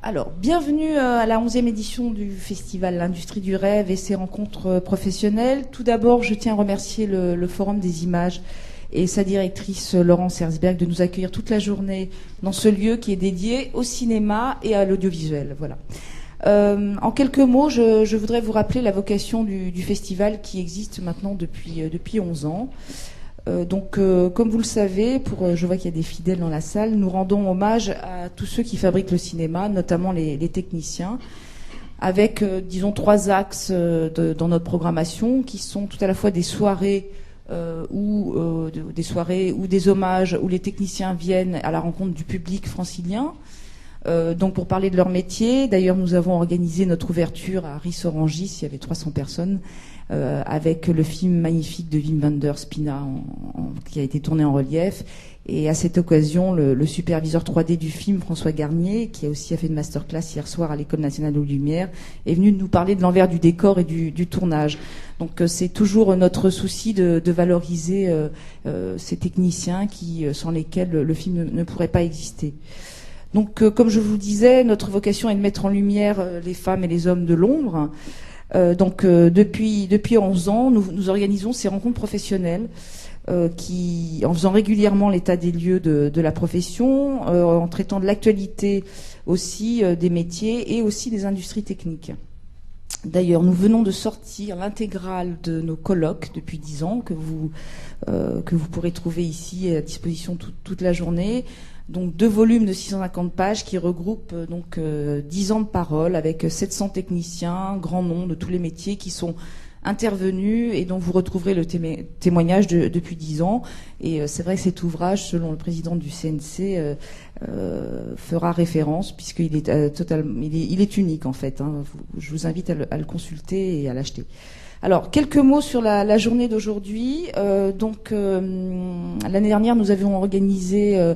Alors, bienvenue à la 11e édition du Festival L'Industrie du Rêve et ses rencontres professionnelles. Tout d'abord, je tiens à remercier le Forum des Images et sa directrice Laurence Herzberg de nous accueillir toute la journée dans ce lieu qui est dédié au cinéma et à l'audiovisuel. Voilà. En quelques mots, je voudrais vous rappeler la vocation du festival qui existe maintenant depuis 11 ans. Comme vous le savez, je vois qu'il y a des fidèles dans la salle, nous rendons hommage à tous ceux qui fabriquent le cinéma, notamment les techniciens, avec, disons, 3 axes dans notre programmation, qui sont tout à la fois des soirées ou des hommages où les techniciens viennent à la rencontre du public francilien. Donc pour parler de leur métier, d'ailleurs nous avons organisé notre ouverture à Ris-Orangis, il y avait 300 personnes, avec le film magnifique de Wim Wenders, Spina, qui a été tourné en relief. Et à cette occasion, le superviseur 3D du film, François Garnier, qui a aussi fait une masterclass hier soir à l'École nationale aux Lumières, est venu nous parler de l'envers du décor et du tournage. Donc c'est toujours notre souci de valoriser ces techniciens sans lesquels le film ne pourrait pas exister. Donc, comme je vous disais, notre vocation est de mettre en lumière les femmes et les hommes de l'ombre. Depuis 11 ans, nous organisons ces rencontres professionnelles en faisant régulièrement l'état des lieux de la profession, en traitant de l'actualité aussi des métiers et aussi des industries techniques. D'ailleurs, nous venons de sortir l'intégrale de nos colloques depuis 10 ans que vous pourrez trouver ici à disposition toute la journée. Donc 2 volumes de 650 pages qui regroupent 10 ans de parole avec 700 techniciens, grands noms de tous les métiers qui sont intervenus et dont vous retrouverez le témoignage depuis 10 ans. Et c'est vrai que cet ouvrage, selon le président du CNC, fera référence puisqu'il est il est unique en fait. Hein. Je vous invite à le consulter et à l'acheter. Alors, quelques mots sur la journée d'aujourd'hui. L'année dernière, nous avions organisé,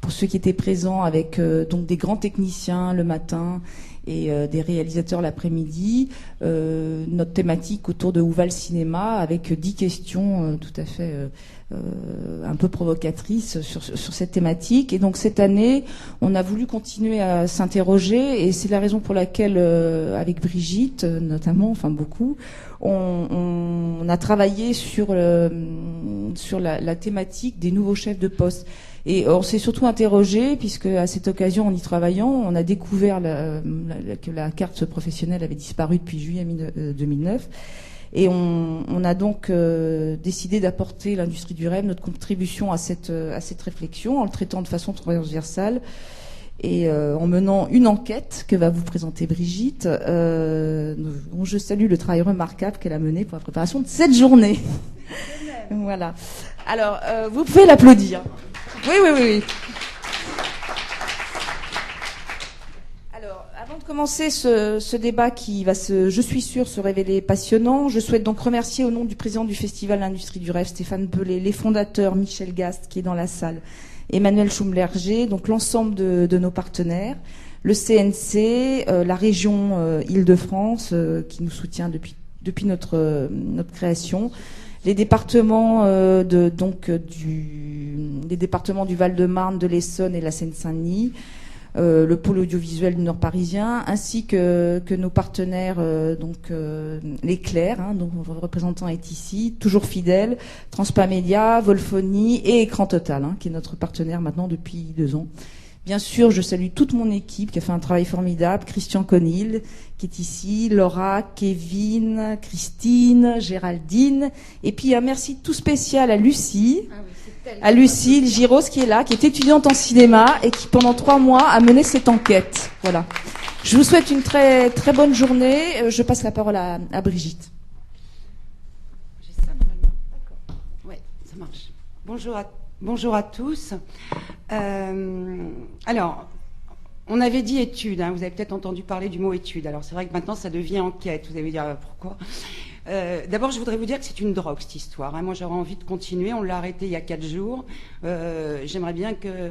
pour ceux qui étaient présents, avec des grands techniciens le matin et des réalisateurs l'après-midi, notre thématique autour de Où va le cinéma, avec 10 questions tout à fait un peu provocatrices sur cette thématique. Et donc cette année, on a voulu continuer à s'interroger, et c'est la raison pour laquelle, avec Brigitte notamment, enfin beaucoup, on a travaillé sur la thématique des nouveaux chefs de poste. Et on s'est surtout interrogé, puisque à cette occasion, en y travaillant, on a découvert que la carte professionnelle avait disparu depuis juillet 2009. Et on a donc décidé d'apporter l'industrie du rêve, notre contribution à cette réflexion, en le traitant de façon transversale et en menant une enquête que va vous présenter Brigitte, dont je salue le travail remarquable qu'elle a mené pour la préparation de cette journée. Voilà. Alors, vous pouvez l'applaudir. Oui. Alors, avant de commencer ce débat qui va je suis sûre, se révéler passionnant, je souhaite donc remercier au nom du président du Festival L'Industrie du Rêve, Stéphane Pelé, les fondateurs, Michel Gast, qui est dans la salle, Emmanuel Schumlerger, donc l'ensemble de nos partenaires, le CNC, la région Île-de-France, qui nous soutient depuis notre création, les départements les départements du Val-de-Marne, de l'Essonne et la Seine-Saint-Denis, le pôle audiovisuel du Nord parisien, ainsi que nos partenaires, l'Éclair, dont votre représentant est ici, toujours fidèle, Transpamédia, Volphonie et Écran Total, qui est notre partenaire maintenant depuis 2 ans. Bien sûr, je salue toute mon équipe qui a fait un travail formidable. Christian Conil, qui est ici, Laura, Kevin, Christine, Géraldine. Et puis un merci tout spécial à Lucie. À Lucie Giros qui est là, qui est étudiante en cinéma et qui pendant 3 mois a mené cette enquête. Voilà. Je vous souhaite une très très bonne journée. Je passe la parole à Brigitte. J'ai ça normalement. D'accord. Ouais, ça marche. Bonjour à tous. Alors, on avait dit études. Vous avez peut-être entendu parler du mot étude. Alors c'est vrai que maintenant ça devient enquête. Vous allez me dire pourquoi. D'abord, je voudrais vous dire que c'est une drogue, cette histoire. Moi, j'aurais envie de continuer. On l'a arrêté il y a 4 jours. J'aimerais bien que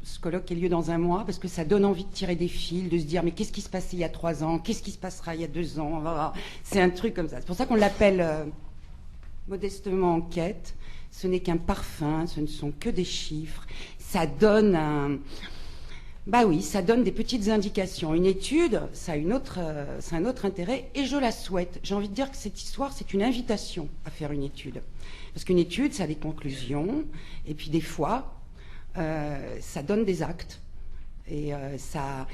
ce colloque ait lieu dans 1 mois, parce que ça donne envie de tirer des fils, de se dire, mais qu'est-ce qui se passait il y a 3 ans? Qu'est-ce qui se passera il y a 2 ans? C'est un truc comme ça. C'est pour ça qu'on l'appelle modestement enquête. Ce n'est qu'un parfum, ce ne sont que des chiffres. Ça donne Bah oui, ça donne des petites indications. Une étude, ça a un autre intérêt, et je la souhaite. J'ai envie de dire que cette histoire, c'est une invitation à faire une étude. Parce qu'une étude, ça a des conclusions, et puis des fois, ça donne des actes. Et ça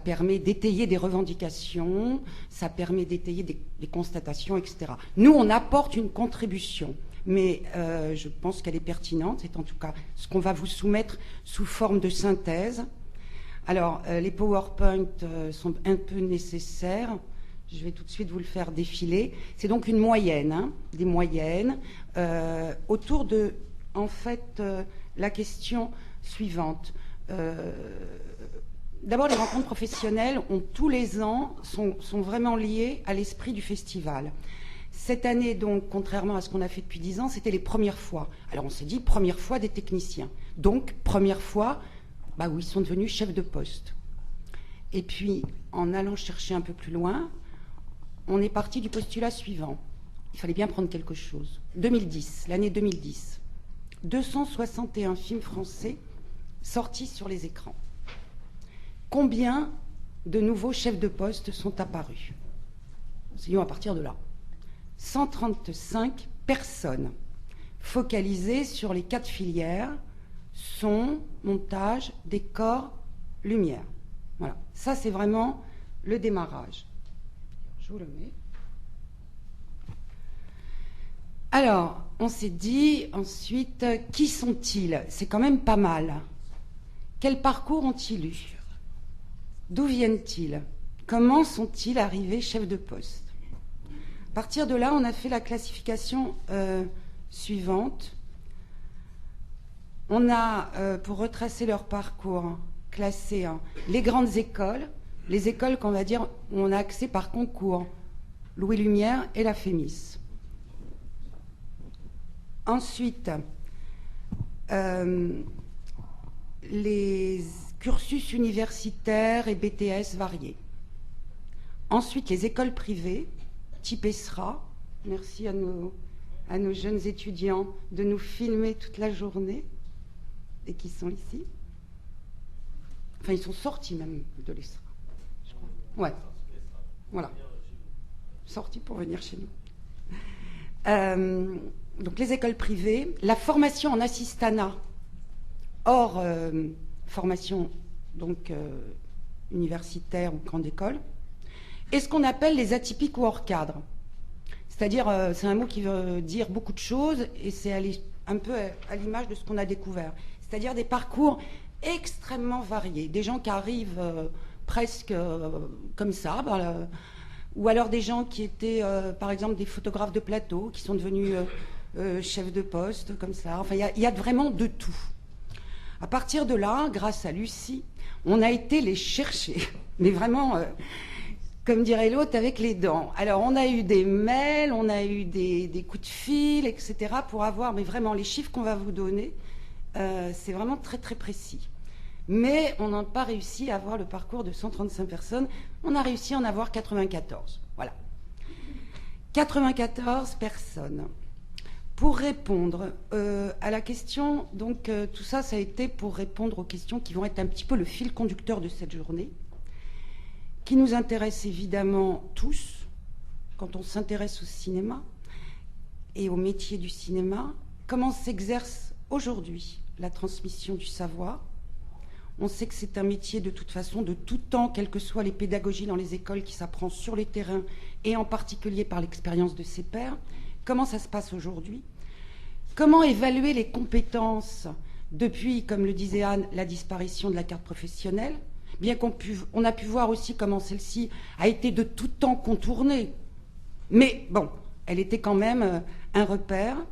permet d'étayer des revendications, ça permet d'étayer des constatations, etc. Nous, on apporte une contribution, mais je pense qu'elle est pertinente. C'est en tout cas ce qu'on va vous soumettre sous forme de synthèse. Alors, les PowerPoint sont un peu nécessaires. Je vais tout de suite vous le faire défiler. C'est donc une moyenne, hein, des moyennes, autour de, en fait, la question suivante. D'abord, les rencontres professionnelles tous les ans, sont vraiment liées à l'esprit du festival. Cette année, donc, contrairement à ce qu'on a fait depuis 10 ans, c'était les premières fois. Alors, on s'est dit, première fois des techniciens. Donc, première fois, bah oui, ils sont devenus chefs de poste. Et puis, en allant chercher un peu plus loin, on est parti du postulat suivant. Il fallait bien prendre quelque chose. 2010, l'année 2010. 261 films français sortis sur les écrans. Combien de nouveaux chefs de poste sont apparus? Essayons à partir de là. 135 personnes focalisées sur les 4 filières: son, montage, décor, lumière. Voilà, ça c'est vraiment le démarrage. Je vous le mets. Alors, on s'est dit ensuite, qui sont-ils? C'est quand même pas mal. Quel parcours ont-ils eu? D'où viennent-ils? Comment sont-ils arrivés chefs de poste? À partir de là, on a fait la classification suivante. On a, pour retracer leur parcours, classé les grandes écoles, les écoles qu'on va dire où on a accès par concours, Louis Lumière et la Fémis. Ensuite, les cursus universitaires et BTS variés. Ensuite, les écoles privées, type ESRA. Merci à nos jeunes étudiants de nous filmer toute la journée et qui sont ici. Enfin, ils sont sortis même de l'ESRA, je crois. Ouais. Voilà. Sortis pour venir chez nous. Donc, les écoles privées, la formation en assistanat, hors formation donc universitaire ou grande école, et ce qu'on appelle les atypiques ou hors cadre. C'est-à-dire, c'est un mot qui veut dire beaucoup de choses, et c'est un peu à l'image de ce qu'on a découvert. C'est-à-dire des parcours extrêmement variés, des gens qui arrivent presque comme ça, ou alors des gens qui étaient, par exemple, des photographes de plateau, qui sont devenus chefs de poste, comme ça. Enfin, il y a vraiment de tout. À partir de là, grâce à Lucie, on a été les chercher, mais vraiment, comme dirait l'autre, avec les dents. Alors, on a eu des mails, on a eu des coups de fil, etc., pour avoir, mais vraiment, les chiffres qu'on va vous donner, c'est vraiment très, très précis. Mais on n'a pas réussi à avoir le parcours de 135 personnes, on a réussi à en avoir 94. Voilà. 94 personnes. Pour répondre à la question, donc tout ça, ça a été pour répondre aux questions qui vont être un petit peu le fil conducteur de cette journée, qui nous intéresse évidemment tous, quand on s'intéresse au cinéma et au métier du cinéma. Comment s'exerce aujourd'hui la transmission du savoir? On sait que c'est un métier de toute façon, de tout temps, quelles que soient les pédagogies dans les écoles, qui s'apprend sur les terrains et en particulier par l'expérience de ses pairs. Comment ça se passe aujourd'hui? Comment évaluer les compétences depuis, comme le disait Anne, la disparition de la carte professionnelle? Bien qu'on a pu voir aussi comment celle-ci a été de tout temps contournée. Mais bon, elle était quand même un repère.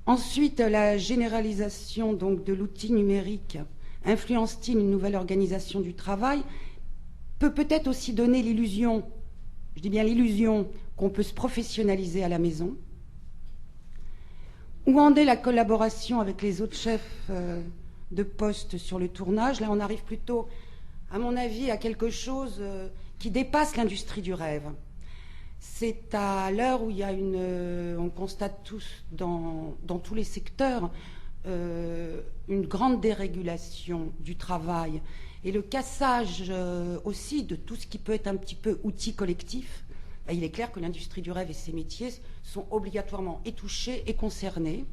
Ensuite, la généralisation donc, de l'outil numérique influence-t-il une nouvelle organisation du travail? Peut-être aussi donner l'illusion, je dis bien l'illusion, qu'on peut se professionnaliser à la maison. Où en est la collaboration avec les autres chefs de poste sur le tournage? Là, on arrive plutôt, à mon avis, à quelque chose qui dépasse l'industrie du rêve. C'est à l'heure où il y a on constate tous dans tous les secteurs une grande dérégulation du travail Et le cassage aussi de tout ce qui peut être un petit peu outil collectif, il est clair que l'industrie du rêve et ses métiers sont obligatoirement touchés et concernés.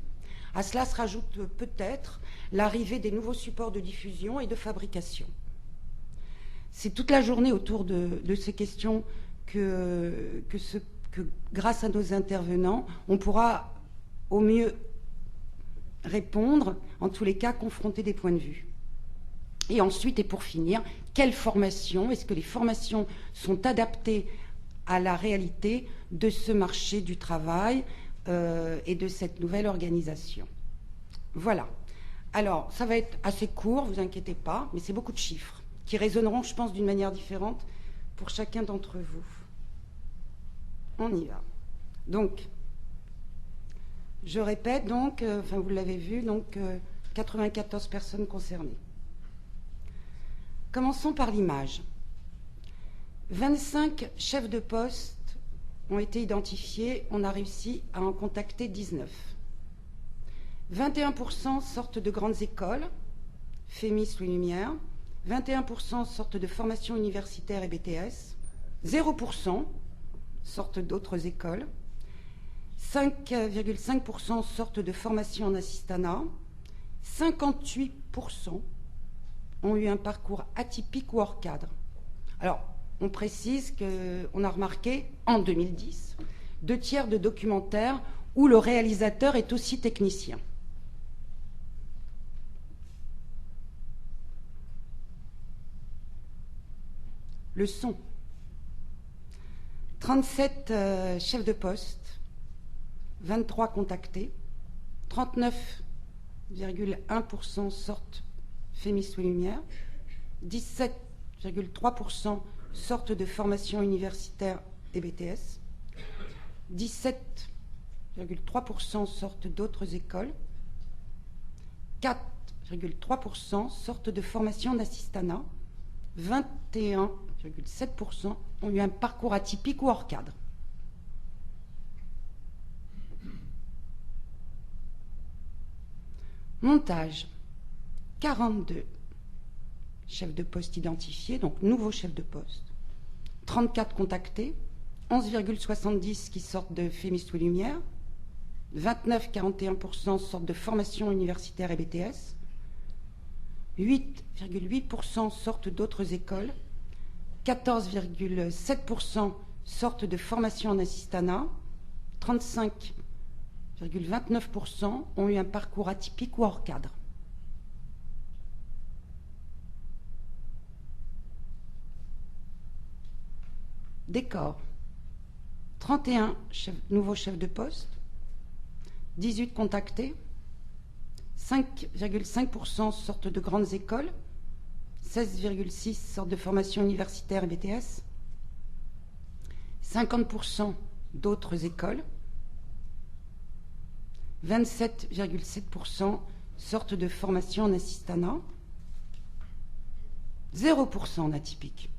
À cela se rajoute peut-être l'arrivée des nouveaux supports de diffusion et de fabrication. C'est toute la journée autour de ces questions que grâce à nos intervenants, on pourra au mieux répondre, en tous les cas confronter des points de vue. Et ensuite, et pour finir, quelle formation? Est-ce que les formations sont adaptées à la réalité de ce marché du travail et de cette nouvelle organisation? Voilà. Alors, ça va être assez court, vous inquiétez pas, mais c'est beaucoup de chiffres qui résonneront, je pense, d'une manière différente pour chacun d'entre vous. On y va. Donc, je répète, donc, vous l'avez vu, donc 94 personnes concernées. Commençons par l'image. 25 chefs de poste ont été identifiés, on a réussi à en contacter 19. 21% sortent de grandes écoles, Fémis ou Lumière, 21% sortent de formation universitaire et BTS, 0% sortent d'autres écoles, 5,5% sortent de formation en assistanat, 58% ont eu un parcours atypique ou hors cadre. Alors, on précise qu'on a remarqué, en 2010, 2/3 de documentaires où le réalisateur est aussi technicien. Le son. 37 chefs de poste, 23 contactés, 39,1% sortent Fémis ou Lumière, 17,3% sortent de formation universitaire et BTS, 17,3% sortent d'autres écoles, 4,3% sortent de formation d'assistanat, 21,7% ont eu un parcours atypique ou hors cadre. Montage. 42 chefs de poste identifiés, donc nouveaux chefs de poste. 34 contactés, 11,70 qui sortent de Fémis ou Lumière, 29,41% sortent de formation universitaire et BTS, 8,8% sortent d'autres écoles, 14,7% sortent de formation en assistanat, 35,29% ont eu un parcours atypique ou hors cadre. Décor. 31 nouveaux chefs de poste, 18 contactés, 5,5% sortent de grandes écoles, 16,6% sortent de formation universitaire et BTS, 50% d'autres écoles, 27,7% sortent de formation en assistanat, 0% en atypique.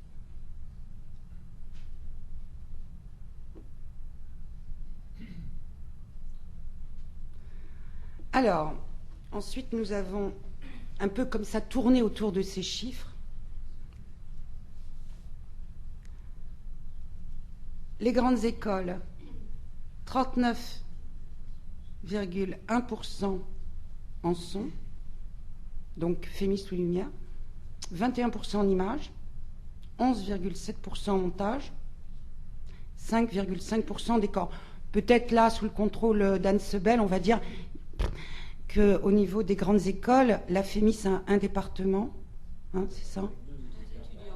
Alors, ensuite, nous avons un peu comme ça tourné autour de ces chiffres. Les grandes écoles, 39,1% en son, donc Fémis ou Lumière, 21% en image, 11,7% en montage, 5,5% en décor. Peut-être là, sous le contrôle d'Anne Sebel, on va dire qu'au niveau des grandes écoles, la Fémis a un département, hein, c'est ça,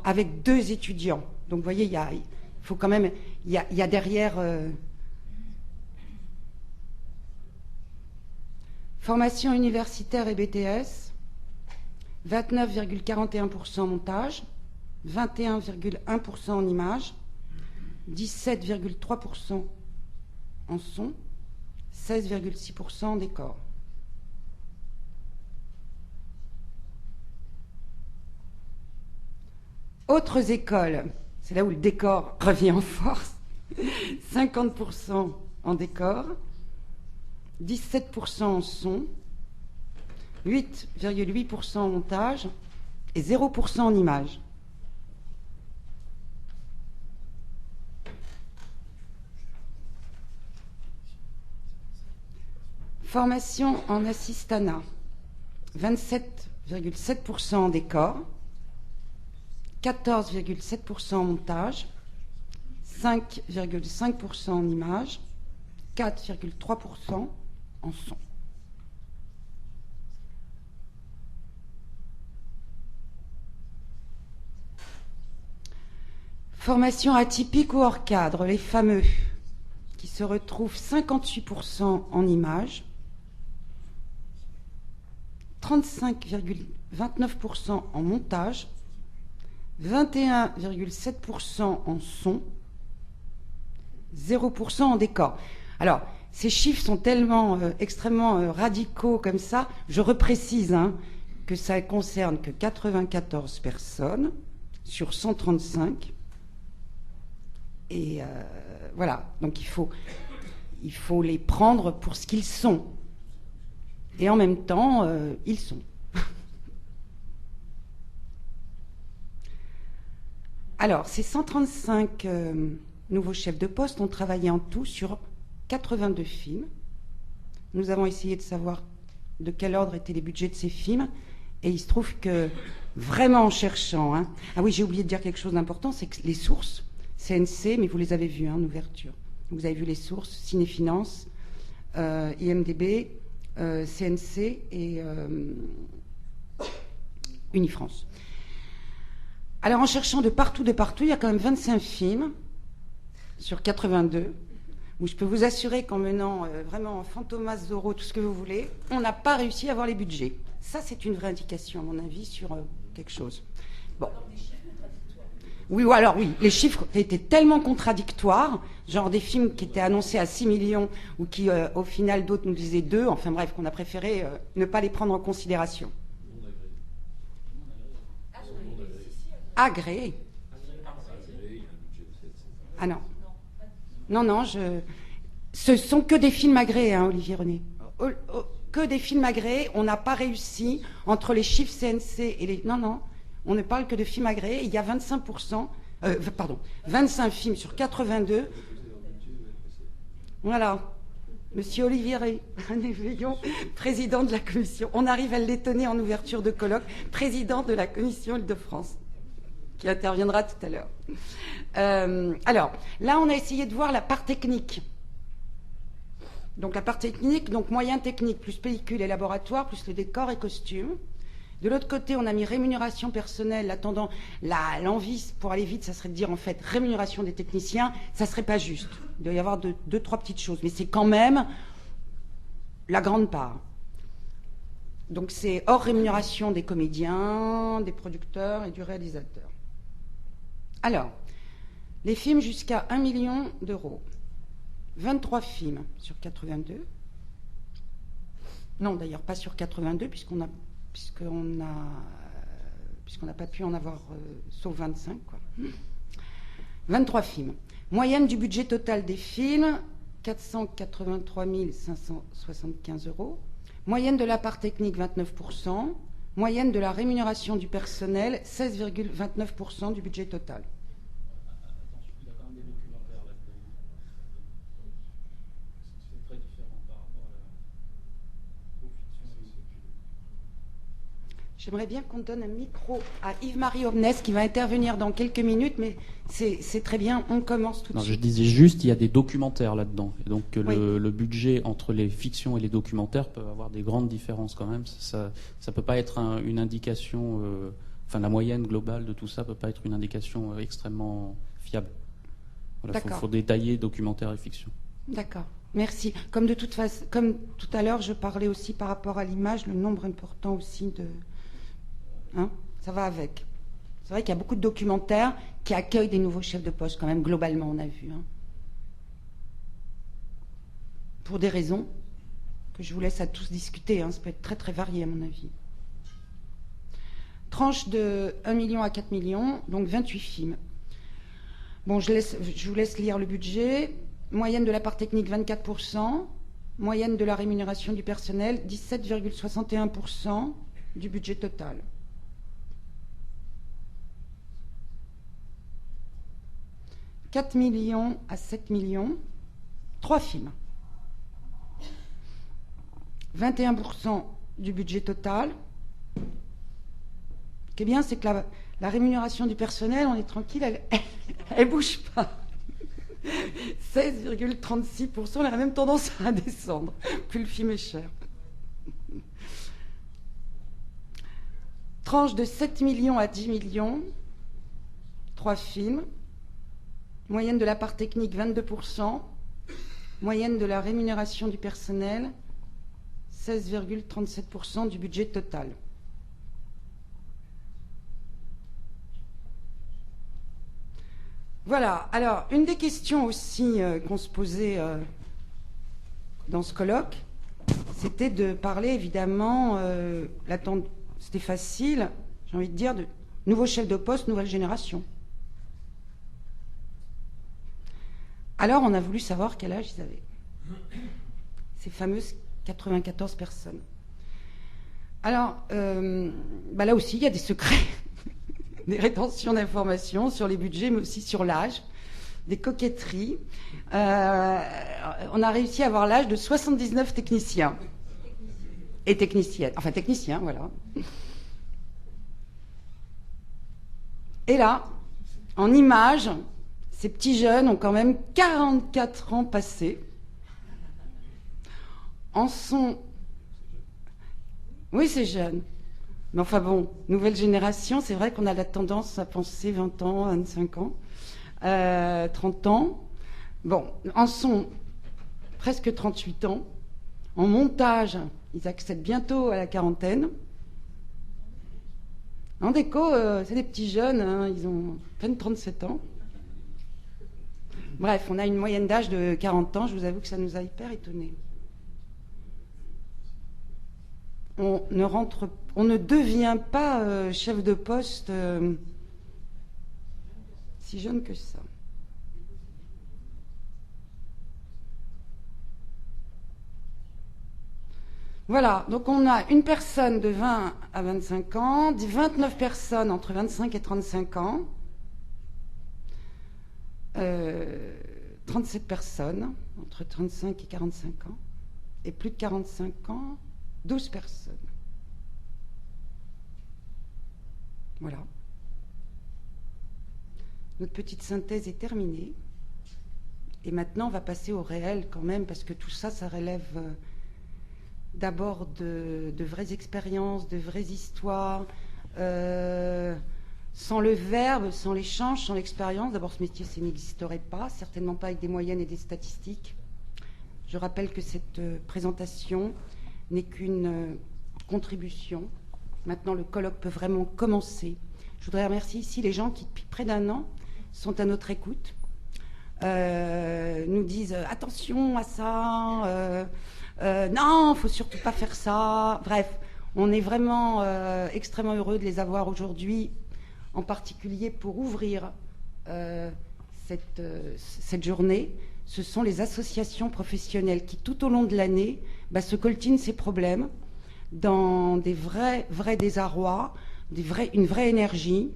avec 2 étudiants. Donc vous voyez, il faut quand même, il y a derrière formation universitaire et BTS, 29,41% en montage, 21,1% en image, 17,3% en son, 16,6% en décor. Autres écoles, c'est là où le décor revient en force, 50% en décor, 17% en son, 8,8% en montage, et 0% en images. Formation en assistanat, 27,7% en décor, 14,7% en montage, 5,5% en images, 4,3% en son. Formation atypique ou hors cadre, les fameux, qui se retrouvent 58% en images, 35,29% en montage, 21,7% en son, 0% en décor. Alors, ces chiffres sont tellement extrêmement radicaux comme ça, je reprécise que ça concerne que 94 personnes sur 135. Et voilà, donc il faut les prendre pour ce qu'ils sont. Et en même temps, ils sont. Alors, ces 135 nouveaux chefs de poste ont travaillé en tout sur 82 films. Nous avons essayé de savoir de quel ordre étaient les budgets de ces films. Et il se trouve que, vraiment en cherchant... Ah oui, j'ai oublié de dire quelque chose d'important, c'est que les sources, CNC, mais vous les avez vues en ouverture. Vous avez vu les sources, Cinéfinance, IMDb, CNC et Unifrance. Alors en cherchant de partout, il y a quand même 25 films sur 82, où je peux vous assurer qu'en menant vraiment Fantomas, Zorro, tout ce que vous voulez, on n'a pas réussi à avoir les budgets. Ça, c'est une vraie indication, à mon avis, sur quelque chose. Bon. Oui, alors oui, les chiffres étaient tellement contradictoires, genre des films qui étaient annoncés à 6 millions ou qui, au final, d'autres nous disaient 2, enfin bref, qu'on a préféré ne pas les prendre en considération. Agréé. Ah non. Non, ce sont que des films agréés, Olivier René. Que des films agréés, on n'a pas réussi entre les chiffres CNC et les... Non. On ne parle que de films agréés. Il y a 25 films sur 82. Voilà. Monsieur Olivier Réveillon, président de la commission. On arrive à l'étonner en ouverture de colloque, président de la commission Île-de-France, qui interviendra tout à l'heure. Alors, là, on a essayé de voir la part technique. Donc, la part technique, donc moyens techniques, plus pellicule et laboratoire, plus le décor et costume. De l'autre côté, on a mis rémunération personnelle, attendant l'envie, pour aller vite, ça serait de dire en fait rémunération des techniciens, ça serait pas juste. Il doit y avoir deux, trois petites choses, mais c'est quand même la grande part. Donc c'est hors rémunération des comédiens, des producteurs et du réalisateur. Alors, les films jusqu'à 1 million d'euros. 23 films sur 82. Non, d'ailleurs, pas sur 82, puisqu'on n'a pas pu en avoir, sauf 25, quoi. 23 films. Moyenne du budget total des films, 483 575 euros. Moyenne de la part technique, 29%. Moyenne de la rémunération du personnel, 16,29% du budget total. J'aimerais bien qu'on donne un micro à Yves-Marie Omnes qui va intervenir dans quelques minutes, mais c'est très bien, on commence tout de suite. Je disais juste, il y a des documentaires là-dedans. Et donc Oui. le budget entre les fictions et les documentaires peut avoir des grandes différences quand même. Ça peut pas être une indication, la moyenne globale de tout ça peut pas être une indication extrêmement fiable. Voilà, faut détailler documentaire et fiction. D'accord. Merci. Comme de toute façon, comme tout à l'heure, je parlais aussi par rapport à l'image, le nombre important aussi de... ça va avec. C'est vrai qu'il y a beaucoup de documentaires qui accueillent des nouveaux chefs de poste, quand même, globalement, on a vu. Pour des raisons que je vous laisse à tous discuter. Ça peut être très, très varié, à mon avis. Tranche de 1 million à 4 millions, donc 28 films. Bon, je vous laisse lire le budget. Moyenne de la part technique, 24%. Moyenne de la rémunération du personnel, 17,61% du budget total. 4 millions à 7 millions, 3 films. 21% du budget total. Ce qui est bien, c'est que la rémunération du personnel, on est tranquille, elle bouge pas. 16,36%, elle a même tendance à descendre, plus le film est cher. Tranche de 7 millions à 10 millions, 3 films. Moyenne de la part technique, 22%. Moyenne de la rémunération du personnel, 16,37% du budget total. Voilà. Alors, une des questions aussi qu'on se posait dans ce colloque, c'était de parler évidemment, c'était facile, j'ai envie de dire, de nouveaux chefs de poste, nouvelle génération. Alors, on a voulu savoir quel âge ils avaient. Ces fameuses 94 personnes. Alors, là aussi, il y a des secrets, des rétentions d'informations sur les budgets, mais aussi sur l'âge, des coquetteries. On a réussi à avoir l'âge de 79 techniciens. Et techniciennes. Enfin, techniciens, voilà. Et là, en images, ces petits jeunes ont quand même 44 ans passés. En sont... Oui, c'est jeune. Mais enfin bon, nouvelle génération, c'est vrai qu'on a la tendance à penser 20 ans, 25 ans, 30 ans. Bon, en sont presque 38 ans. En montage, ils accèdent bientôt à la quarantaine. En déco, c'est des petits jeunes, hein, ils ont à peine 37 ans. Bref, on a une moyenne d'âge de 40 ans, je vous avoue que ça nous a hyper étonnés. On ne devient pas chef de poste si jeune que ça. Voilà, donc on a une personne de 20 à 25 ans, 29 personnes entre 25 et 35 ans, 37 personnes entre 35 et 45 ans, et plus de 45 ans, 12 personnes. Voilà. Notre petite synthèse est terminée. Et maintenant, on va passer au réel quand même, parce que tout ça, ça relève d'abord de vraies expériences, de vraies histoires. Sans le verbe, sans l'échange, sans l'expérience, d'abord ce métier, ça n'existerait pas, certainement pas avec des moyennes et des statistiques. Je rappelle que cette présentation n'est qu'une contribution. Maintenant, le colloque peut vraiment commencer. Je voudrais remercier ici les gens qui, depuis près d'un an, sont à notre écoute, nous disent attention à ça, non, il ne faut surtout pas faire ça. Bref, on est vraiment extrêmement heureux de les avoir aujourd'hui, en particulier pour ouvrir cette journée. Ce sont les associations professionnelles qui, tout au long de l'année, se coltinent ces problèmes dans des vrais désarrois, une vraie énergie.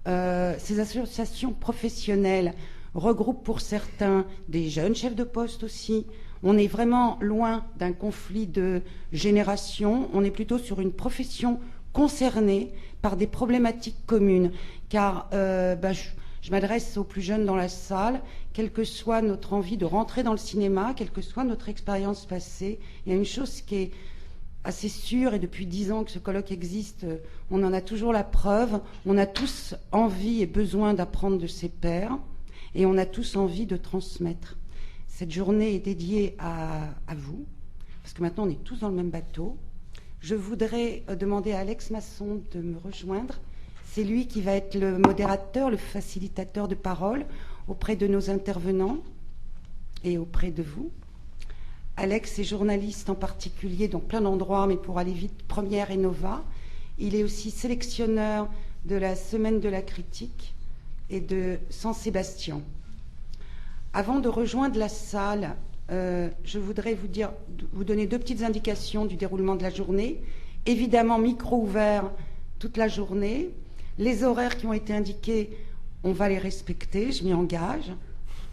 Ces associations professionnelles regroupent pour certains des jeunes chefs de poste aussi. On est vraiment loin d'un conflit de génération. On est plutôt sur une profession concernée par des problématiques communes. Car je m'adresse aux plus jeunes dans la salle, quelle que soit notre envie de rentrer dans le cinéma, quelle que soit notre expérience passée, il y a une chose qui est assez sûre, et depuis 10 ans que ce colloque existe, on en a toujours la preuve, on a tous envie et besoin d'apprendre de ses pairs, et on a tous envie de transmettre. Cette journée est dédiée à vous, parce que maintenant on est tous dans le même bateau. Je voudrais demander à Alex Masson de me rejoindre. C'est lui qui va être le modérateur, le facilitateur de parole auprès de nos intervenants et auprès de vous. Alex est journaliste en particulier dans plein d'endroits, mais pour aller vite, Première et Nova. Il est aussi sélectionneur de la Semaine de la Critique et de Saint-Sébastien. Avant de rejoindre la salle, je voudrais vous donner 2 petites indications du déroulement de la journée. Évidemment, micro ouvert toute la journée. Les horaires qui ont été indiqués, on va les respecter, je m'y engage.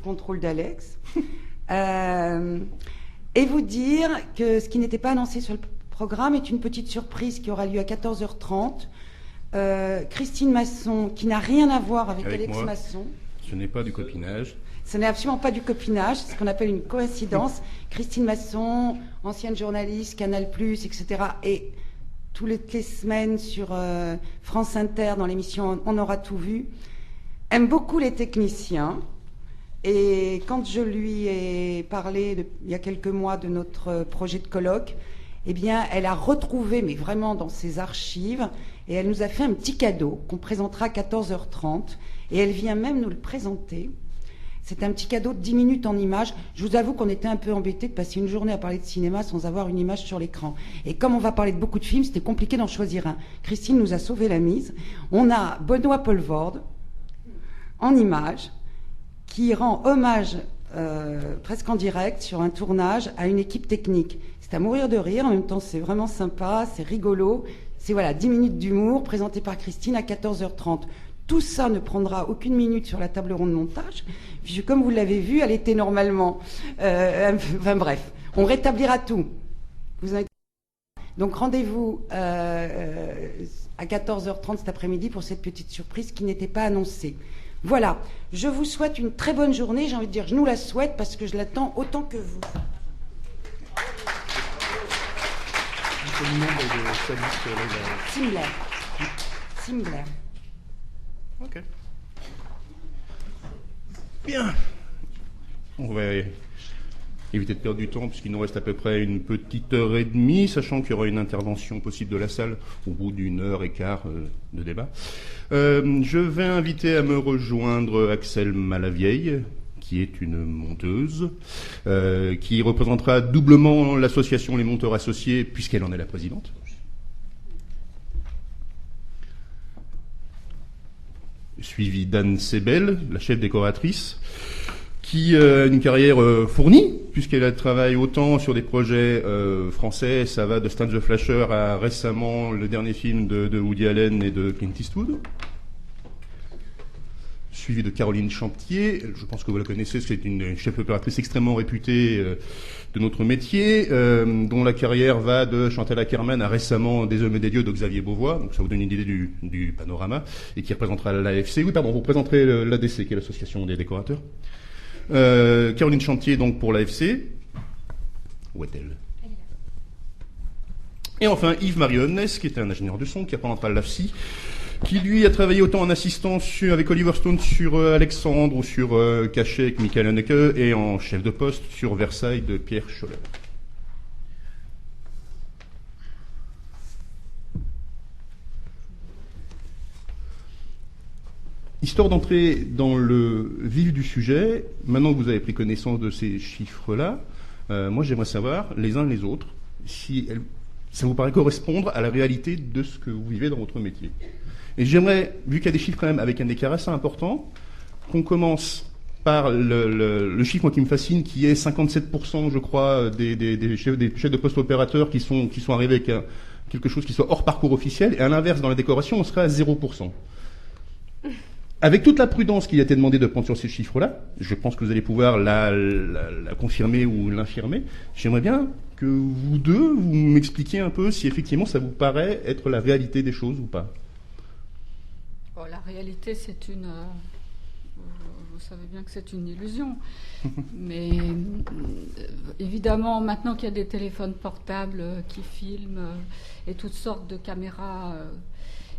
contrôle d'Alex. Et vous dire que ce qui n'était pas annoncé sur le programme est une petite surprise qui aura lieu à 14h30. Christine Masson, qui n'a rien à voir avec Alex moi. Masson. Ce n'est pas du copinage. Ce n'est absolument pas du copinage, c'est ce qu'on appelle une coïncidence. Christine Masson, ancienne journaliste, Canal+, etc. Et toutes les semaines sur France Inter, dans l'émission On aura tout vu, aime beaucoup les techniciens. Et quand je lui ai parlé il y a quelques mois de notre projet de colloque, eh bien, elle a retrouvé, mais vraiment dans ses archives, et elle nous a fait un petit cadeau qu'on présentera à 14h30, et elle vient même nous le présenter. C'est un petit cadeau de 10 minutes en images. Je vous avoue qu'on était un peu embêtés de passer une journée à parler de cinéma sans avoir une image sur l'écran. Et comme on va parler de beaucoup de films, c'était compliqué d'en choisir un. Christine nous a sauvé la mise. On a Benoît Poelvoorde en images qui rend hommage presque en direct sur un tournage à une équipe technique. C'est à mourir de rire, en même temps c'est vraiment sympa, c'est rigolo. C'est 10 minutes d'humour présenté par Christine à 14h30. Tout ça ne prendra aucune minute sur la table ronde de montage, puisque comme vous l'avez vu, elle était normalement... enfin bref, on rétablira tout. Donc rendez-vous à 14h30 cet après-midi pour cette petite surprise qui n'était pas annoncée. Voilà, je vous souhaite une très bonne journée. J'ai envie de dire, je nous la souhaite parce que je l'attends autant que vous. Simbler. Ok. Bien. On va éviter de perdre du temps puisqu'il nous reste à peu près une petite heure et demie, sachant qu'il y aura une intervention possible de la salle au bout d'une heure et quart de débat. Je vais inviter à me rejoindre Axel Malavieille, qui est une monteuse, qui représentera doublement l'association Les Monteurs Associés, puisqu'elle en est la présidente. Suivi d'Anne Sebel, la chef décoratrice, qui a une carrière fournie, puisqu'elle travaille autant sur des projets français, ça va de Stan the Flasher à récemment le dernier film de Woody Allen et de Clint Eastwood. Suivi de Caroline Champtier, je pense que vous la connaissez, c'est une chef opératrice extrêmement réputée de notre métier, dont la carrière va de Chantal Ackerman à récemment Des Hommes et des Dieux de Xavier Beauvois, donc ça vous donne une idée du panorama, et qui représentera l'AFC. Oui, pardon, vous présenterez l'ADC, qui est l'association des décorateurs. Caroline Champtier, donc, pour l'AFC. Où est-elle ? Et enfin, Yves Marionnes, qui est un ingénieur de son, qui représentera l'AFSI, qui lui a travaillé autant en assistant avec Oliver Stone sur Alexandre ou sur Cachet avec Michael Haneke, et en chef de poste sur Versailles de Pierre Scholler. Histoire d'entrer dans le vif du sujet, maintenant que vous avez pris connaissance de ces chiffres-là, moi j'aimerais savoir, les uns les autres, si ça vous paraît correspondre à la réalité de ce que vous vivez dans votre métier. Et j'aimerais, vu qu'il y a des chiffres quand même avec un écart assez important, qu'on commence par le chiffre moi, qui me fascine, qui est 57%, je crois, des chefs de poste opérateurs qui sont arrivés avec quelque chose qui soit hors parcours officiel, et à l'inverse, dans la décoration, on serait à 0%. Avec toute la prudence qui a été demandée de prendre sur ces chiffres-là, je pense que vous allez pouvoir la confirmer ou l'infirmer. J'aimerais bien que vous deux, vous m'expliquiez un peu si effectivement ça vous paraît être la réalité des choses ou pas. Bon, la réalité, c'est une... vous savez bien que c'est une illusion. Mais évidemment, maintenant qu'il y a des téléphones portables qui filment et toutes sortes de caméras,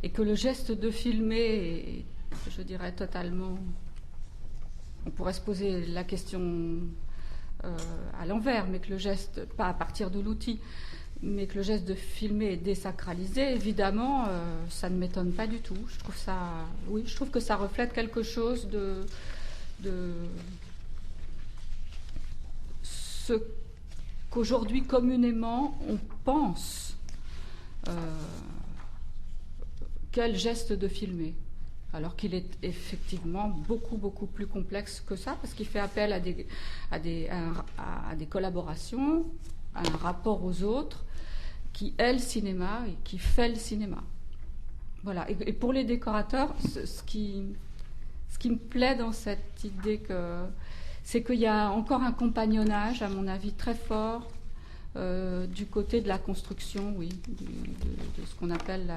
et que le geste de filmer est, je dirais, totalement... On pourrait se poser la question à l'envers, mais que le geste, pas à partir de l'outil, mais que le geste de filmer est désacralisé, évidemment, ça ne m'étonne pas du tout. Je trouve que ça reflète quelque chose de ce qu'aujourd'hui communément on pense qu'est le geste de filmer. Alors qu'il est effectivement beaucoup, beaucoup plus complexe que ça, parce qu'il fait appel à des collaborations, à un rapport aux autres, qui est le cinéma et qui fait le cinéma. Voilà. Et pour les décorateurs, ce qui me plaît dans cette idée c'est qu'il y a encore un compagnonnage, à mon avis, très fort du côté de la construction, oui, de ce qu'on appelle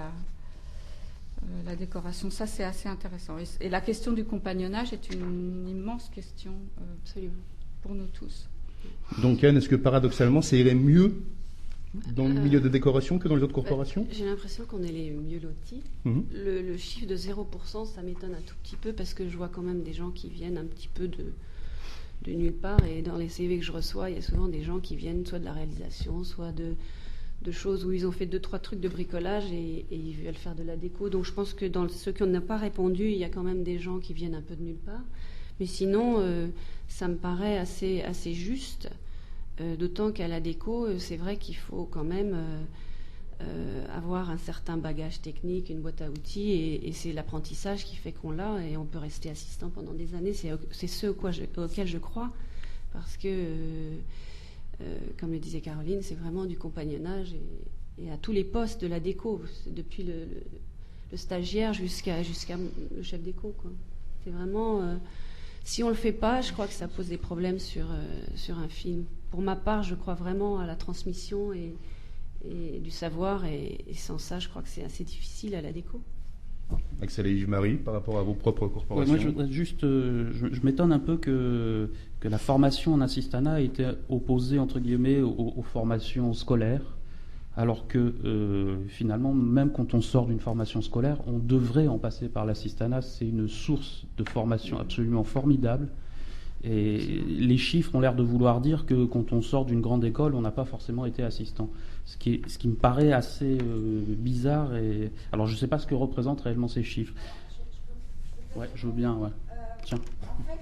la décoration. Ça, c'est assez intéressant. Et la question du compagnonnage est une immense question pour nous tous. Donc Anne, est-ce que paradoxalement, ça irait mieux dans le milieu de décoration que dans les autres corporations? J'ai l'impression qu'on est les mieux lotis. Le chiffre de 0%, ça m'étonne un tout petit peu parce que je vois quand même des gens qui viennent un petit peu de nulle part. Et dans les CV que je reçois, il y a souvent des gens qui viennent soit de la réalisation, soit de choses où ils ont fait 2-3 trucs de bricolage et ils veulent faire de la déco. Donc je pense que dans ceux qui n'ont pas répondu, il y a quand même des gens qui viennent un peu de nulle part. Mais sinon, ça me paraît assez juste. D'autant qu'à la déco, c'est vrai qu'il faut quand même avoir un certain bagage technique, une boîte à outils, et c'est l'apprentissage qui fait qu'on l'a, et on peut rester assistant pendant des années. C'est ce auquel je crois, parce que, comme le disait Caroline, c'est vraiment du compagnonnage, et à tous les postes de la déco, depuis le stagiaire jusqu'à le chef déco, quoi. C'est vraiment... si on le fait pas, je crois que ça pose des problèmes sur un film. Pour ma part, je crois vraiment à la transmission et du savoir, et sans ça, je crois que c'est assez difficile à la déco. Axel et Yves-Marie, par rapport à vos propres corporations. Moi, je voudrais juste, je m'étonne un peu que la formation en assistanat ait été opposée, entre guillemets, aux formations scolaires, alors que finalement, même quand on sort d'une formation scolaire, on devrait en passer par l'assistanat. C'est une source de formation absolument formidable. Et les chiffres ont l'air de vouloir dire que quand on sort d'une grande école, on n'a pas forcément été assistant. Ce qui me paraît assez bizarre. Alors, je ne sais pas ce que représentent réellement ces chiffres. Ouais, je veux bien, ouais. Tiens. En fait,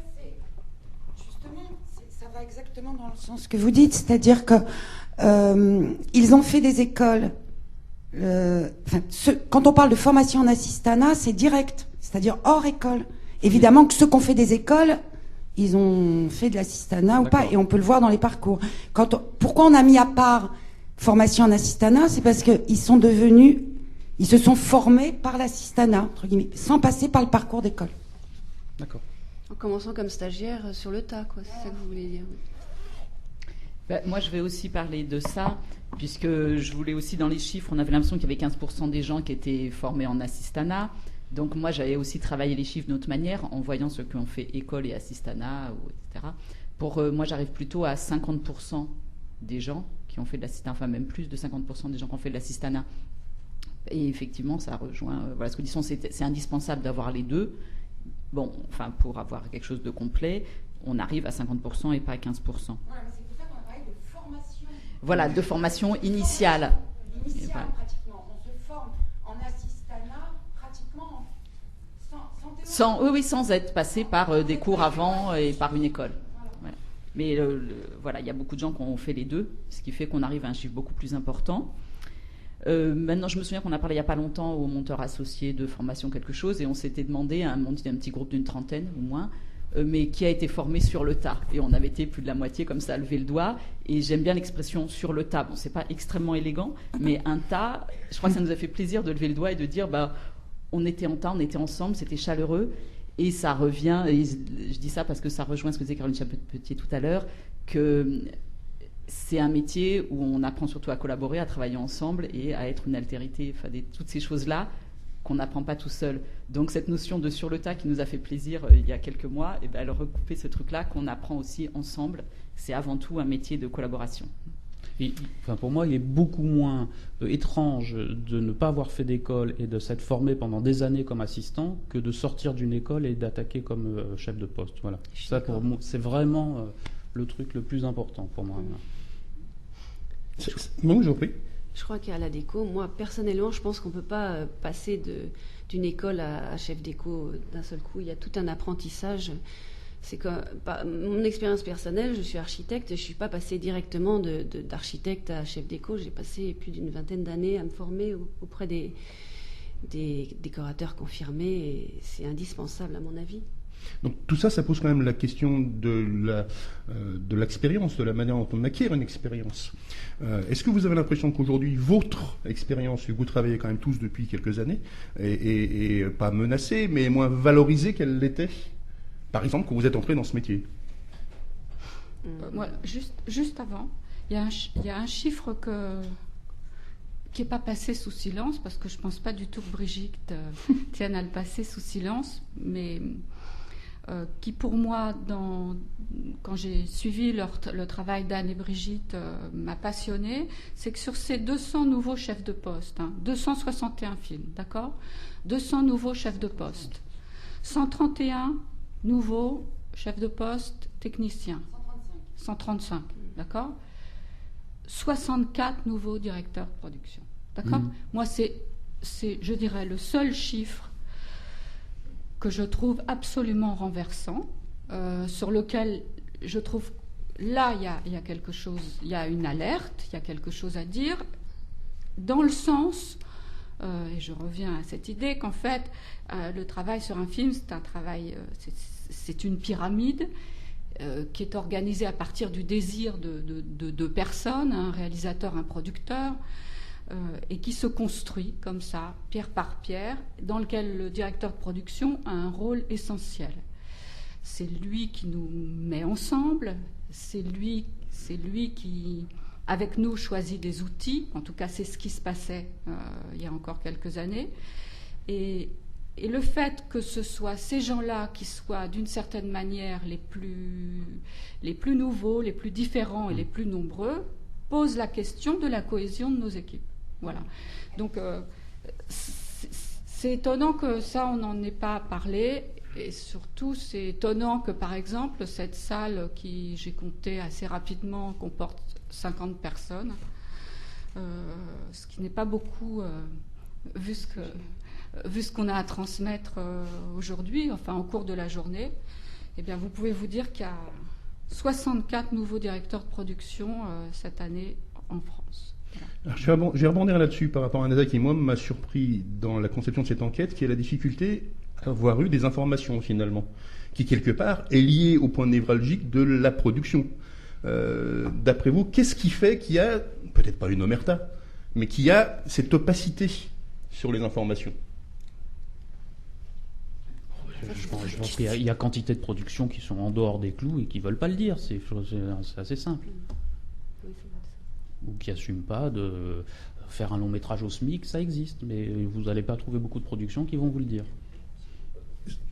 ça va exactement dans le sens que vous dites, c'est-à-dire que ils ont fait des écoles. Quand on parle de formation en assistanat, c'est direct, c'est-à-dire hors école. Évidemment que ceux qui ont fait des écoles, ils ont fait de l'assistanat ou pas, et on peut le voir dans les parcours. Pourquoi on a mis à part formation en assistanat? C'est parce qu'ils se sont formés par l'assistanat, entre guillemets, sans passer par le parcours d'école. D'accord. En commençant comme stagiaire sur le tas, quoi. C'est ça que vous voulez dire? Moi, je vais aussi parler de ça, puisque je voulais aussi, dans les chiffres, on avait l'impression qu'il y avait 15% des gens qui étaient formés en assistanat. Donc moi, j'avais aussi travaillé les chiffres d'une autre manière, en voyant ceux qui ont fait école et assistanat, etc. Moi, j'arrive plutôt à 50% des gens qui ont fait de l'assistanat, enfin même plus de 50% des gens qui ont fait de l'assistanat. Et effectivement, ça rejoint... voilà ce que disons, c'est indispensable d'avoir les deux. Bon, enfin, pour avoir quelque chose de complet, on arrive à 50% et pas à 15%. Voilà, mais c'est pour ça qu'on a parlé de formation. Voilà, de formation initiale. Initiale, pratiquement. On se forme en assistanat, pratiquement sans théorie. Sans être passé par des cours avant et par une école. Voilà. Mais voilà, il y a beaucoup de gens qui ont fait les deux, ce qui fait qu'on arrive à un chiffre beaucoup plus important. Maintenant, je me souviens qu'on a parlé il n'y a pas longtemps aux monteurs associés de formation quelque chose, et on s'était demandé à un petit groupe d'une trentaine ou moins, mais qui a été formé sur le tas. Et on avait été plus de la moitié comme ça à lever le doigt. Et j'aime bien l'expression sur le tas. Bon, c'est pas extrêmement élégant, mais un tas, je crois que ça nous a fait plaisir de lever le doigt et de dire, on était en tas, on était ensemble, c'était chaleureux. Et ça revient, et je dis ça parce que ça rejoint ce que disait Caroline Champetier tout à l'heure, que c'est un métier où on apprend surtout à collaborer, à travailler ensemble et à être une altérité, enfin, toutes ces choses-là qu'on n'apprend pas tout seul. Donc cette notion de sur le tas qui nous a fait plaisir il y a quelques mois, elle recoupait ce truc-là qu'on apprend aussi ensemble. C'est avant tout un métier de collaboration. Et, pour moi, il est beaucoup moins étrange de ne pas avoir fait d'école et de s'être formé pendant des années comme assistant que de sortir d'une école et d'attaquer comme chef de poste. Voilà. Ça, pour moi, c'est vraiment le truc le plus important pour moi. Non, je vous prie. Je crois qu'à la déco, moi, personnellement, je pense qu'on ne peut pas passer d'une école à chef déco d'un seul coup. Il y a tout un apprentissage. C'est que, mon expérience personnelle, je suis architecte, je ne suis pas passée directement d'architecte à chef déco. J'ai passé plus d'une vingtaine d'années à me former auprès des décorateurs confirmés, et c'est indispensable à mon avis. Donc tout ça, ça pose quand même la question de l'expérience, de la manière dont on acquiert une expérience. Est-ce que vous avez l'impression qu'aujourd'hui, votre expérience, vous travaillez quand même tous depuis quelques années, est pas menacée, mais moins valorisée qu'elle l'était, par exemple, quand vous êtes entré dans ce métier? Moi, juste avant, il y a un chiffre qui n'est pas passé sous silence, parce que je ne pense pas du tout que Brigitte tienne à le passer sous silence, mais qui pour moi, quand j'ai suivi le travail d'Anne et Brigitte, m'a passionnée, c'est que sur ces 200 nouveaux chefs de poste, 261 films, d'accord, 200 nouveaux chefs de poste, 131 nouveaux chefs de poste techniciens, 135, d'accord, 64 nouveaux directeurs de production, d'accord. Moi, c'est, je dirais, le seul chiffre que je trouve absolument renversant, sur lequel je trouve, là, il y a quelque chose, il y a une alerte, il y a quelque chose à dire, dans le sens, et je reviens à cette idée qu'en fait, le travail sur un film, c'est un travail, c'est une pyramide qui est organisée à partir du désir de personnes, un réalisateur, un producteur, et qui se construit comme ça, pierre par pierre, dans lequel le directeur de production a un rôle essentiel. C'est lui qui nous met ensemble, c'est lui qui, avec nous, choisit des outils. En tout cas, c'est ce qui se passait il y a encore quelques années. Et le fait que ce soit ces gens-là qui soient, d'une certaine manière, les plus nouveaux, les plus différents et les plus nombreux, pose la question de la cohésion de nos équipes. Voilà. Donc, c'est étonnant que ça, on n'en ait pas parlé. Et surtout, c'est étonnant que, par exemple, cette salle qui, j'ai compté assez rapidement, comporte 50 personnes, ce qui n'est pas beaucoup, vu ce qu'on a à transmettre aujourd'hui, enfin, au cours de la journée. Eh bien, vous pouvez vous dire qu'il y a 64 nouveaux directeurs de production cette année en France. Alors, je vais rebondir là-dessus par rapport à un détail qui, moi, m'a surpris dans la conception de cette enquête, qui est la difficulté à avoir eu des informations, finalement, qui, quelque part, est liée au point névralgique de la production. D'après vous, qu'est-ce qui fait qu'il y a, peut-être pas une omerta, mais qu'il y a cette opacité sur les informations? Je pense qu'il y a quantité de productions qui sont en dehors des clous et qui ne veulent pas le dire. C'est assez simple. Ou qui n'assument pas de faire un long métrage au SMIC, ça existe, mais vous n'allez pas trouver beaucoup de productions qui vont vous le dire.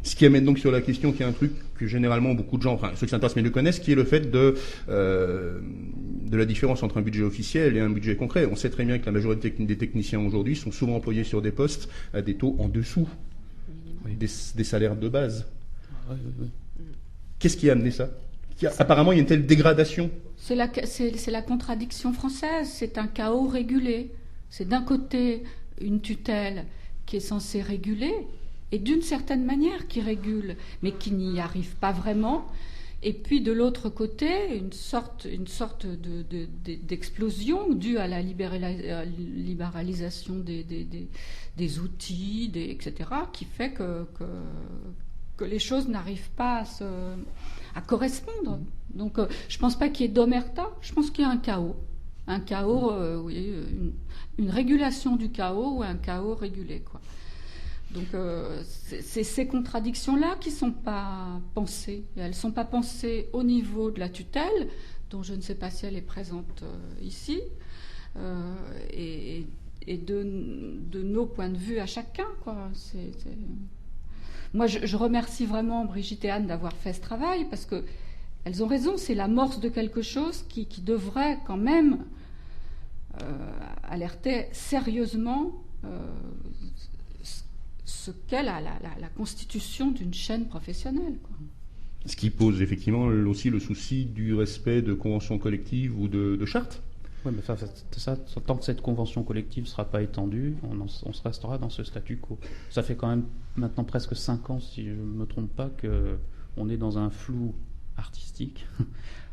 Ce qui amène donc sur la question, qui est un truc que généralement beaucoup de gens, enfin ceux qui s'intéressent mais le connaissent, qui est le fait de la différence entre un budget officiel et un budget concret. On sait très bien que la majorité des techniciens aujourd'hui sont souvent employés sur des postes à des taux en dessous des salaires de base. Oui. Qu'est-ce qui a amené ça? Apparemment, il y a une telle dégradation. C'est la contradiction française, c'est un chaos régulé. C'est d'un côté une tutelle qui est censée réguler, et d'une certaine manière qui régule, mais qui n'y arrive pas vraiment. Et puis de l'autre côté, une sorte d'explosion due à la libéralisation des outils, etc., qui fait que les choses n'arrivent pas à correspondre. Donc je ne pense pas qu'il y ait d'omerta, je pense qu'il y a un chaos. Un chaos, oui, une régulation du chaos ou un chaos régulé, quoi. Donc c'est ces contradictions-là qui ne sont pas pensées. Et elles ne sont pas pensées au niveau de la tutelle, dont je ne sais pas si elle est présente ici, et de nos points de vue à chacun, quoi. Moi, je remercie vraiment Brigitte et Anne d'avoir fait ce travail, parce qu'elles ont raison, c'est l'amorce de quelque chose qui devrait quand même alerter sérieusement ce qu'est la constitution d'une chaîne professionnelle, quoi. Ce qui pose effectivement aussi le souci du respect de conventions collectives ou de chartes. Oui, mais ça, tant que cette convention collective ne sera pas étendue, on se restera dans ce statu quo. Ça fait quand même maintenant presque 5 ans, si je ne me trompe pas, qu'on est dans un flou artistique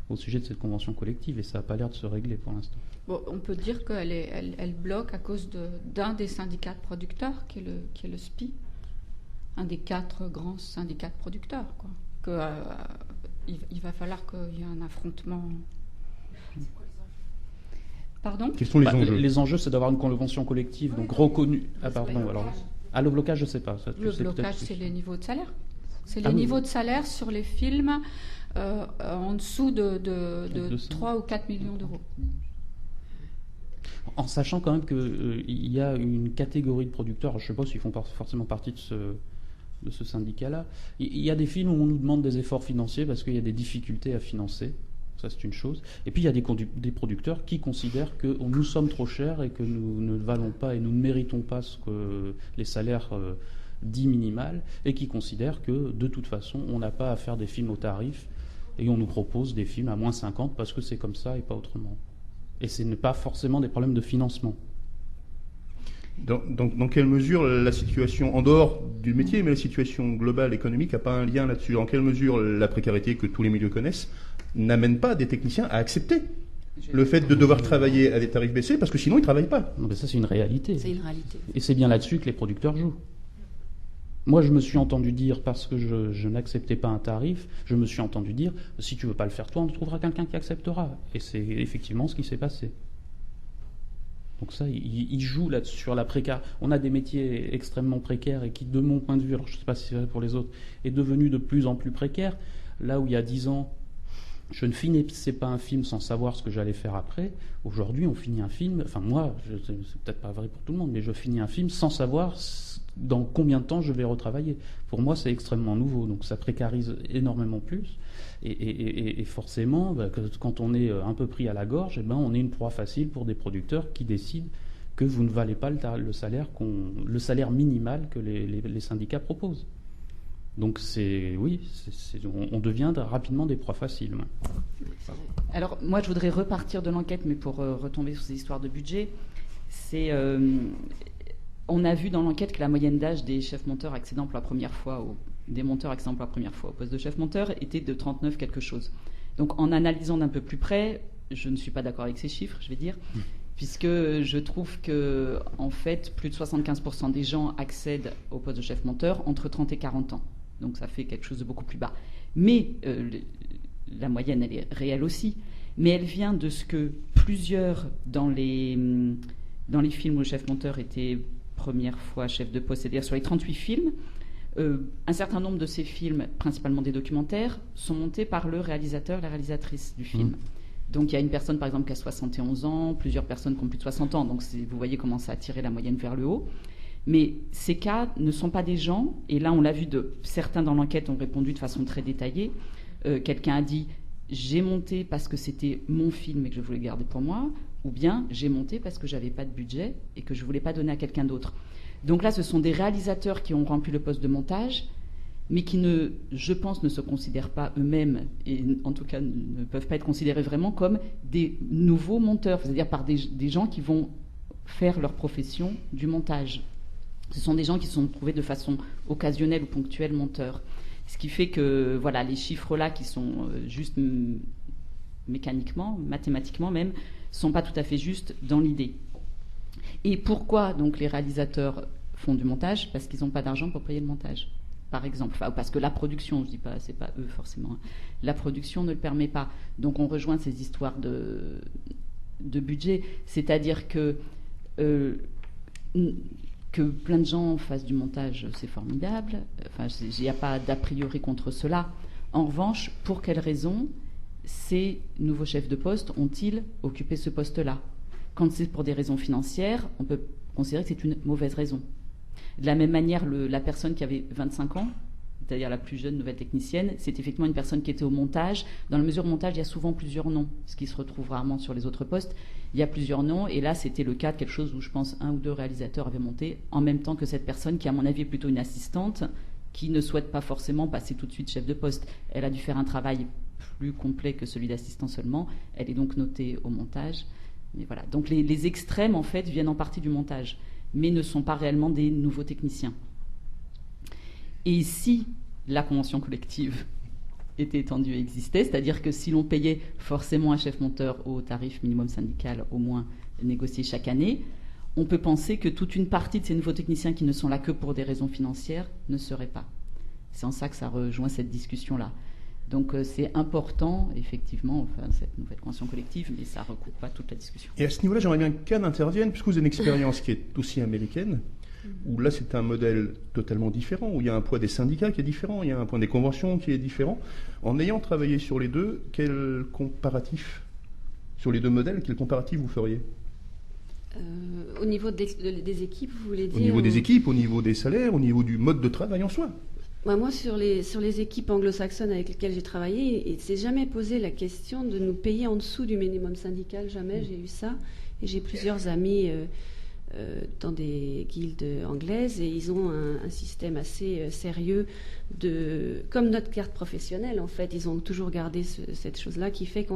au sujet de cette convention collective, et ça n'a pas l'air de se régler pour l'instant. Bon, on peut dire qu'elle bloque à cause d'un des syndicats de producteurs, qui est le SPI, un des 4 grands syndicats de producteurs, quoi. Il va falloir qu'il y ait un affrontement. Pardon ? Quels sont les enjeux ? Les enjeux, c'est d'avoir une convention collective, donc reconnue. Ah, pardon, alors. Le blocage, je ne sais pas. Le blocage, c'est les niveaux de salaire. C'est les niveaux de salaire sur les films en dessous de 3 ou 4 millions d'euros. En sachant quand même qu'il y a une catégorie de producteurs, je ne sais pas s'ils font forcément partie de ce syndicat-là, il y a des films où on nous demande des efforts financiers parce qu'il y a des difficultés à financer, ça c'est une chose, et puis il y a des producteurs qui considèrent que nous sommes trop chers et que nous ne valons pas et nous ne méritons pas les salaires dits minimales, et qui considèrent que de toute façon on n'a pas à faire des films au tarif et on nous propose des films à moins 50 parce que c'est comme ça et pas autrement. Et ce n'est pas forcément des problèmes de financement. Dans quelle mesure la situation, en dehors du métier, mais la situation globale économique n'a pas un lien là-dessus? Dans quelle mesure la précarité que tous les milieux connaissent n'amène pas des techniciens à accepter le fait de devoir travailler à des tarifs baissés, parce que sinon ils ne travaillent pas? Non, mais ça c'est une réalité. C'est une réalité. Et c'est bien là-dessus que les producteurs jouent. Moi, je me suis entendu dire, parce que je n'acceptais pas un tarif, je me suis entendu dire, si tu veux pas le faire toi, on trouvera quelqu'un qui acceptera. Et c'est effectivement ce qui s'est passé. Donc ça, il joue là sur la précarité. On a des métiers extrêmement précaires et qui, de mon point de vue, alors je ne sais pas si c'est vrai pour les autres, est devenu de plus en plus précaire. Là où il y a 10 ans, je ne finissais pas un film sans savoir ce que j'allais faire après. Aujourd'hui, on finit un film, enfin moi, c'est peut-être pas vrai pour tout le monde, mais je finis un film sans savoir dans combien de temps je vais retravailler. Pour moi, c'est extrêmement nouveau, donc ça précarise énormément plus. Et forcément, quand on est un peu pris à la gorge, on est une proie facile pour des producteurs qui décident que vous ne valez pas le salaire minimal que les syndicats proposent. Donc on devient rapidement des proies faciles. Alors moi, je voudrais repartir de l'enquête, mais pour retomber sur ces histoires de budget, on a vu dans l'enquête que la moyenne d'âge des chefs monteurs accédant pour la première fois des monteurs accédant pour la première fois au poste de chef monteur était de 39 quelque chose. Donc en analysant d'un peu plus près, je ne suis pas d'accord avec ces chiffres, je vais dire, puisque je trouve que en fait plus de 75% des gens accèdent au poste de chef monteur entre 30 et 40 ans. Donc ça fait quelque chose de beaucoup plus bas. Mais la moyenne, elle est réelle aussi, mais elle vient de ce que plusieurs dans les films où le chef monteur était première fois chef de poste, c'est-à-dire sur les 38 films, un certain nombre de ces films, principalement des documentaires, sont montés par le réalisateur, la réalisatrice du film. Donc il y a une personne par exemple qui a 71 ans, plusieurs personnes qui ont plus de 60 ans, donc vous voyez comment ça a tiré la moyenne vers le haut. Mais ces cas ne sont pas des gens, et là on l'a vu, certains dans l'enquête ont répondu de façon très détaillée. Quelqu'un a dit « j'ai monté parce que c'était mon film et que je voulais garder pour moi », ou bien « j'ai monté parce que j'avais pas de budget et que je voulais pas donner à quelqu'un d'autre ». Donc là, ce sont des réalisateurs qui ont rempli le poste de montage, mais qui, je pense, ne se considèrent pas eux-mêmes, et en tout cas ne peuvent pas être considérés vraiment comme des nouveaux monteurs, c'est-à-dire par des gens qui vont faire leur profession du montage. Ce sont des gens qui sont trouvés de façon occasionnelle ou ponctuelle monteurs. Ce qui fait que voilà, les chiffres-là, qui sont juste mécaniquement, mathématiquement même, ne sont pas tout à fait justes dans l'idée. Et pourquoi donc les réalisateurs font du montage? Parce qu'ils n'ont pas d'argent pour payer le montage, par exemple. Enfin, parce que la production, je ne dis pas, c'est pas eux forcément, hein. La production ne le permet pas. Donc on rejoint ces histoires de budget, c'est-à-dire que plein de gens fassent du montage, c'est formidable. Enfin, il n'y a pas d'a priori contre cela. En revanche, pour quelles raisons ces nouveaux chefs de poste ont-ils occupé ce poste-là? Quand c'est pour des raisons financières, on peut considérer que c'est une mauvaise raison. De la même manière, la personne qui avait 25 ans, c'est-à-dire la plus jeune nouvelle technicienne, c'est effectivement une personne qui était au montage. Dans la mesure où montage, il y a souvent plusieurs noms, ce qui se retrouve rarement sur les autres postes. Il y a plusieurs noms, et là, c'était le cas de quelque chose où je pense 1 ou 2 réalisateurs avaient monté en même temps que cette personne, qui à mon avis est plutôt une assistante, qui ne souhaite pas forcément passer tout de suite chef de poste. Elle a dû faire un travail plus complet que celui d'assistant seulement. Elle est donc notée au montage. Mais voilà. Donc les extrêmes, en fait, viennent en partie du montage, mais ne sont pas réellement des nouveaux techniciens. Et si la convention collective était étendue et existait, c'est-à-dire que si l'on payait forcément un chef monteur au tarif minimum syndical au moins négocié chaque année, on peut penser que toute une partie de ces nouveaux techniciens qui ne sont là que pour des raisons financières ne seraient pas. C'est en ça que ça rejoint cette discussion-là. Donc c'est important, effectivement, enfin, cette nouvelle convention collective, mais ça ne recoupe pas toute la discussion. Et à ce niveau-là, j'aimerais bien qu'Anne intervienne, puisque vous avez une expérience qui est aussi américaine. où là c'est un modèle totalement différent, où il y a un poids des syndicats qui est différent, il y a un poids des conventions qui est différent. En ayant travaillé sur les deux, quel comparatif, sur les deux modèles, quel comparatif vous feriez ? Au niveau des équipes, vous voulez dire ? Au niveau des équipes, au niveau des salaires, au niveau du mode de travail en soi. Moi, sur les équipes anglo-saxonnes avec lesquelles j'ai travaillé, il ne s'est jamais posé la question de nous payer en dessous du minimum syndical. Jamais j'ai eu ça. Et j'ai plusieurs amis dans des guildes anglaises et ils ont un système assez sérieux comme notre carte professionnelle, en fait. Ils ont toujours gardé cette chose-là qui fait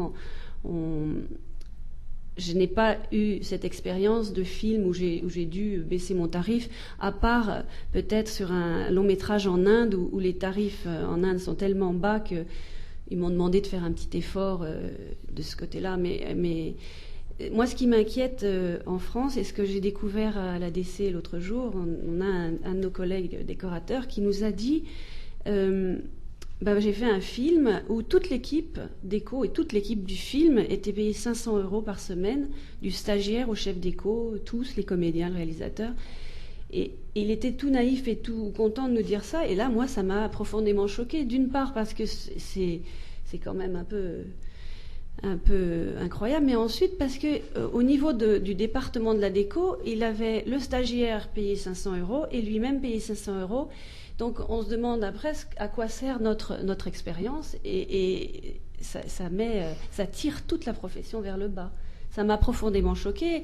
je n'ai pas eu cette expérience de film où j'ai dû baisser mon tarif, à part peut-être sur un long métrage en Inde où les tarifs en Inde sont tellement bas qu'ils m'ont demandé de faire un petit effort de ce côté-là. Mais moi, ce qui m'inquiète en France, et ce que j'ai découvert à l'ADC l'autre jour, on a un de nos collègues décorateurs qui nous a dit... j'ai fait un film où toute l'équipe déco et toute l'équipe du film était payée 500 € par semaine, du stagiaire au chef déco, tous les comédiens, le réalisateur. Et il était tout naïf et tout content de nous dire ça. Et là, moi, ça m'a profondément choquée. D'une part parce que c'est quand même un peu incroyable, mais ensuite parce que au niveau du département de la déco, il avait le stagiaire payé 500 € et lui-même payé 500 €. Donc on se demande après à quoi sert notre expérience et ça tire toute la profession vers le bas. Ça m'a profondément choquée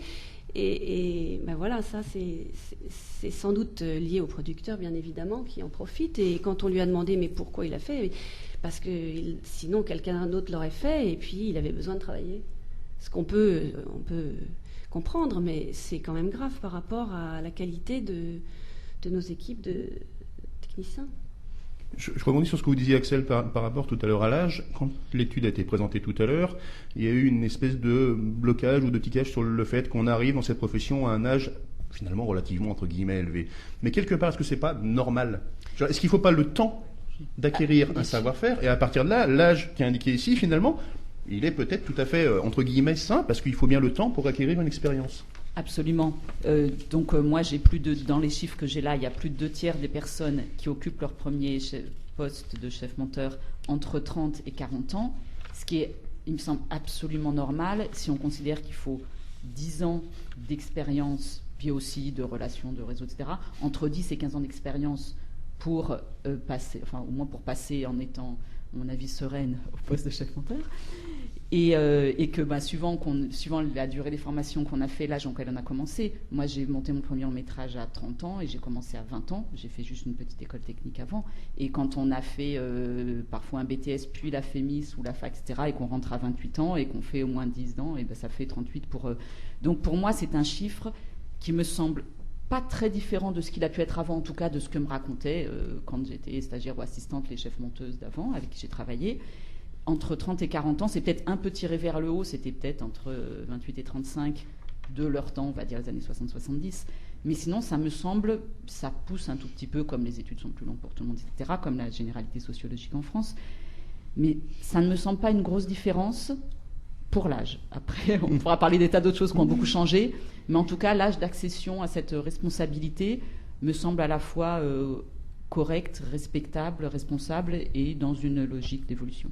et voilà, ça c'est sans doute lié au producteur bien évidemment qui en profite et quand on lui a demandé mais pourquoi il a fait, parce que sinon quelqu'un d'autre l'aurait fait et puis il avait besoin de travailler. Ce qu'on peut comprendre, mais c'est quand même grave par rapport à la qualité de nos équipes de techniciens. Je rebondis sur ce que vous disiez, Axel, par rapport tout à l'heure à l'âge. Quand l'étude a été présentée tout à l'heure, il y a eu une espèce de blocage ou de tiquage sur le fait qu'on arrive dans cette profession à un âge finalement relativement entre guillemets élevé. Mais quelque part, est-ce que c'est pas normal ? Est-ce qu'il ne faut pas le temps d'acquérir un savoir-faire et à partir de là, l'âge qui est indiqué ici, finalement, il est peut-être tout à fait entre guillemets sain parce qu'il faut bien le temps pour acquérir une expérience. Absolument. Moi, dans les chiffres que j'ai là, il y a plus de 2/3 des personnes qui occupent leur premier poste de chef-monteur entre 30 et 40 ans, ce qui est, il me semble, absolument normal si on considère qu'il faut 10 ans d'expérience, puis aussi de relations, de réseau, etc., entre 10 et 15 ans d'expérience pour passer, enfin au moins pour passer en étant, à mon avis, sereine au poste de chef-monteur. Et que suivant la durée des formations qu'on a fait, l'âge auquel on a commencé, moi j'ai monté mon premier long-métrage à 30 ans et j'ai commencé à 20 ans, j'ai fait juste une petite école technique avant, et quand on a fait parfois un BTS puis la FEMIS ou la fac, etc., et qu'on rentre à 28 ans et qu'on fait au moins 10 ans, et ça fait 38 pour eux. Donc pour moi c'est un chiffre qui me semble pas très différent de ce qu'il a pu être avant, en tout cas de ce que me racontaient quand j'étais stagiaire ou assistante les chefs monteuses d'avant avec qui j'ai travaillé. Entre 30 et 40 ans, c'est peut-être un peu tiré vers le haut, c'était peut-être entre 28 et 35 de leur temps, on va dire les années 60-70. Mais sinon, ça me semble, ça pousse un tout petit peu, comme les études sont plus longues pour tout le monde, etc., comme la généralité sociologique en France. Mais ça ne me semble pas une grosse différence pour l'âge. Après, on pourra parler des tas d'autres choses qui ont beaucoup changé, mais en tout cas, l'âge d'accession à cette responsabilité me semble à la fois correct, respectable, responsable et dans une logique d'évolution.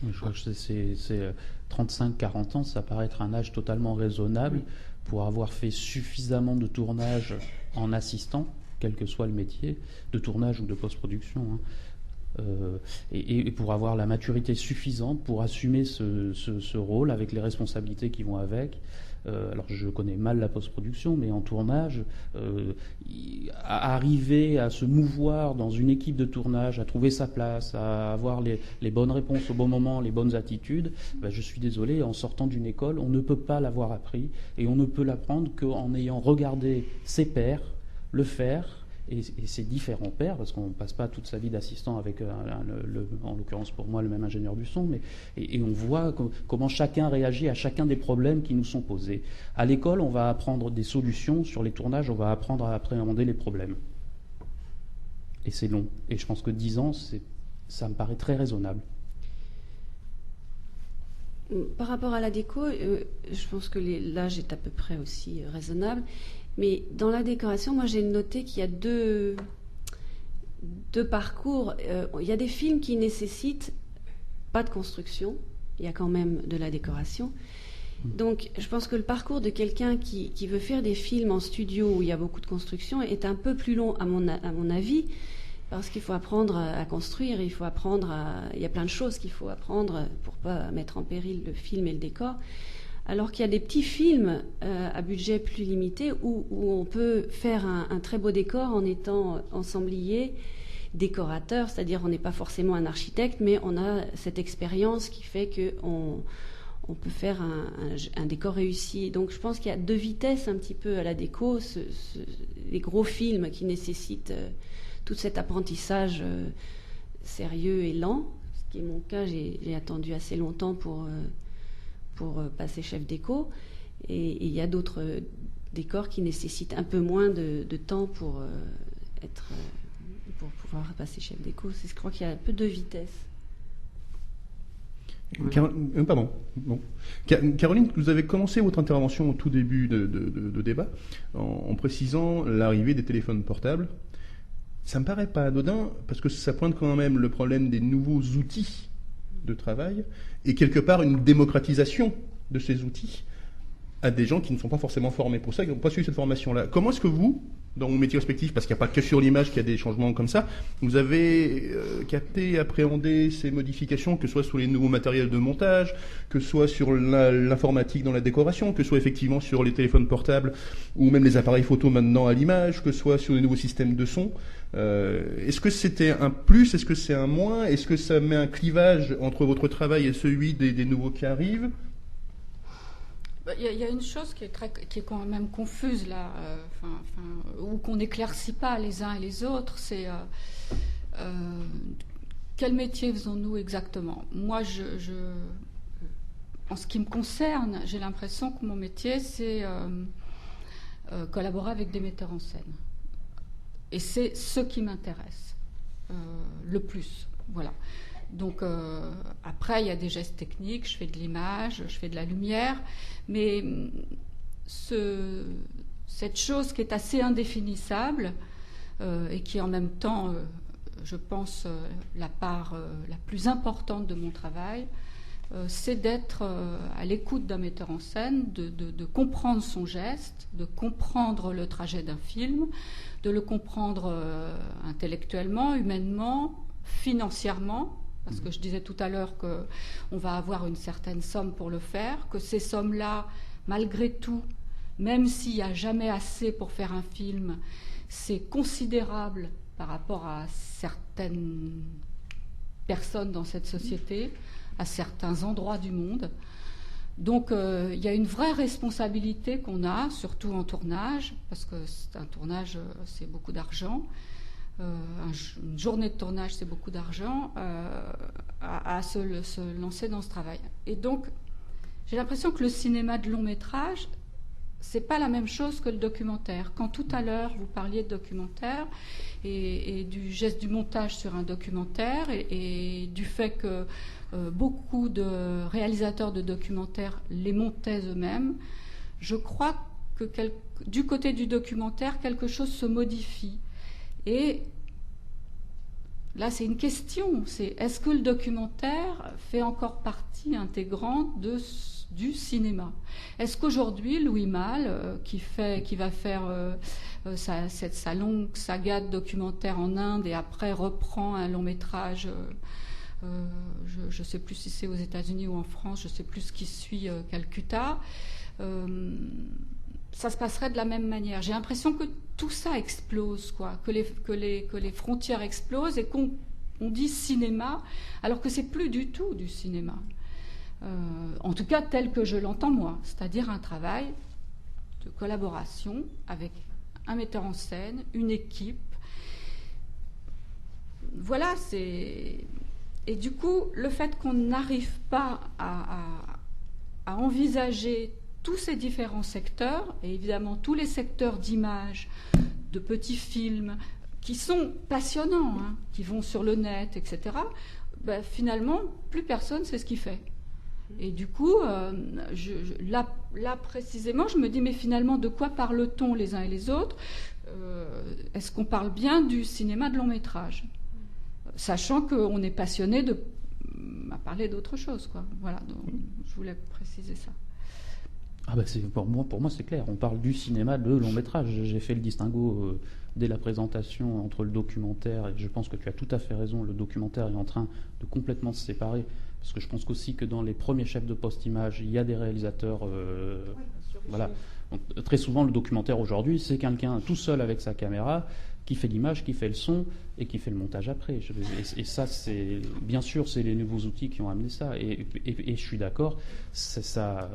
Je crois que c'est 35-40 ans, ça paraît être un âge totalement raisonnable pour avoir fait suffisamment de tournage en assistant, quel que soit le métier, de tournage ou de post-production, et pour avoir la maturité suffisante pour assumer ce rôle avec les responsabilités qui vont avec. Alors je connais mal la post-production, mais en tournage, arriver à se mouvoir dans une équipe de tournage, à trouver sa place, à avoir les bonnes réponses au bon moment, les bonnes attitudes, je suis désolé, en sortant d'une école, on ne peut pas l'avoir appris, et on ne peut l'apprendre qu'en ayant regardé ses pairs le faire, et ses différents pairs, parce qu'on ne passe pas toute sa vie d'assistant avec, en l'occurrence pour moi, le même ingénieur du son, et on voit comment chacun réagit à chacun des problèmes qui nous sont posés. À l'école, on va apprendre des solutions, sur les tournages, on va apprendre à appréhender les problèmes. Et c'est long. Et je pense que 10 ans, ça me paraît très raisonnable. Par rapport à la déco, je pense que l'âge est à peu près aussi raisonnable. Mais dans la décoration, moi j'ai noté qu'il y a deux parcours. Il y a des films qui nécessitent pas de construction. Il y a quand même de la décoration. Donc je pense que le parcours de quelqu'un qui veut faire des films en studio où il y a beaucoup de construction est un peu plus long à mon avis. Parce qu'il faut apprendre à construire, il y a plein de choses qu'il faut apprendre pour pas mettre en péril le film et le décor. Alors qu'il y a des petits films à budget plus limité où on peut faire un très beau décor en étant ensemblier, décorateur, c'est-à-dire on n'est pas forcément un architecte, mais on a cette expérience qui fait qu'on peut faire un décor réussi. Donc je pense qu'il y a deux vitesses un petit peu à la déco, les gros films qui nécessitent tout cet apprentissage sérieux et lent, ce qui est mon cas. J'ai attendu assez longtemps pour passer chef déco, et il y a d'autres décors qui nécessitent un peu moins de temps pour pouvoir passer chef déco. Je crois qu'il y a un peu de vitesse. Pardon. Non. Caroline, vous avez commencé votre intervention au tout début de débat en précisant l'arrivée des téléphones portables. Ça me paraît pas anodin, parce que ça pointe quand même le problème des nouveaux outils de travail, et quelque part une démocratisation de ces outils à des gens qui ne sont pas forcément formés pour ça, qui n'ont pas suivi cette formation-là. Comment est-ce que vous, dans vos métiers respectifs, parce qu'il n'y a pas que sur l'image qu'il y a des changements comme ça, vous avez capté, appréhendé ces modifications, que ce soit sur les nouveaux matériels de montage, que ce soit sur l'informatique dans la décoration, que ce soit effectivement sur les téléphones portables, ou même les appareils photo maintenant à l'image, que ce soit sur les nouveaux systèmes de son. Est-ce que c'était un plus? Est-ce que c'est un moins? Est-ce que ça met un clivage entre votre travail et celui des nouveaux qui arrivent? Il y a une chose qui est quand même confuse là, ou qu'on n'éclaircit pas les uns et les autres, c'est quel métier faisons-nous exactement? Moi, en ce qui me concerne, j'ai l'impression que mon métier, c'est collaborer avec des metteurs en scène. Et c'est ce qui m'intéresse le plus. Voilà. Donc après, il y a des gestes techniques, je fais de l'image, je fais de la lumière, mais cette chose qui est assez indéfinissable et qui en même temps, je pense, la part la plus importante de mon travail, c'est d'être à l'écoute d'un metteur en scène, de comprendre son geste, de comprendre le trajet d'un film, de le comprendre intellectuellement, humainement, financièrement, parce que je disais tout à l'heure qu'on va avoir une certaine somme pour le faire, que ces sommes-là, malgré tout, même s'il n'y a jamais assez pour faire un film, c'est considérable par rapport à certaines personnes dans cette société, à certains endroits du monde. Donc il y a une vraie responsabilité qu'on a, surtout en tournage, parce que un tournage, c'est beaucoup d'argent. Une journée de tournage, c'est beaucoup d'argent, à se lancer dans ce travail. Et donc, j'ai l'impression que le cinéma de long métrage, c'est pas la même chose que le documentaire. Quand tout à l'heure, vous parliez de documentaire et du geste du montage sur un documentaire et du fait que beaucoup de réalisateurs de documentaires les montaient eux-mêmes, je crois que du côté du documentaire, quelque chose se modifie. Et là, c'est une question, c'est est-ce que le documentaire fait encore partie intégrante du cinéma? Est-ce qu'aujourd'hui, Louis Malle, qui va faire sa longue saga de documentaire en Inde et après reprend un long métrage, je ne sais plus si c'est aux États-Unis ou en France, je ne sais plus ce qui suit Calcutta, ça se passerait de la même manière. J'ai l'impression que tout ça explose, quoi, que les frontières explosent et qu'on dit cinéma, alors que c'est plus du tout du cinéma. En tout cas, tel que je l'entends moi, c'est-à-dire un travail de collaboration avec un metteur en scène, une équipe. Voilà, et du coup, le fait qu'on n'arrive pas à envisager tous ces différents secteurs, et évidemment tous les secteurs d'image, de petits films, qui sont passionnants, hein, qui vont sur le net, etc., ben, finalement, plus personne sait ce qu'il fait. Et du coup, là précisément, je me dis, mais finalement, de quoi parle-t-on les uns et les autres ? Est-ce qu'on parle bien du cinéma de long métrage ? Sachant qu'on est passionné à parler d'autre chose, quoi. Voilà, donc je voulais préciser ça. Ah bah pour moi c'est clair, on parle du cinéma de long métrage. J'ai fait le distinguo dès la présentation entre le documentaire, et je pense que tu as tout à fait raison, le documentaire est en train de complètement se séparer, parce que je pense qu'aussi que dans les premiers chefs de post-image, il y a des réalisateurs... voilà. Donc, très souvent le documentaire aujourd'hui, c'est quelqu'un tout seul avec sa caméra, qui fait l'image, qui fait le son et qui fait le montage après. Et ça, c'est bien sûr, c'est les nouveaux outils qui ont amené ça. Et je suis d'accord, ça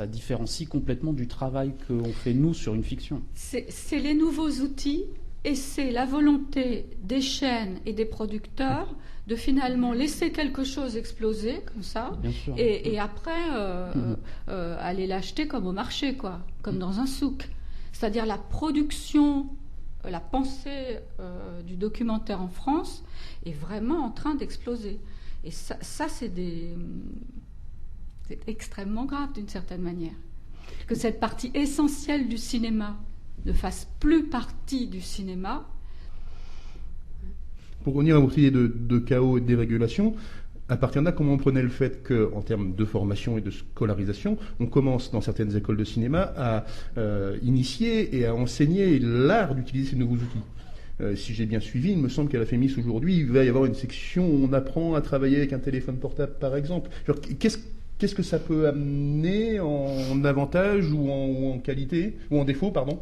différencie complètement du travail qu'on fait nous sur une fiction. C'est les nouveaux outils et c'est la volonté des chaînes et des producteurs de finalement laisser quelque chose exploser comme ça, et après aller l'acheter comme au marché, quoi, comme dans un souk. C'est-à-dire la production, la pensée du documentaire en France est vraiment en train d'exploser. Et ça c'est extrêmement grave d'une certaine manière. Que cette partie essentielle du cinéma ne fasse plus partie du cinéma. Pour revenir à votre idée de chaos et de dérégulation, à partir de là, comment on prenait le fait qu'en termes de formation et de scolarisation, on commence dans certaines écoles de cinéma à initier et à enseigner l'art d'utiliser ces nouveaux outils. Si j'ai bien suivi, il me semble qu'à la FEMIS aujourd'hui, il va y avoir une section où on apprend à travailler avec un téléphone portable, par exemple. Qu'est-ce que ça peut amener en avantage ou en qualité, ou en défaut, pardon ?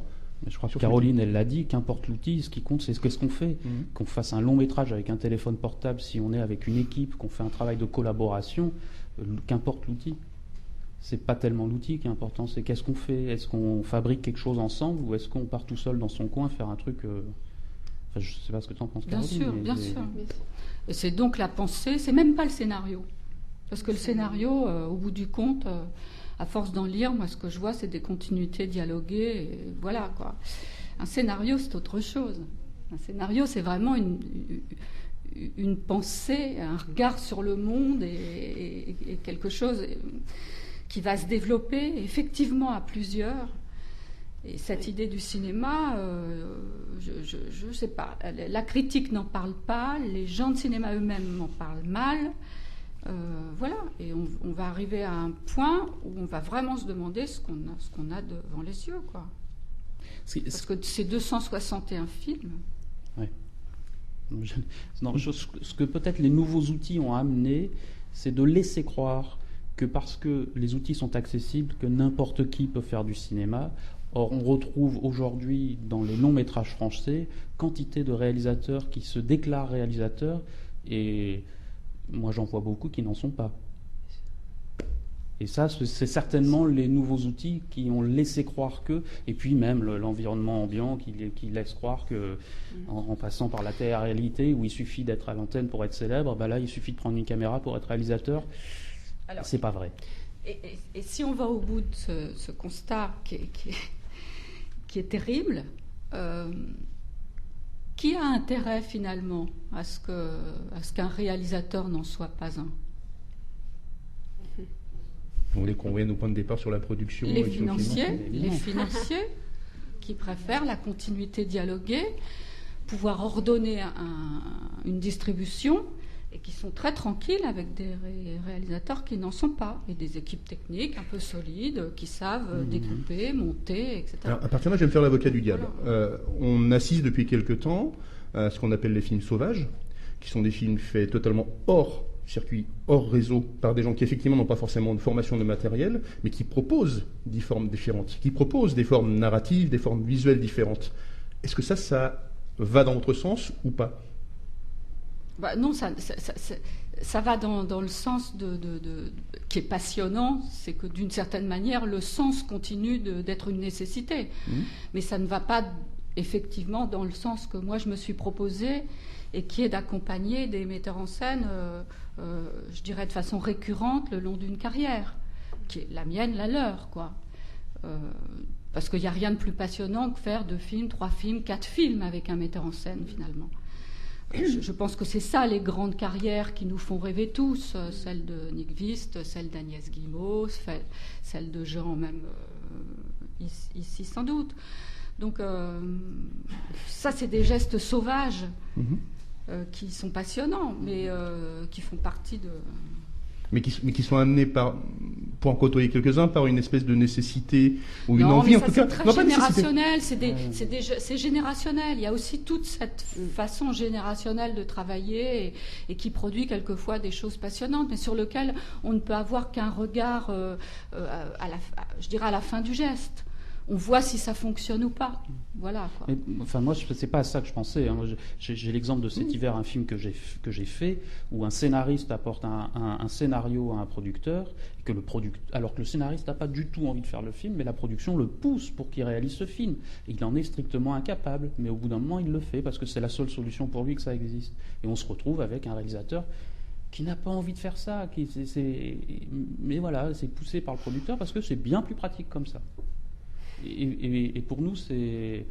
Je crois que Caroline, elle l'a dit, qu'importe l'outil, ce qui compte, c'est qu'est-ce qu'on fait. Qu'on fasse un long métrage avec un téléphone portable, si on est avec une équipe, qu'on fait un travail de collaboration, qu'importe l'outil. C'est pas tellement l'outil qui est important, c'est qu'est-ce qu'on fait. Est-ce qu'on fabrique quelque chose ensemble ou est-ce qu'on part tout seul dans son coin faire un truc... Enfin, je sais pas ce que tu en penses, Caroline. Bien sûr. Et c'est donc la pensée, c'est même pas le scénario. Parce que le scénario, au bout du compte... à force d'en lire, moi, ce que je vois, c'est des continuités dialoguées, et voilà, quoi. Un scénario, c'est autre chose. Un scénario, c'est vraiment une pensée, un regard sur le monde et quelque chose qui va se développer effectivement à plusieurs. Et cette idée du cinéma, je ne sais pas. La critique n'en parle pas, les gens de cinéma eux-mêmes en parlent mal. Voilà, et on va arriver à un point où on va vraiment se demander ce qu'on a devant les yeux, quoi. Parce que c'est 261 films. Ouais. Ce que peut-être les nouveaux outils ont amené, c'est de laisser croire que parce que les outils sont accessibles, que n'importe qui peut faire du cinéma. Or, on retrouve aujourd'hui dans les longs métrages français quantité de réalisateurs qui se déclarent réalisateurs et moi, j'en vois beaucoup qui n'en sont pas. Et ça, c'est certainement les nouveaux outils qui ont laissé croire que... Et puis même l'environnement ambiant qui laisse croire que, en passant par la télé-réalité, où il suffit d'être à l'antenne pour être célèbre, là, il suffit de prendre une caméra pour être réalisateur. Alors, c'est pas vrai. Et si on va au bout de ce constat qui est terrible... qui a intérêt finalement à ce qu'un réalisateur n'en soit pas un ? Vous voulez qu'on revienne au point de départ sur la production ? Les financiers qui préfèrent la continuité dialoguée, pouvoir ordonner une distribution et qui sont très tranquilles avec des réalisateurs qui n'en sont pas, et des équipes techniques un peu solides qui savent découper, monter, etc. Alors, à partir de là, je vais me faire l'avocat du diable. Voilà. On assiste depuis quelque temps à ce qu'on appelle les films sauvages, qui sont des films faits totalement hors circuit, hors réseau, par des gens qui effectivement n'ont pas forcément de formation de matériel, mais qui proposent des formes différentes, qui proposent des formes narratives, des formes visuelles différentes. Est-ce que ça va dans votre sens ou pas ? Non, ça va dans le sens qui est passionnant, c'est que d'une certaine manière, le sens continue d'être une nécessité. Mais ça ne va pas effectivement dans le sens que moi je me suis proposé et qui est d'accompagner des metteurs en scène, je dirais de façon récurrente le long d'une carrière, qui est la mienne, la leur, quoi. Parce qu'il n'y a rien de plus passionnant que faire 2 films, 3 films, 4 films avec un metteur en scène, finalement. Je pense que c'est ça les grandes carrières qui nous font rêver tous, celle de Nick Vist, celle d'Agnès Guillemot, celle de Jean même ici sans doute. Donc ça c'est des gestes sauvages qui sont passionnants, mais qui font partie de... Mais qui sont amenés pour en côtoyer quelques-uns, par une espèce de nécessité ou une envie, en tout cas. C'est très générationnel, c'est générationnel. Il y a aussi toute cette façon générationnelle de travailler et qui produit quelquefois des choses passionnantes, mais sur lesquelles on ne peut avoir qu'un regard, je dirais, à la fin du geste. On voit si ça fonctionne ou pas. Voilà, quoi. Mais, enfin, moi, c'est pas à ça que je pensais. Hein. J'ai l'exemple de cet hiver, un film que j'ai fait, où un scénariste apporte un scénario à un producteur, et alors que le scénariste n'a pas du tout envie de faire le film, mais la production le pousse pour qu'il réalise ce film. Et il en est strictement incapable, mais au bout d'un moment, il le fait, parce que c'est la seule solution pour lui que ça existe. Et on se retrouve avec un réalisateur qui n'a pas envie de faire ça, mais voilà, c'est poussé par le producteur, parce que c'est bien plus pratique comme ça. Et pour nous, c'est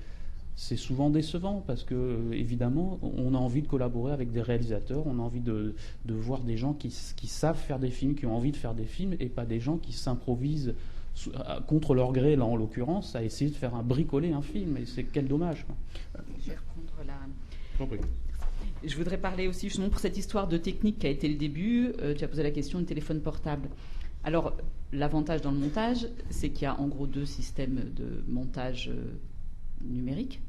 souvent décevant parce que, évidemment, on a envie de collaborer avec des réalisateurs, on a envie de voir des gens qui savent faire des films, qui ont envie de faire des films, et pas des gens qui s'improvisent contre leur gré, là en l'occurrence, à essayer de bricoler un film. Et c'est quel dommage, quoi. Je vais reprendre Je voudrais parler aussi justement pour cette histoire de technique qui a été le début. Tu as posé la question du téléphone portable. Alors, l'avantage dans le montage, c'est qu'il y a en gros 2 systèmes de montage numérique.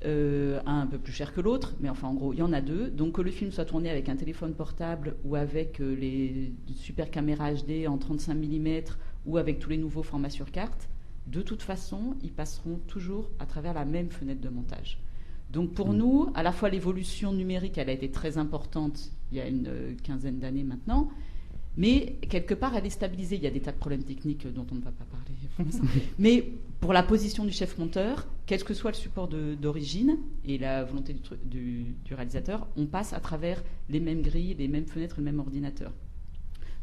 Un peu plus cher que l'autre, mais enfin en gros, il y en a 2. Donc que le film soit tourné avec un téléphone portable ou avec les super caméras HD en 35 mm ou avec tous les nouveaux formats sur carte, de toute façon, ils passeront toujours à travers la même fenêtre de montage. Donc pour nous, à la fois l'évolution numérique, elle a été très importante il y a une quinzaine d'années maintenant, mais quelque part, elle est stabilisée. Il y a des tas de problèmes techniques dont on ne va pas parler. Mais pour la position du chef monteur, quel que soit le support d'origine et la volonté du réalisateur, on passe à travers les mêmes grilles, les mêmes fenêtres, le même ordinateur.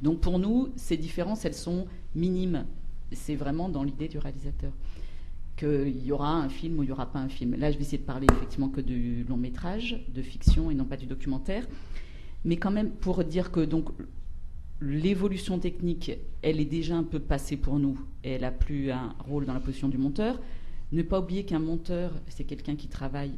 Donc pour nous, ces différences, elles sont minimes. C'est vraiment dans l'idée du réalisateur qu'il y aura un film ou il n'y aura pas un film. Là, je vais essayer de parler effectivement que du long métrage, de fiction et non pas du documentaire. Mais quand même, pour dire que donc l'évolution technique, elle est déjà un peu passée pour nous et elle n'a plus un rôle dans la position du monteur. Ne pas oublier qu'un monteur, c'est quelqu'un qui travaille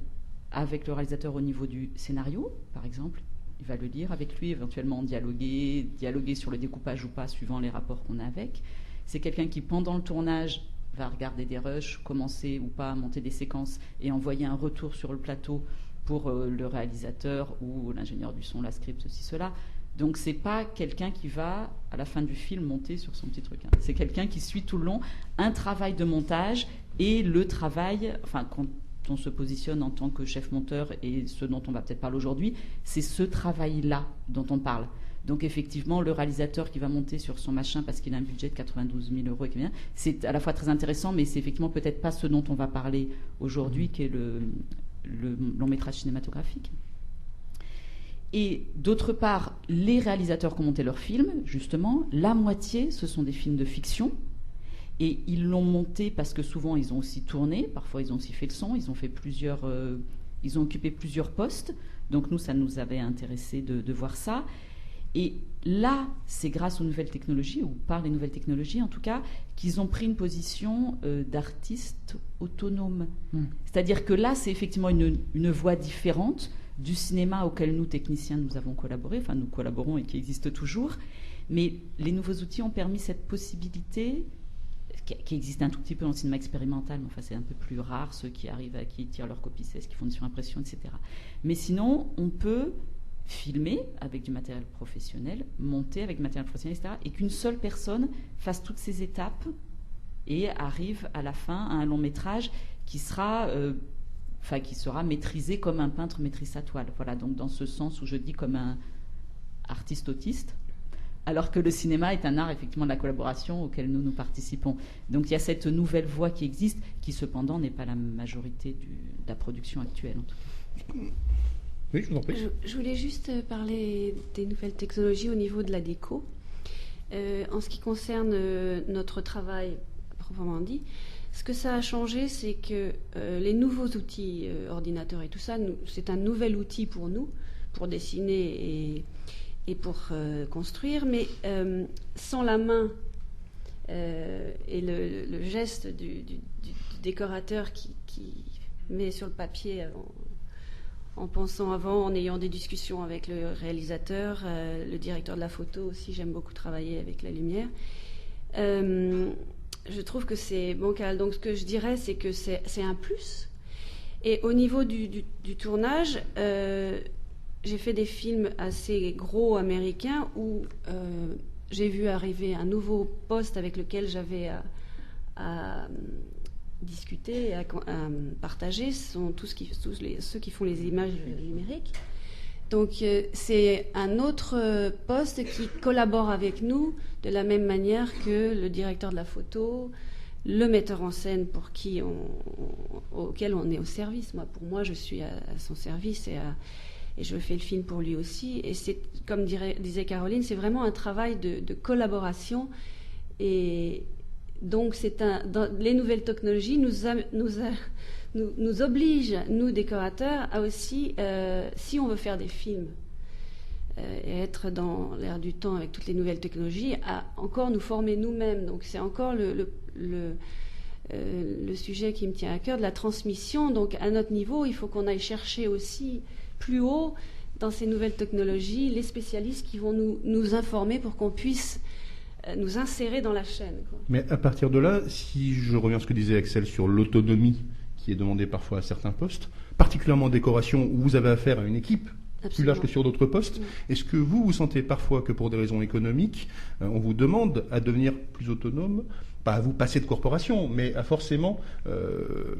avec le réalisateur au niveau du scénario, par exemple. Il va le lire avec lui, éventuellement dialoguer sur le découpage ou pas, suivant les rapports qu'on a avec. C'est quelqu'un qui, pendant le tournage, va regarder des rushs, commencer ou pas à monter des séquences et envoyer un retour sur le plateau pour le réalisateur ou l'ingénieur du son, la script, ceci, cela. Donc c'est pas quelqu'un qui va, à la fin du film, monter sur son petit truc. Hein. C'est quelqu'un qui suit tout le long un travail de montage et le travail, enfin quand on se positionne en tant que chef monteur et ce dont on va peut-être parler aujourd'hui, c'est ce travail-là dont on parle. Donc effectivement, le réalisateur qui va monter sur son machin parce qu'il a un budget de 92 000 €, c'est à la fois très intéressant, mais c'est effectivement peut-être pas ce dont on va parler aujourd'hui, qui est le long métrage cinématographique. Et d'autre part, les réalisateurs qui ont monté leurs films, justement, la moitié, ce sont des films de fiction. Et ils l'ont monté parce que souvent, ils ont aussi tourné. Parfois, ils ont aussi fait le son. Ils ont occupé plusieurs postes. Donc, nous, ça nous avait intéressé de voir ça. Et là, c'est grâce aux nouvelles technologies, ou par les nouvelles technologies en tout cas, qu'ils ont pris une position d'artiste autonome. C'est-à-dire que là, c'est effectivement une voie différente du cinéma auquel nous, techniciens, nous avons collaboré, enfin nous collaborons et qui existe toujours, mais les nouveaux outils ont permis cette possibilité qui existe un tout petit peu dans le cinéma expérimental, mais enfin c'est un peu plus rare ceux qui arrivent qui tirent leur copie 16, qui font des surimpressions, etc. Mais sinon, on peut filmer avec du matériel professionnel, monter avec du matériel professionnel, etc., et qu'une seule personne fasse toutes ces étapes et arrive à la fin à un long métrage qui sera maîtrisé comme un peintre maîtrise sa toile. Voilà, donc dans ce sens où je dis comme un artiste autiste, alors que le cinéma est un art effectivement de la collaboration auquel nous participons. Donc il y a cette nouvelle voie qui existe, qui cependant n'est pas la majorité de la production actuelle en tout cas. Oui, je vous en prie. Je voulais juste parler des nouvelles technologies au niveau de la déco. En ce qui concerne notre travail proprement dit, Ce que ça a changé, c'est que les nouveaux outils, ordinateurs et tout ça, c'est un nouvel outil pour nous, pour dessiner et pour construire, mais sans la main et le geste du décorateur qui met sur le papier en pensant avant, en ayant des discussions avec le réalisateur, le directeur de la photo aussi, j'aime beaucoup travailler avec la lumière. Je trouve que c'est bancal. Donc ce que je dirais, c'est que c'est un plus. Et au niveau du tournage, j'ai fait des films assez gros américains où j'ai vu arriver un nouveau poste avec lequel j'avais à discuter, à partager, ce sont ceux qui font les images numériques. Donc c'est un autre poste qui collabore avec nous de la même manière que le directeur de la photo, le metteur en scène auquel on est au service. Pour moi, je suis à son service et je fais le film pour lui aussi. Et c'est, comme disait Caroline, c'est vraiment un travail de collaboration. Et donc les nouvelles technologies nous obligent, nous décorateurs, à aussi, si on veut faire des films et être dans l'air du temps avec toutes les nouvelles technologies, à encore nous former nous-mêmes. Donc c'est encore le sujet qui me tient à cœur, de la transmission. Donc à notre niveau, il faut qu'on aille chercher aussi plus haut dans ces nouvelles technologies les spécialistes qui vont nous informer pour qu'on puisse nous insérer dans la chaîne, quoi. Mais à partir de là, si je reviens à ce que disait Axel sur l'autonomie qui est demandée parfois à certains postes, particulièrement en décoration où vous avez affaire à une équipe plus large que sur d'autres postes, est-ce que vous sentez parfois que pour des raisons économiques, on vous demande à devenir plus autonome, pas à vous passer de corporation, mais à forcément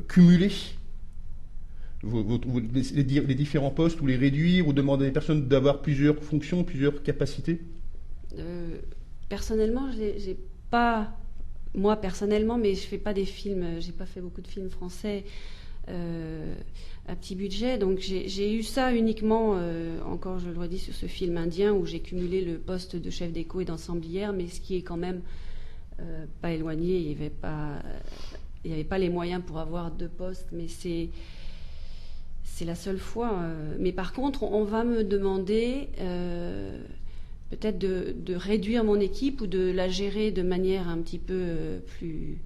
cumuler les différents postes ou les réduire ou demander à des personnes d'avoir plusieurs fonctions, plusieurs capacités? Personnellement, j'ai pas, moi personnellement, mais je fais pas des films, j'ai pas fait beaucoup de films français à petit budget, donc j'ai eu ça uniquement, encore je le redis, sur ce film indien où j'ai cumulé le poste de chef déco et d'ensemblière, mais ce qui est quand même pas éloigné, il n'y avait pas les moyens pour avoir 2 postes, mais c'est la seule fois. Mais par contre, on va me demander peut-être de réduire mon équipe ou de la gérer de manière un petit peu plus...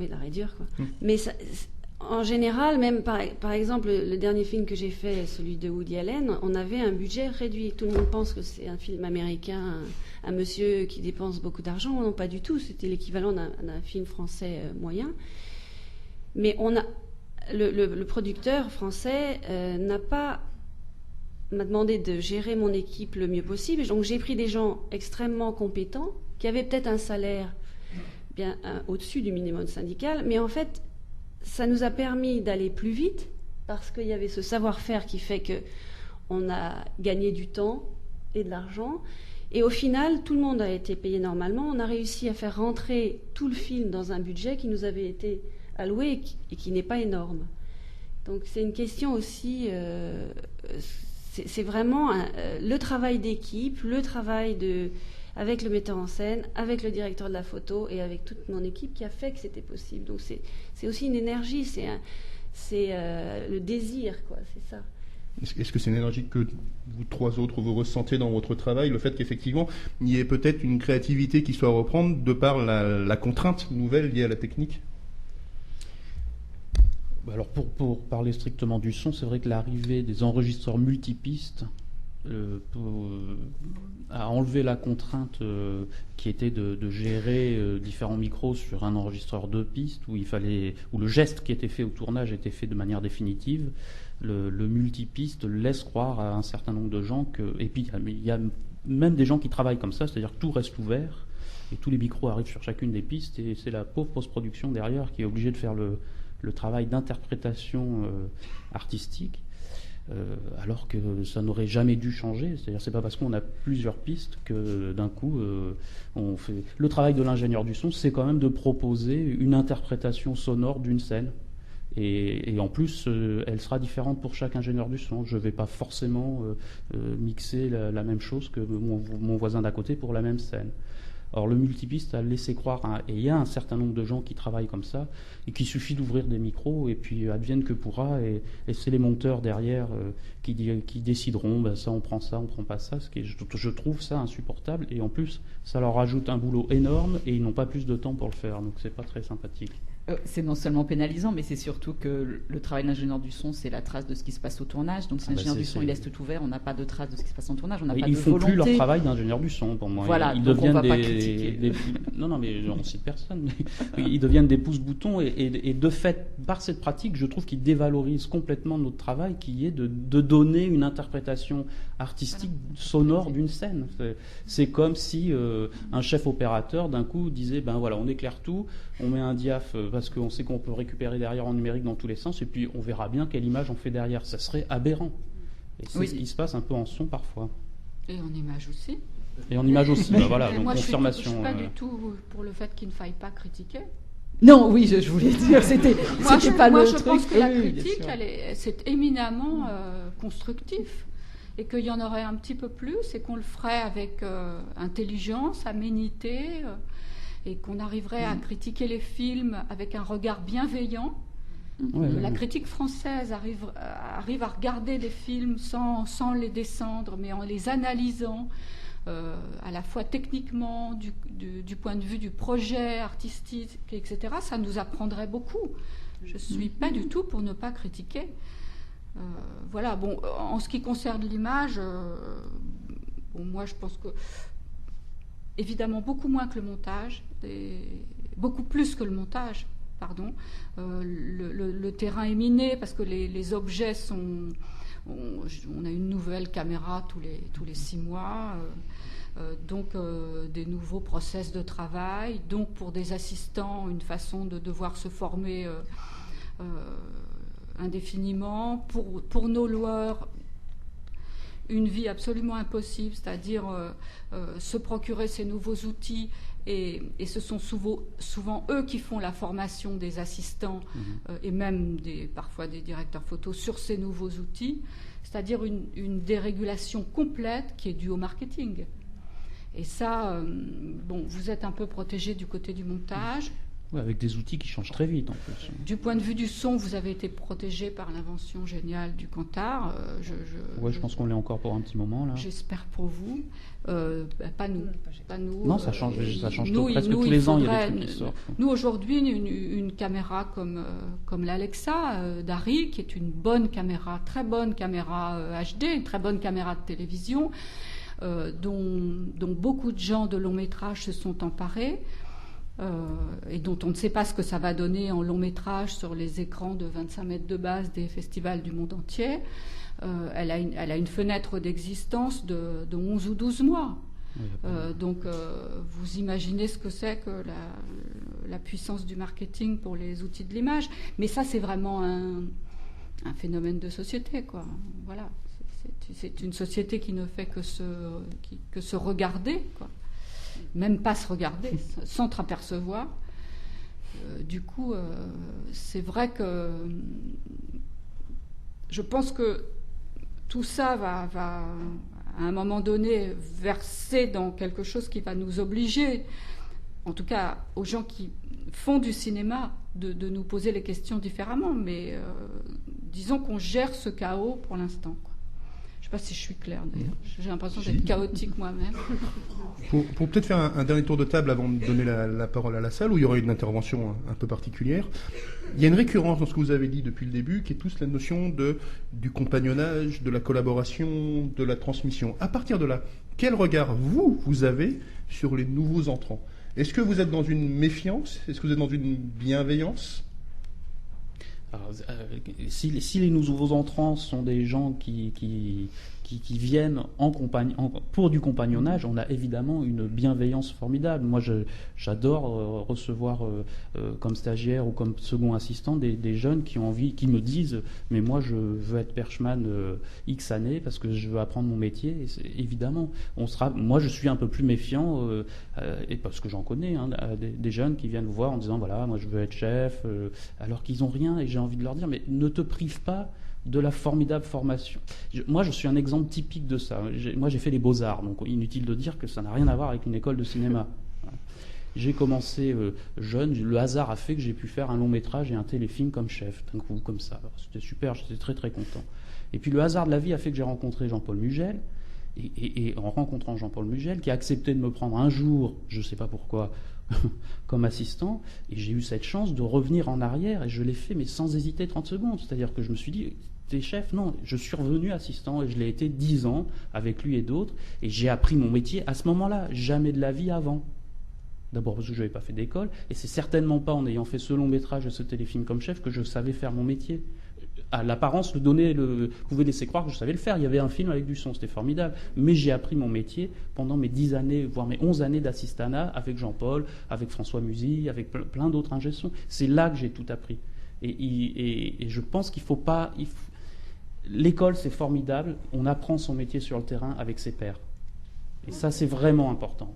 Oui, de la réduire, quoi. Mais ça, en général, même par exemple, le dernier film que j'ai fait, celui de Woody Allen, on avait un budget réduit. Tout le monde pense que c'est un film américain, un monsieur qui dépense beaucoup d'argent. Non, pas du tout. C'était l'équivalent d'un film français moyen. Mais le producteur français m'a demandé de gérer mon équipe le mieux possible. Donc j'ai pris des gens extrêmement compétents qui avaient peut-être un salaire bien au-dessus du minimum syndical, mais en fait ça nous a permis d'aller plus vite parce qu'il y avait ce savoir-faire qui fait que on a gagné du temps et de l'argent, et au final tout le monde a été payé normalement. On a réussi à faire rentrer tout le film dans un budget qui nous avait été alloué et qui n'est pas énorme. Donc c'est une question aussi, c'est vraiment le travail d'équipe, le travail avec le metteur en scène, avec le directeur de la photo et avec toute mon équipe qui a fait que c'était possible. Donc c'est aussi une énergie, c'est le désir, quoi, c'est ça. Est-ce que c'est une énergie que vous 3 autres vous ressentez dans votre travail, le fait qu'effectivement il y ait peut-être une créativité qui soit à reprendre de par la contrainte nouvelle liée à la technique? Alors pour parler strictement du son, c'est vrai que l'arrivée des enregistreurs multipistes a enlevé la contrainte qui était de gérer différents micros sur un enregistreur 2 pistes où le geste qui était fait au tournage était fait de manière définitive. Le multipiste laisse croire à un certain nombre de gens et puis il y a même des gens qui travaillent comme ça, c'est-à-dire que tout reste ouvert et tous les micros arrivent sur chacune des pistes, et c'est la pauvre post-production derrière qui est obligée de faire le travail d'interprétation artistique, alors que ça n'aurait jamais dû changer. C'est-à-dire, c'est pas parce qu'on a plusieurs pistes que d'un coup on fait. Le travail de l'ingénieur du son, c'est quand même de proposer une interprétation sonore d'une scène, et en plus elle sera différente pour chaque ingénieur du son. Je vais pas forcément mixer la même chose que mon voisin d'à côté pour la même scène. Alors le multipiste a laissé croire, et il y a un certain nombre de gens qui travaillent comme ça, et qu'il suffit d'ouvrir des micros, et puis advienne que pourra, et c'est les monteurs derrière qui décideront, ça on prend pas ça, je trouve ça insupportable, et en plus ça leur rajoute un boulot énorme, et ils n'ont pas plus de temps pour le faire, donc c'est pas très sympathique. C'est non seulement pénalisant, mais c'est surtout que le travail d'ingénieur du son, c'est la trace de ce qui se passe au tournage. Donc si l'ingénieur du son il laisse tout ouvert, on n'a pas de trace de ce qui se passe en tournage, on n'a pas de volonté. Ils font plus leur travail d'ingénieur du son, pour moi. Voilà, ils donc deviennent on va pas critiquer. Non, mais on cite personne. Mais ils deviennent des pouces-boutons, et de fait, par cette pratique, je trouve qu'ils dévalorisent complètement notre travail, qui est de donner une interprétation artistique sonore d'une scène. C'est comme si un chef opérateur, d'un coup, disait, on éclaire tout, on met un diaph parce qu'on sait qu'on peut récupérer derrière en numérique dans tous les sens, et puis on verra bien quelle image on fait derrière. Ça serait aberrant. Et c'est ce qui se passe un peu en son parfois. Et en image aussi. Et en image aussi, voilà, donc moi, confirmation. Je ne suis pas du tout pour le fait qu'il ne faille pas critiquer. Non, oui, je voulais dire, c'était pas le truc. Je pense que la critique, c'est éminemment constructif. Et qu'il y en aurait un petit peu plus, et qu'on le ferait avec intelligence, aménité, et qu'on arriverait à critiquer les films avec un regard bienveillant. La critique française arrive à regarder les films sans les descendre, mais en les analysant, à la fois techniquement, du point de vue du projet artistique, etc. Ça nous apprendrait beaucoup. Je ne suis pas du tout pour ne pas critiquer. Voilà, bon, en ce qui concerne l'image, moi je pense que, évidemment, beaucoup moins que le montage, beaucoup plus que le montage, pardon. Le terrain est miné parce que les objets sont... On a une nouvelle caméra tous les 6 mois, donc des nouveaux process de travail, donc pour des assistants, une façon de devoir se former indéfiniment, pour nos loueurs, une vie absolument impossible, c'est-à-dire se procurer ces nouveaux outils, et ce sont souvent eux qui font la formation des assistants et même parfois des directeurs photos sur ces nouveaux outils, c'est-à-dire une dérégulation complète qui est due au marketing. Et ça, vous êtes un peu protégé du côté du montage. Ouais, avec des outils qui changent très vite en plus. Du point de vue du son, vous avez été protégé par l'invention géniale du Cantar. Je pense qu'on l'est encore pour un petit moment là. J'espère pour vous. Pas nous. Non, ça change presque tous les ans. Il y a des trucs qui sortent. Nous aujourd'hui, une caméra comme l'Alexa d'Arri, qui est une bonne caméra, très bonne caméra HD, une très bonne caméra de télévision, dont beaucoup de gens de long métrage se sont emparés. Et dont on ne sait pas ce que ça va donner en long métrage sur les écrans de 25 mètres de base des festivals du monde entier. Elle a une fenêtre d'existence de 11 ou 12 mois. Donc vous imaginez ce que c'est que la puissance du marketing pour les outils de l'image. Mais ça, c'est vraiment un phénomène de société, quoi. Voilà. C'est une société qui ne fait que se regarder, quoi. Même pas se regarder, s'entreapercevoir. Du coup, c'est vrai que je pense que tout ça va à un moment donné verser dans quelque chose qui va nous obliger, en tout cas aux gens qui font du cinéma, de nous poser les questions différemment. Mais disons qu'on gère ce chaos pour l'instant, quoi. Je ne sais pas si je suis claire d'ailleurs. J'ai l'impression d'être chaotique moi-même. Pour peut-être faire un dernier tour de table avant de donner la parole à la salle, où il y aura une intervention un peu particulière. Il y a une récurrence dans ce que vous avez dit depuis le début, qui est tous la notion du compagnonnage, de la collaboration, de la transmission. À partir de là, quel regard vous avez sur les nouveaux entrants? Est-ce que vous êtes dans une méfiance? Est-ce que vous êtes dans une bienveillance? Alors, si les nouveaux entrants sont des gens qui viennent pour du compagnonnage, on a évidemment une bienveillance formidable. Moi, j'adore recevoir comme stagiaire ou comme second assistant des jeunes qui ont envie, qui me disent « mais moi, je veux être perchman X années parce que je veux apprendre mon métier ». Évidemment, moi, je suis un peu plus méfiant, et parce que j'en connais, des jeunes qui viennent vous voir en disant « voilà, moi, je veux être chef », alors qu'ils n'ont rien, et j'ai envie de leur dire « mais ne te prive pas de la formidable formation ». Moi, je suis un exemple typique de ça. Moi, j'ai fait les Beaux-Arts, donc inutile de dire que ça n'a rien à voir avec une école de cinéma. Voilà. J'ai commencé jeune, le hasard a fait que j'ai pu faire un long métrage et un téléfilm comme chef, d'un coup, comme ça. C'était super, j'étais très très content. Et puis le hasard de la vie a fait que j'ai rencontré Jean-Paul Mugel, et en rencontrant Jean-Paul Mugel, qui a accepté de me prendre un jour, je ne sais pas pourquoi, comme assistant, et j'ai eu cette chance de revenir en arrière, et je l'ai fait, mais sans hésiter 30 secondes. C'est-à-dire que je me suis dit, t'es chef? Non, je suis revenu assistant, et je l'ai été 10 ans avec lui et d'autres, et j'ai appris mon métier à ce moment-là, jamais de la vie avant. D'abord parce que je n'avais pas fait d'école, et c'est certainement pas en ayant fait ce long métrage et ce téléfilm comme chef que je savais faire mon métier. À l'apparence, pouvait laisser croire que je savais le faire. Il y avait un film avec du son, c'était formidable. Mais j'ai appris mon métier pendant mes 10 années, voire mes 11 années d'assistanat avec Jean-Paul, avec François Musy, avec plein d'autres ingé-sons. C'est là que j'ai tout appris. Et je pense qu'il faut pas... L'école, c'est formidable. On apprend son métier sur le terrain avec ses pairs. Et ça, c'est vraiment important.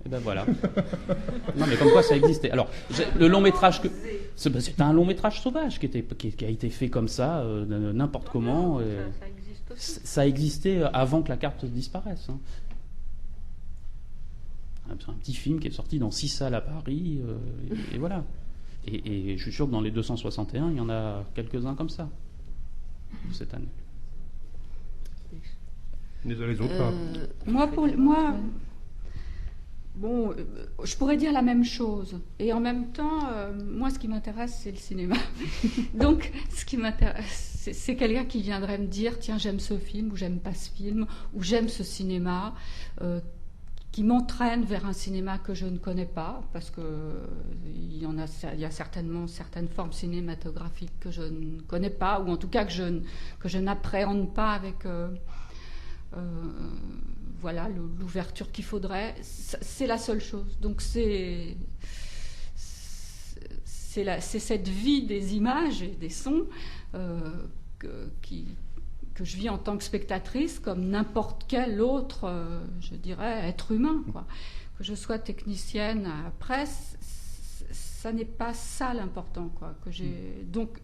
Et ben voilà. Non mais comme quoi ça existait. Alors le long métrage c'était un long métrage sauvage qui a été fait comme ça, n'importe comment. Ça existait avant que la carte disparaisse. Hein. C'est un petit film qui est sorti dans 6 salles à Paris, et voilà. Et je suis sûr que dans les 261, il y en a quelques-uns comme ça cette année. Les autres pas. Moi. Bon, je pourrais dire la même chose. Et en même temps, moi, ce qui m'intéresse, c'est le cinéma. Donc, ce qui m'intéresse, c'est quelqu'un qui viendrait me dire, tiens, j'aime ce film, ou j'aime pas ce film, ou j'aime ce cinéma, qui m'entraîne vers un cinéma que je ne connais pas, parce que il y a certainement certaines formes cinématographiques que je ne connais pas, ou en tout cas que je n'appréhende pas avec... voilà l'ouverture qu'il faudrait. C'est la seule chose. Donc c'est cette vie des images et des sons que je vis en tant que spectatrice comme n'importe quel autre, je dirais, être humain, quoi. Que je sois technicienne à presse, ça n'est pas ça l'important, quoi. Donc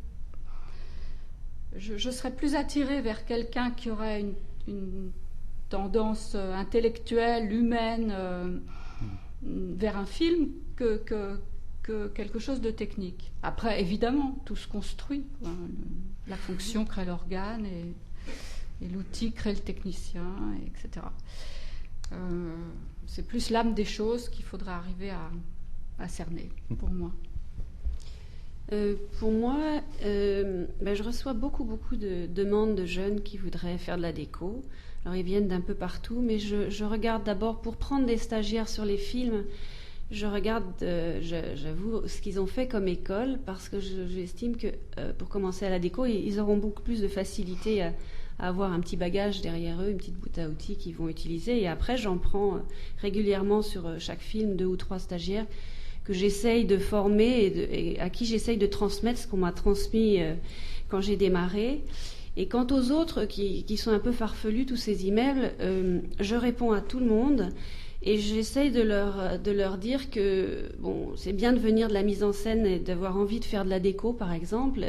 je serais plus attirée vers quelqu'un qui aurait une tendance intellectuelle, humaine, vers un film que quelque chose de technique. Après, évidemment, tout se construit. La fonction crée l'organe et l'outil crée le technicien, etc. C'est plus l'âme des choses qu'il faudrait arriver à cerner, pour moi. Pour moi, je reçois beaucoup de demandes de jeunes qui voudraient faire de la déco. Alors ils viennent d'un peu partout, mais je regarde d'abord, pour prendre des stagiaires sur les films, je regarde, j'avoue, ce qu'ils ont fait comme école, parce que j'estime que pour commencer à la déco, ils auront beaucoup plus de facilité à avoir un petit bagage derrière eux, une petite boîte à outils qu'ils vont utiliser. Et après, j'en prends régulièrement sur chaque film 2 ou 3 stagiaires que j'essaye de former et à qui j'essaye de transmettre ce qu'on m'a transmis quand j'ai démarré. Et quant aux autres qui sont un peu farfelus, tous ces emails, je réponds à tout le monde et j'essaye de leur dire que bon, c'est bien de venir de la mise en scène et d'avoir envie de faire de la déco, par exemple,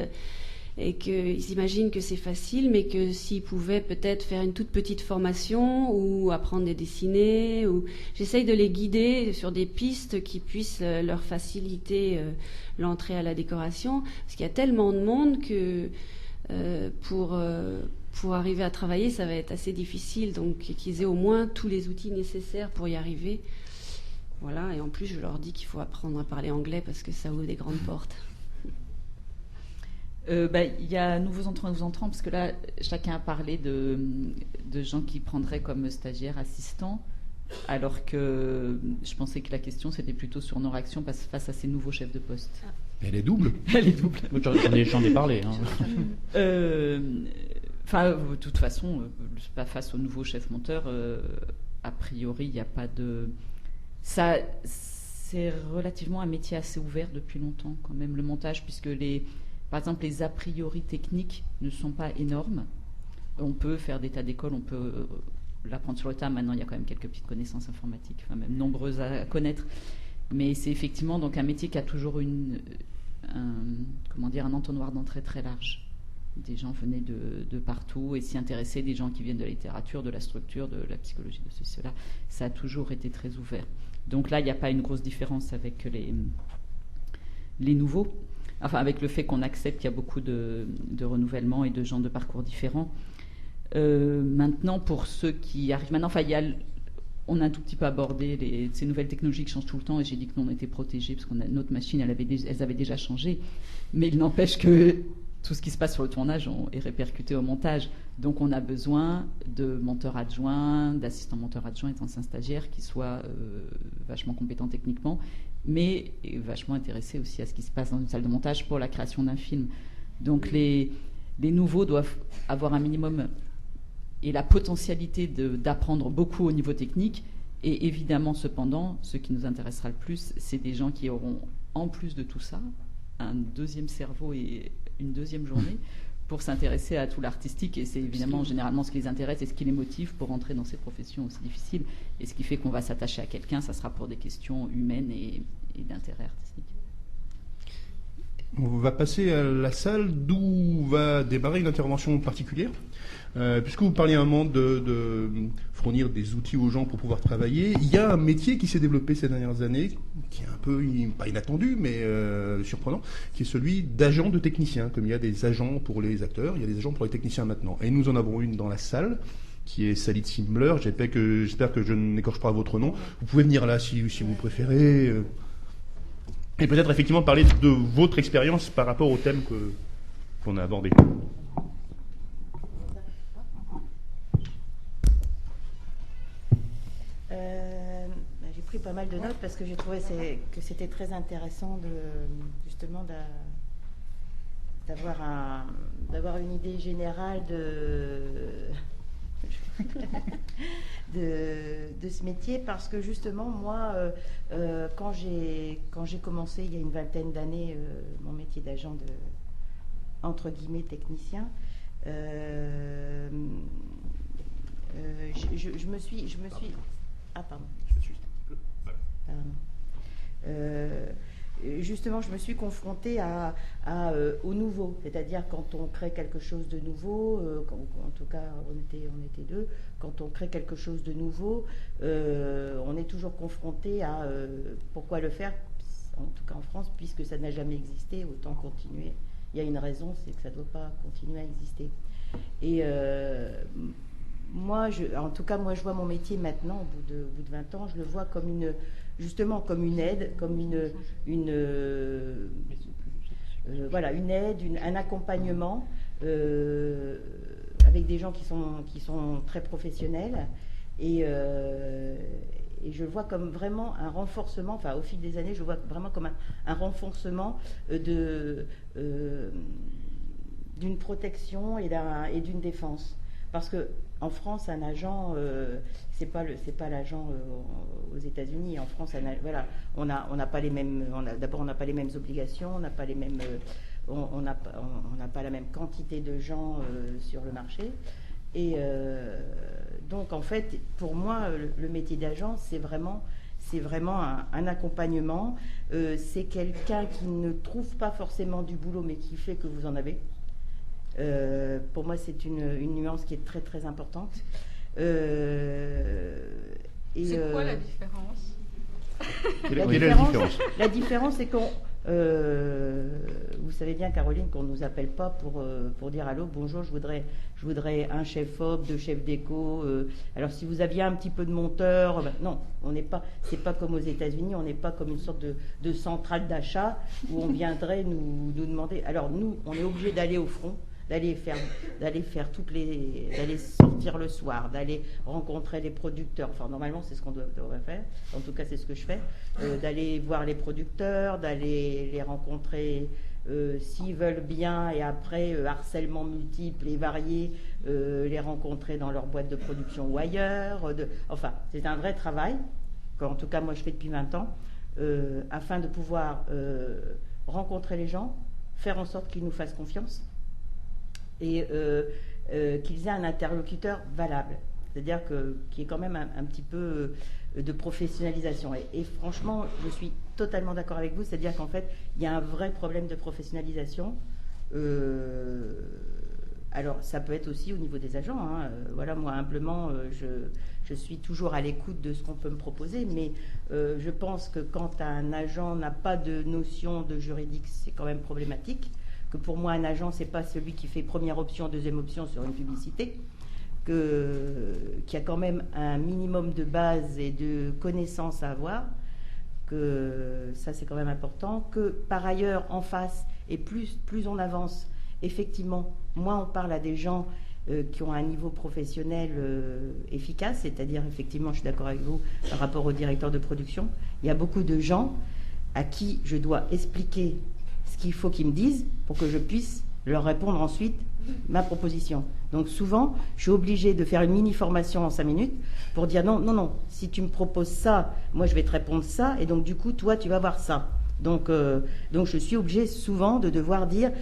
et qu'ils imaginent que c'est facile, mais que s'ils pouvaient peut-être faire une toute petite formation ou apprendre à dessiner, ou j'essaye de les guider sur des pistes qui puissent leur faciliter l'entrée à la décoration, parce qu'il y a tellement de monde que pour arriver à travailler, ça va être assez difficile, donc qu'ils aient au moins tous les outils nécessaires pour y arriver. Voilà, et en plus, je leur dis qu'il faut apprendre à parler anglais parce que ça ouvre des grandes portes. Il y a nouveaux entrants et nouveaux entrants, parce que là, chacun a parlé de gens qui prendraient comme stagiaires, assistants, alors que je pensais que la question, c'était plutôt sur nos réactions face à ces nouveaux chefs de poste. Elle est double. Elle est double. J'en ai parlé. Hein. De toute façon, pas face aux nouveaux chefs monteurs, a priori, il n'y a pas de... Ça, c'est relativement un métier assez ouvert depuis longtemps, quand même, le montage, puisque par exemple, les a priori techniques ne sont pas énormes. On peut faire des tas d'écoles, on peut l'apprendre sur le tas. Maintenant, il y a quand même quelques petites connaissances informatiques, enfin même nombreuses à connaître. Mais c'est effectivement donc un métier qui a toujours un entonnoir d'entrée très large. Des gens venaient de partout et s'y intéressaient, des gens qui viennent de la littérature, de la structure, de la psychologie, de ceci, cela. Ça a toujours été très ouvert. Donc là, il n'y a pas une grosse différence avec les nouveaux. Enfin, avec le fait qu'on accepte qu'il y a beaucoup de renouvellement et de gens de parcours différents. Maintenant, pour ceux qui arrivent maintenant, on a un tout petit peu abordé ces nouvelles technologies qui changent tout le temps, et j'ai dit que nous, on était protégés parce que notre machine, elles avaient déjà changé. Mais il n'empêche que tout ce qui se passe sur le tournage est répercuté au montage. Donc on a besoin de monteurs adjoints, d'assistants monteurs adjoints et d'anciens stagiaires qui soient vachement compétents techniquement, mais vachement intéressés aussi à ce qui se passe dans une salle de montage pour la création d'un film. Donc les nouveaux doivent avoir un minimum et la potentialité d'apprendre beaucoup au niveau technique. Et évidemment, cependant, ce qui nous intéressera le plus, c'est des gens qui auront, en plus de tout ça, un deuxième cerveau et une deuxième journée pour s'intéresser à tout l'artistique. Et c'est évidemment généralement ce qui les intéresse et ce qui les motive pour entrer dans ces professions aussi difficiles. Et ce qui fait qu'on va s'attacher à quelqu'un, ça sera pour des questions humaines et d'intérêt artistique. On va passer à la salle d'où va démarrer une intervention particulière. Puisque vous parliez à un moment de fournir des outils aux gens pour pouvoir travailler, il y a un métier qui s'est développé ces dernières années, qui est un peu, pas inattendu, mais surprenant, qui est celui d'agent de technicien. Comme il y a des agents pour les acteurs, il y a des agents pour les techniciens maintenant. Et nous en avons une dans la salle, qui est Salit Simler. J'espère que je n'écorche pas votre nom. Vous pouvez venir là si vous préférez. Et peut-être effectivement parler de votre expérience par rapport au thème qu'on a abordé. J'ai pris pas mal de notes parce que j'ai trouvé que c'était très intéressant justement d'avoir une idée générale de ce métier, parce que justement moi quand j'ai commencé il y a une vingtaine d'années mon métier d'agent de entre guillemets technicien, je me suis ah pardon. Justement, je me suis confrontée au nouveau, c'est-à-dire quand on crée quelque chose de nouveau, en tout cas on était deux, quand on crée quelque chose de nouveau, on est toujours confronté à pourquoi le faire, en tout cas en France, puisque ça n'a jamais existé, autant continuer. Il y a une raison, c'est que ça ne doit pas continuer à exister. Et moi, en tout cas, je vois mon métier maintenant, au bout de 20 ans, je le vois comme une aide, comme une aide, un accompagnement avec des gens qui sont très professionnels, et je le vois comme vraiment un renforcement, enfin au fil des années, je le vois vraiment comme un renforcement d'une protection et d'une défense. Parce que en France, un agent, c'est pas l'agent aux États-Unis. En France, on n'a pas les mêmes. D'abord, on n'a pas les mêmes obligations, on n'a pas les mêmes. On n'a pas la même quantité de gens sur le marché. Et donc, en fait, pour moi, le métier d'agent, c'est vraiment un accompagnement. C'est quelqu'un qui ne trouve pas forcément du boulot, mais qui fait que vous en avez. Pour moi, c'est une nuance qui est très très importante. C'est quoi la différence? La différence, c'est qu'on, vous savez bien, Caroline, qu'on ne nous appelle pas pour dire allô, bonjour, je voudrais un chef op, 2 chefs déco. Alors, si vous aviez un petit peu de monteur, non, on n'est pas. C'est pas comme aux États-Unis, on n'est pas comme une sorte de centrale d'achat où on viendrait nous demander. Alors, nous, on est obligé d'aller au front. D'aller sortir le soir, d'aller rencontrer les producteurs. Enfin, normalement, c'est ce qu'on devrait faire. En tout cas, c'est ce que je fais. D'aller voir les producteurs, d'aller les rencontrer s'ils veulent bien, et après, harcèlement multiple et varié, les rencontrer dans leur boîte de production ou ailleurs. Enfin, c'est un vrai travail, qu'en tout cas, moi, je fais depuis 20 ans, afin de pouvoir rencontrer les gens, faire en sorte qu'ils nous fassent confiance, et qu'ils aient un interlocuteur valable, c'est-à-dire qu'il y ait quand même un petit peu de professionnalisation. Et franchement, je suis totalement d'accord avec vous, c'est-à-dire qu'en fait, il y a un vrai problème de professionnalisation Alors, ça peut être aussi au niveau des agents. Voilà, moi, humblement, je suis toujours à l'écoute de ce qu'on peut me proposer, mais je pense que quand un agent n'a pas de notion de juridique, c'est quand même problématique. Que pour moi, un agent, c'est pas celui qui fait première option, deuxième option sur une publicité, qu'il y a quand même un minimum de base et de connaissances à avoir, que ça, c'est quand même important, que par ailleurs, en face, et plus on avance, effectivement, moins on parle à des gens qui ont un niveau professionnel efficace, c'est-à-dire, effectivement, je suis d'accord avec vous, par rapport au directeur de production, il y a beaucoup de gens à qui je dois expliquer ce qu'il faut qu'ils me disent pour que je puisse leur répondre ensuite ma proposition. Donc souvent, je suis obligée de faire une mini-formation en 5 minutes pour dire non, si tu me proposes ça, moi je vais te répondre ça, et donc du coup, toi, tu vas voir ça. Donc je suis obligée souvent de devoir dire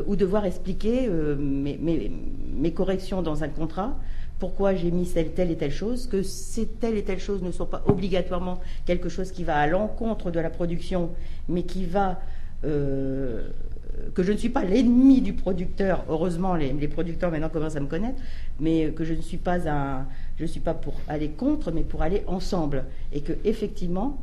ou devoir expliquer mes corrections dans un contrat, pourquoi j'ai mis telle et telle chose, que ces telle et telle choses ne sont pas obligatoirement quelque chose qui va à l'encontre de la production, mais qui va... que je ne suis pas l'ennemi du producteur, heureusement les producteurs maintenant commencent à me connaître, mais que je ne suis pas pour aller contre, mais pour aller ensemble, et que effectivement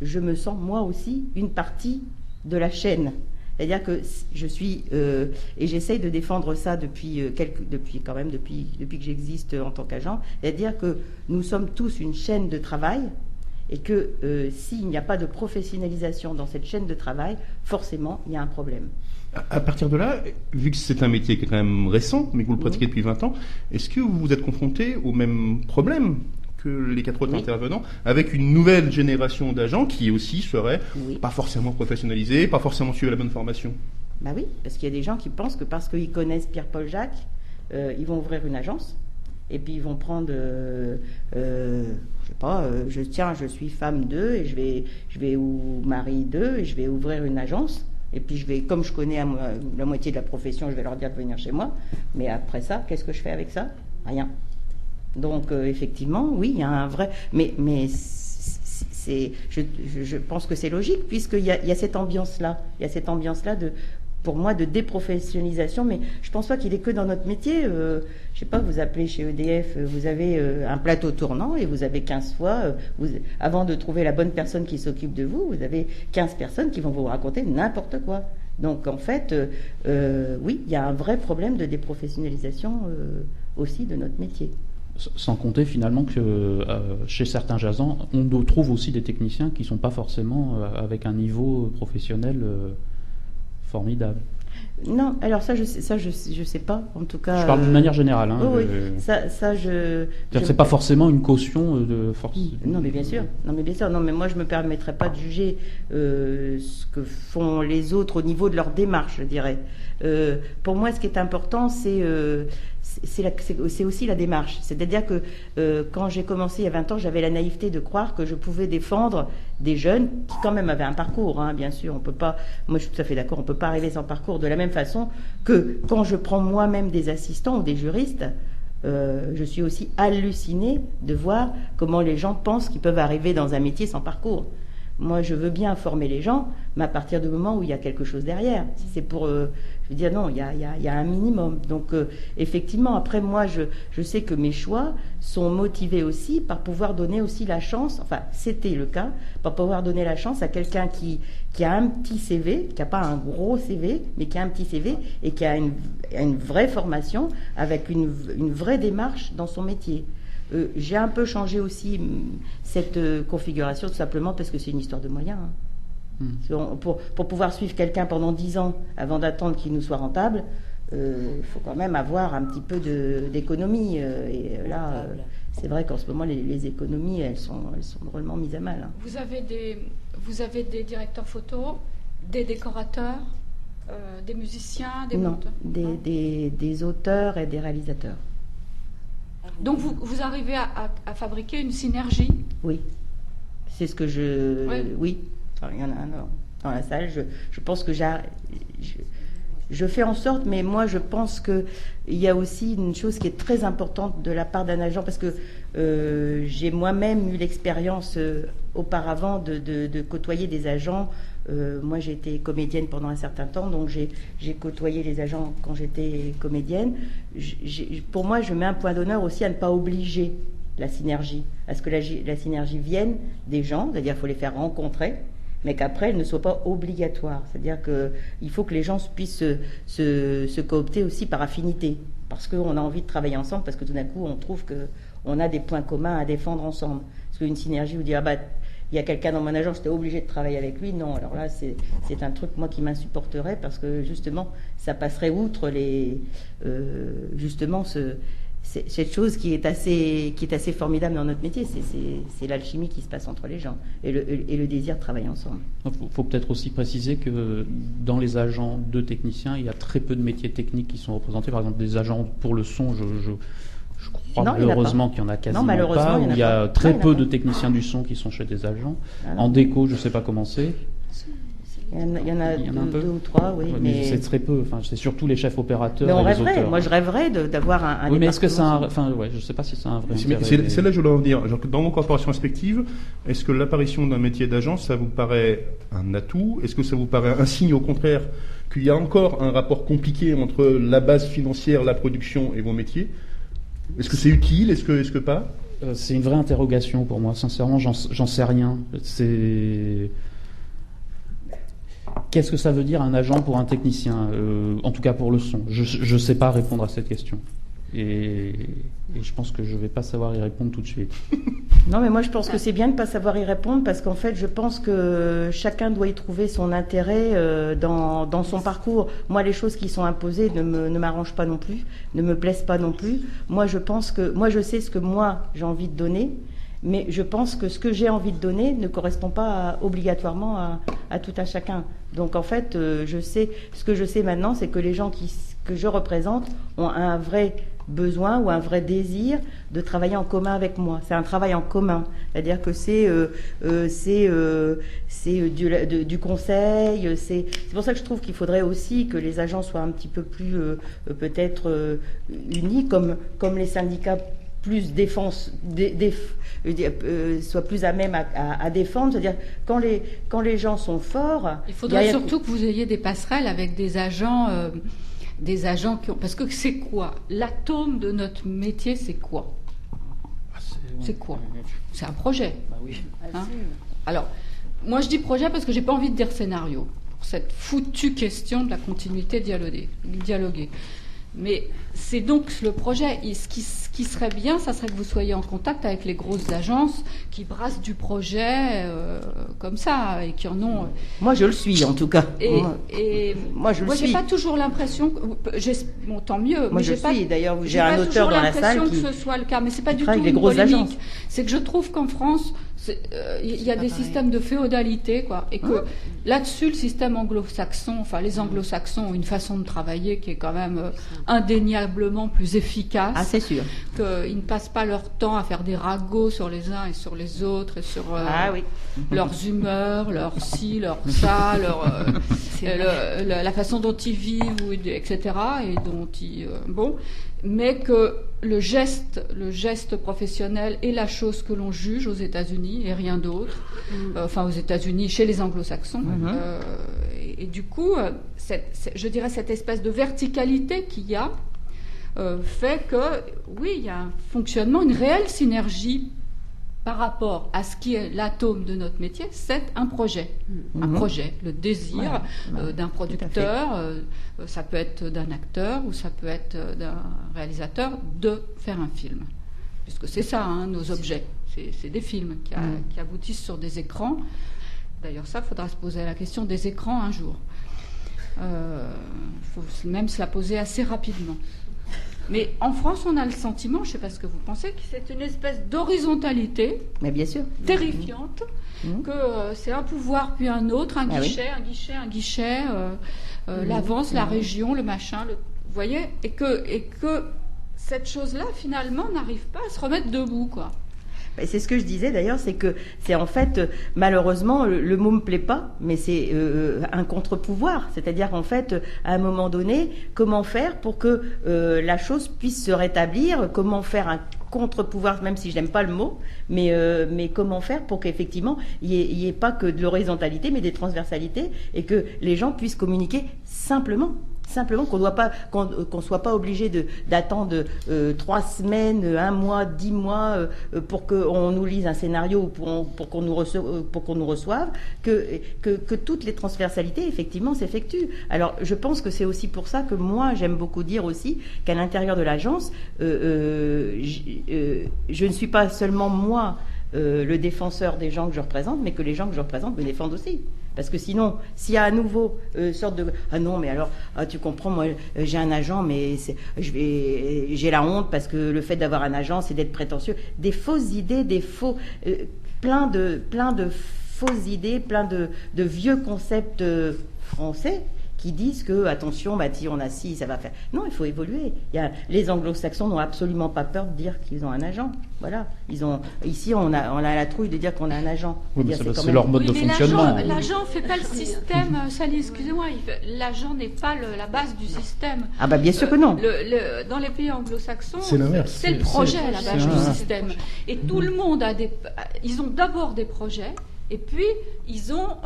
je me sens moi aussi une partie de la chaîne. C'est-à-dire que je suis et j'essaye de défendre ça depuis que j'existe en tant qu'agent, c'est-à-dire que nous sommes tous une chaîne de travail. Et que s'il n'y a pas de professionnalisation dans cette chaîne de travail, forcément, il y a un problème. À partir de là, vu que c'est un métier qui est quand même récent, mais que vous le pratiquez depuis 20 ans, est-ce que vous vous êtes confronté au même problème que les 4 autres intervenants, avec une nouvelle génération d'agents qui aussi seraient pas forcément professionnalisés, pas forcément suivre la bonne formation? Bah oui, parce qu'il y a des gens qui pensent que parce qu'ils connaissent Pierre-Paul Jacques, ils vont ouvrir une agence. Et puis ils vont prendre, je sais pas, je suis femme d'eux et je vais ou mari d'eux et je vais ouvrir une agence. Et puis comme je connais la moitié de la profession, je vais leur dire de venir chez moi. Mais après ça, qu'est-ce que je fais avec ça? Rien. Donc effectivement, oui, il y a un vrai, mais je pense que c'est logique puisqu'il y a cette ambiance-là, pour moi, de déprofessionnalisation, mais je pense pas qu'il est que dans notre métier. Je sais pas, vous appelez chez EDF, vous avez un plateau tournant et vous avez 15 fois, avant de trouver la bonne personne qui s'occupe de vous, vous avez 15 personnes qui vont vous raconter n'importe quoi. Donc en fait, oui, il y a un vrai problème de déprofessionnalisation aussi de notre métier. Sans compter finalement que chez certains agents, on trouve aussi des techniciens qui sont pas forcément avec un niveau professionnel formidable. Non, alors ça je sais pas. En tout cas, je parle d'une manière générale. Hein, oui, c'est pas forcément une caution de force. Non, mais bien sûr. Non, mais moi je me permettrais pas de juger ce que font les autres au niveau de leur démarche, je dirais. Pour moi, ce qui est important, c'est aussi la démarche. C'est-à-dire que quand j'ai commencé il y a 20 ans, j'avais la naïveté de croire que je pouvais défendre des jeunes qui quand même avaient un parcours, hein, bien sûr. On peut pas, moi je suis tout à fait d'accord, on peut pas arriver sans parcours de la même façon que quand je prends moi-même des assistants ou des juristes. Je suis aussi hallucinée de voir comment les gens pensent qu'ils peuvent arriver dans un métier sans parcours. Moi, je veux bien former les gens, mais à partir du moment où il y a quelque chose derrière. Si c'est pour... je veux dire, non, il y a un minimum. Donc, effectivement, après, moi, je sais que mes choix sont motivés aussi par pouvoir donner aussi la chance, enfin, c'était le cas, par pouvoir donner la chance à quelqu'un qui a un petit CV, qui n'a pas un gros CV, mais qui a un petit CV et qui a une vraie formation avec une vraie démarche dans son métier. J'ai un peu changé aussi cette configuration, tout simplement parce que c'est une histoire de moyens. Hein. Pour pouvoir suivre quelqu'un pendant 10 ans avant d'attendre qu'il nous soit rentable, il faut quand même avoir un petit peu d'économie. Et là, c'est vrai qu'en ce moment, les économies, elles sont drôlement mises à mal. Hein. Vous avez des directeurs photo, des décorateurs, des musiciens, des monteurs? Des auteurs et des réalisateurs. Donc vous arrivez à fabriquer une synergie? Oui. C'est ce que oui. Enfin, il y en a un dans la salle. Je pense que je fais en sorte, mais moi je pense qu'il y a aussi une chose qui est très importante de la part d'un agent, parce que j'ai moi-même eu l'expérience auparavant de côtoyer des agents moi j'ai été comédienne pendant un certain temps, donc j'ai côtoyé les agents quand j'étais comédienne. Pour moi, je mets un point d'honneur aussi à ne pas obliger la synergie, à ce que la synergie vienne des gens, c'est-à-dire qu'il faut les faire rencontrer, mais qu'après elle ne soit pas obligatoire. C'est-à-dire qu'il faut que les gens puissent se coopter aussi par affinité, parce qu'on a envie de travailler ensemble, parce que tout d'un coup on trouve qu'on a des points communs à défendre ensemble. Parce qu'une synergie, vous dire il y a quelqu'un dans mon agence, j'étais obligé de travailler avec lui. Non, alors là, c'est un truc, moi, qui m'insupporterait, parce que, justement, ça passerait outre cette chose qui est assez formidable dans notre métier. C'est l'alchimie qui se passe entre les gens et le désir de travailler ensemble. Il faut peut-être aussi préciser que dans les agents de techniciens, il y a très peu de métiers techniques qui sont représentés. Par exemple, des agents pour le son, je crois malheureusement qu'il n'y en a quasiment pas. Il y a très peu de techniciens du son qui sont chez des agents. En déco, je ne sais pas comment c'est. Il y en a deux ou trois, oui. Mais c'est très peu. Enfin, c'est surtout les chefs opérateurs. Mais on et rêverait. les auteurs. Moi, je rêverais d'avoir un. Oui, mais est-ce que ça je ne sais pas si c'est un vrai. C'est là que je voulais en venir. Genre, dans vos corporations respectives, est-ce que l'apparition d'un métier d'agent, ça vous paraît un atout? Est-ce que ça vous paraît un signe, au contraire, qu'il y a encore un rapport compliqué entre la base financière, la production et vos métiers? Est-ce que c'est utile? Est-ce que pas? C'est une vraie interrogation pour moi. Sincèrement, j'en sais rien. Qu'est-ce que ça veut dire un agent pour un technicien, en tout cas pour le son? Je ne sais pas répondre à cette question. Et je pense que je ne vais pas savoir y répondre tout de suite. Non, mais moi je pense que c'est bien de ne pas savoir y répondre, parce qu'en fait je pense que chacun doit y trouver son intérêt dans son parcours. Moi, les choses qui sont imposées ne m'arrangent pas non plus, ne me plaisent pas non plus. Moi je sais ce que moi j'ai envie de donner, mais je pense que ce que j'ai envie de donner ne correspond pas obligatoirement à tout un chacun. Donc en fait, ce que je sais maintenant, c'est que les gens que je représente ont un vrai besoin ou un vrai désir de travailler en commun avec moi. C'est un travail en commun, c'est-à-dire que c'est du conseil. C'est pour ça que je trouve qu'il faudrait aussi que les agents soient un petit peu plus peut-être unis, comme les syndicats plus soit plus à même à défendre, c'est-à-dire quand les gens sont forts. Il faudrait surtout que vous ayez des passerelles avec des agents qui ont, parce que c'est quoi l'atome de notre métier? C'est quoi? C'est quoi? C'est un projet. Bah oui. Hein? Alors, moi je dis projet parce que j'ai pas envie de dire scénario pour cette foutue question de la continuité dialoguée. Mais c'est donc le projet. Ce qui serait bien, ça serait que vous soyez en contact avec les grosses agences qui brassent du projet comme ça et qui en ont. Moi, je le suis en tout cas. Moi, j'ai pas toujours l'impression. Bon, tant mieux. Moi, je suis. D'ailleurs, j'ai un auteur dans la salle qui. Que ce soit le cas, mais c'est pas du tout une polémique. Agences. C'est que je trouve qu'en France, il y a des systèmes de féodalité, quoi, et que là-dessus, le système anglo-saxon, enfin les anglo-saxons ont une façon de travailler qui est quand même indéniablement plus efficace. Ah, c'est sûr. Qu'ils ne passent pas leur temps à faire des ragots sur les uns et sur les autres et sur leurs humeurs, leur ci, leur ça, la façon dont ils vivent, etc. Et dont ils mais que le geste professionnel est la chose que l'on juge aux États-Unis et rien d'autre. Enfin, aux États-Unis, chez les anglo-saxons. Et du coup, je dirais cette espèce de verticalité qu'il y a fait que, oui, il y a un fonctionnement, une réelle synergie par rapport à ce qui est l'atome de notre métier, c'est un projet. Un projet, le désir d'un producteur, ça peut être d'un acteur ou ça peut être d'un réalisateur de faire un film. Puisque c'est ça, nos objets. C'est des films qui aboutissent sur des écrans. D'ailleurs, ça, il faudra se poser la question des écrans un jour. Il faut même se la poser assez rapidement. Mais en France, on a le sentiment, je ne sais pas ce que vous pensez, que c'est une espèce d'horizontalité terrifiante, que c'est un pouvoir puis un autre, un guichet, l'avance, la région, le machin, vous voyez, et que cette chose-là, finalement, n'arrive pas à se remettre debout, quoi. C'est ce que je disais d'ailleurs, c'est que c'est en fait, malheureusement, le mot me plaît pas, mais c'est un contre-pouvoir. C'est-à-dire qu'en fait, à un moment donné, comment faire pour que la chose puisse se rétablir, comment faire un contre-pouvoir, même si je n'aime pas le mot, mais comment faire pour qu'effectivement il n'y ait pas que de l'horizontalité, mais des transversalités, et que les gens puissent communiquer simplement, qu'on soit pas obligé d'attendre 3 semaines, 1 mois, 10 mois pour qu'on nous lise un scénario ou pour qu'on nous reçoive, que toutes les transversalités effectivement s'effectuent. Alors je pense que c'est aussi pour ça que moi j'aime beaucoup dire aussi qu'à l'intérieur de l'agence, je ne suis pas seulement moi le défenseur des gens que je représente, mais que les gens que je représente me défendent aussi. Parce que sinon, s'il y a à nouveau sorte de « Ah non, mais alors, tu comprends, moi, j'ai un agent, mais j'ai la honte parce que le fait d'avoir un agent, c'est d'être prétentieux. » Des fausses idées, plein de fausses idées, plein de vieux concepts français qui disent que, attention, si on a ci, ça va faire... Non, il faut évoluer. Les anglo-saxons n'ont absolument pas peur de dire qu'ils ont un agent. Voilà. Ici, on a la trouille de dire qu'on a un agent. Oui, mais c'est leur mode de fonctionnement. L'agent ne fait pas le système, Sally, excusez-moi, l'agent n'est pas la base du système. Ah bah bien sûr que non. Dans les pays anglo-saxons, c'est l'inverse. C'est le projet à la base du système. Et tout le monde ils ont d'abord des projets, et puis ils ont...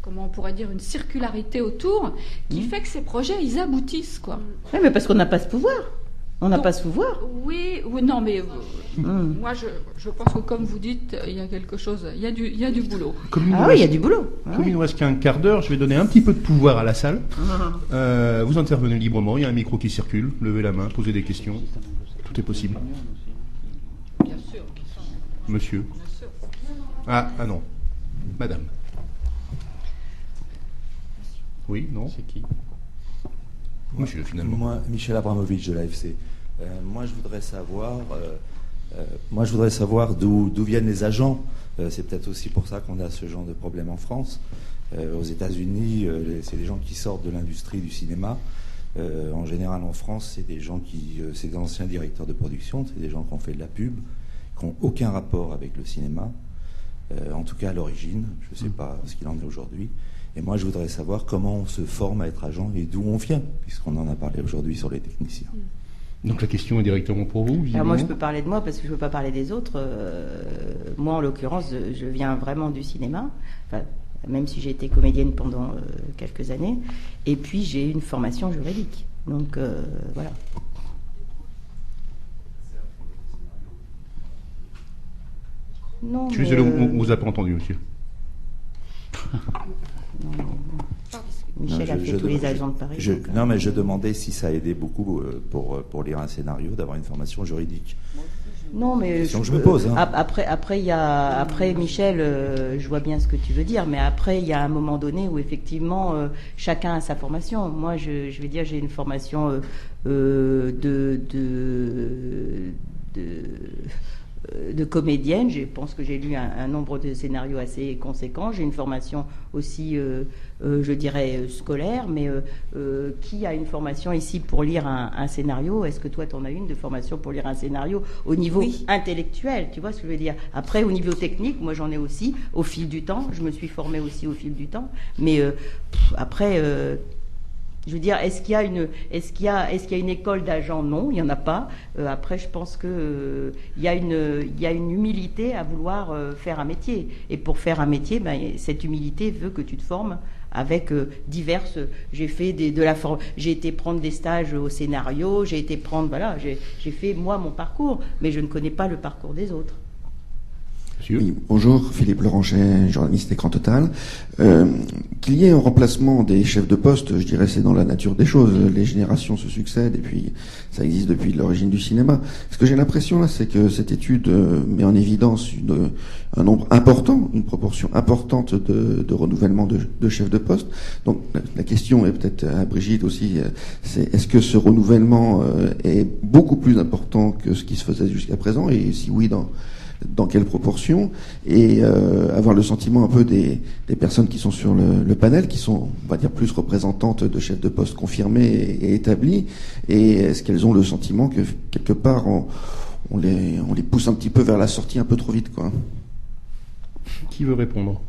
comment on pourrait dire, une circularité autour qui fait que ces projets, ils aboutissent, quoi. Oui, mais parce qu'on n'a pas ce pouvoir. On n'a pas ce pouvoir. Oui, non, mais moi, je pense que, comme vous dites, il y a quelque chose, il y a du boulot. Il y a du boulot. Comme il nous reste qu'un quart d'heure, je vais donner un petit peu de pouvoir à la salle. Vous intervenez librement, il y a un micro qui circule, levez la main, posez des questions. Tout est possible. Bien sûr. Monsieur. Ah non. Madame. Oui, non. C'est qui? Monsieur, finalement. Moi, Michel Abramovitch de l'AFC. Moi, je voudrais savoir d'où viennent les agents. C'est peut-être aussi pour ça qu'on a ce genre de problème en France. Aux États-Unis, c'est des gens qui sortent de l'industrie du cinéma. En général, en France, c'est des gens c'est des anciens directeurs de production, c'est des gens qui ont fait de la pub, qui n'ont aucun rapport avec le cinéma. En tout cas, à l'origine. Je ne sais pas ce qu'il en est aujourd'hui. Et moi, je voudrais savoir comment on se forme à être agent et d'où on vient, puisqu'on en a parlé aujourd'hui sur les techniciens. Donc la question est directement pour vous, Alors moi, je peux parler de moi parce que je ne veux pas parler des autres. Moi, en l'occurrence, je viens vraiment du cinéma, même si j'ai été comédienne pendant quelques années. Et puis, j'ai une formation juridique. Donc, voilà. Non, je suis désolé, on ne vous a pas entendu, monsieur. Michel a fait tous les agents de Paris. Non, mais je demandais si ça aidait beaucoup pour lire un scénario d'avoir une formation juridique. Non, mais je me pose. Après, Michel, je vois bien ce que tu veux dire, mais après, il y a un moment donné où effectivement, chacun a sa formation. Moi, je vais dire, j'ai une formation de comédienne. Je pense que j'ai lu un nombre de scénarios assez conséquent. J'ai une formation aussi, je dirais, scolaire, mais qui a une formation ici pour lire un scénario? Est-ce que toi, tu en as une de formation pour lire un scénario au niveau intellectuel? Tu vois ce que je veux dire? Après, au niveau technique, moi, j'en ai aussi au fil du temps. Je me suis formée aussi au fil du temps. Mais après... je veux dire, est-ce qu'il y a une école d'agents? Non, il n'y en a pas. Après, je pense que il y a une humilité à vouloir faire un métier. Et pour faire un métier, cette humilité veut que tu te formes avec diverses. J'ai fait j'ai été prendre des stages au scénario. J'ai fait moi mon parcours, mais je ne connais pas le parcours des autres. Oui, bonjour, Philippe Loranchet, journaliste Écran Total. Qu'il y ait un remplacement des chefs de poste, je dirais c'est dans la nature des choses. Les générations se succèdent et puis ça existe depuis l'origine du cinéma. Ce que j'ai l'impression là, c'est que cette étude met en évidence un nombre important, une proportion importante de renouvellement de chefs de poste. Donc la question est peut-être à Brigitte aussi, c'est est-ce que ce renouvellement est beaucoup plus important que ce qui se faisait jusqu'à présent, et si oui, dans quelle proportion, et avoir le sentiment un peu des personnes qui sont sur le panel, qui sont, on va dire, plus représentantes de chefs de poste confirmés et établis, et est-ce qu'elles ont le sentiment que quelque part on les pousse un petit peu vers la sortie un peu trop vite, quoi. Qui veut répondre?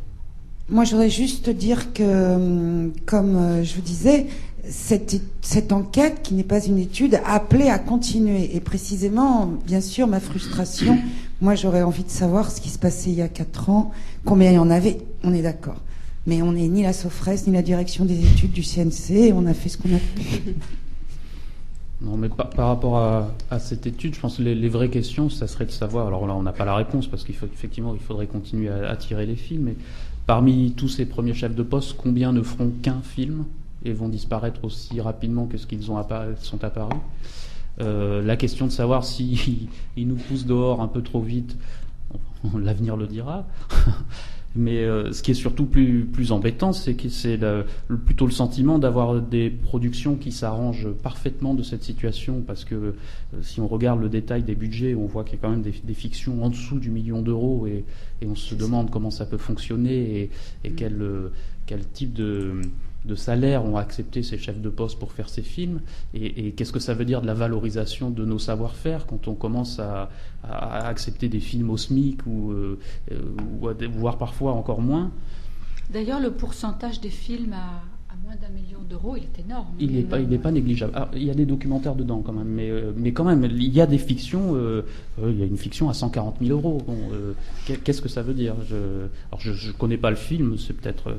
Moi, je voudrais juste dire que, comme je vous disais, cette enquête, qui n'est pas une étude, a appelé à continuer. Et précisément, bien sûr, ma frustration, moi, j'aurais envie de savoir ce qui se passait il y a 4 ans, combien il y en avait, on est d'accord. Mais on n'est ni la SOFRES, ni la direction des études du CNC, on a fait ce qu'on a pu. Non, mais par rapport à cette étude, je pense que les vraies questions, ça serait de savoir, alors là, on n'a pas la réponse, parce qu'effectivement, il faudrait continuer à tirer les films, mais parmi tous ces premiers chefs de poste, combien ne feront qu'un film et vont disparaître aussi rapidement que ce qu'ils sont apparus? La question de savoir s'ils nous poussent dehors un peu trop vite, l'avenir le dira. Mais ce qui est surtout plus embêtant, c'est que c'est plutôt le sentiment d'avoir des productions qui s'arrangent parfaitement de cette situation, parce que si on regarde le détail des budgets, on voit qu'il y a quand même des fictions en dessous du million d'euros, et on se demande comment ça peut fonctionner et quel type de salaire ont accepté ces chefs de poste pour faire ces films, et qu'est-ce que ça veut dire de la valorisation de nos savoir-faire quand on commence à accepter des films au SMIC ou voire parfois encore moins. D'ailleurs, le pourcentage des films à moins d'1 million d'euros, il est énorme. Il n'est pas négligeable. Alors, il y a des documentaires dedans quand même, mais quand même, il y a des fictions. Il y a une fiction à 140 000 euros. Bon, qu'est-ce que ça veut dire? Je connais pas le film, c'est peut-être,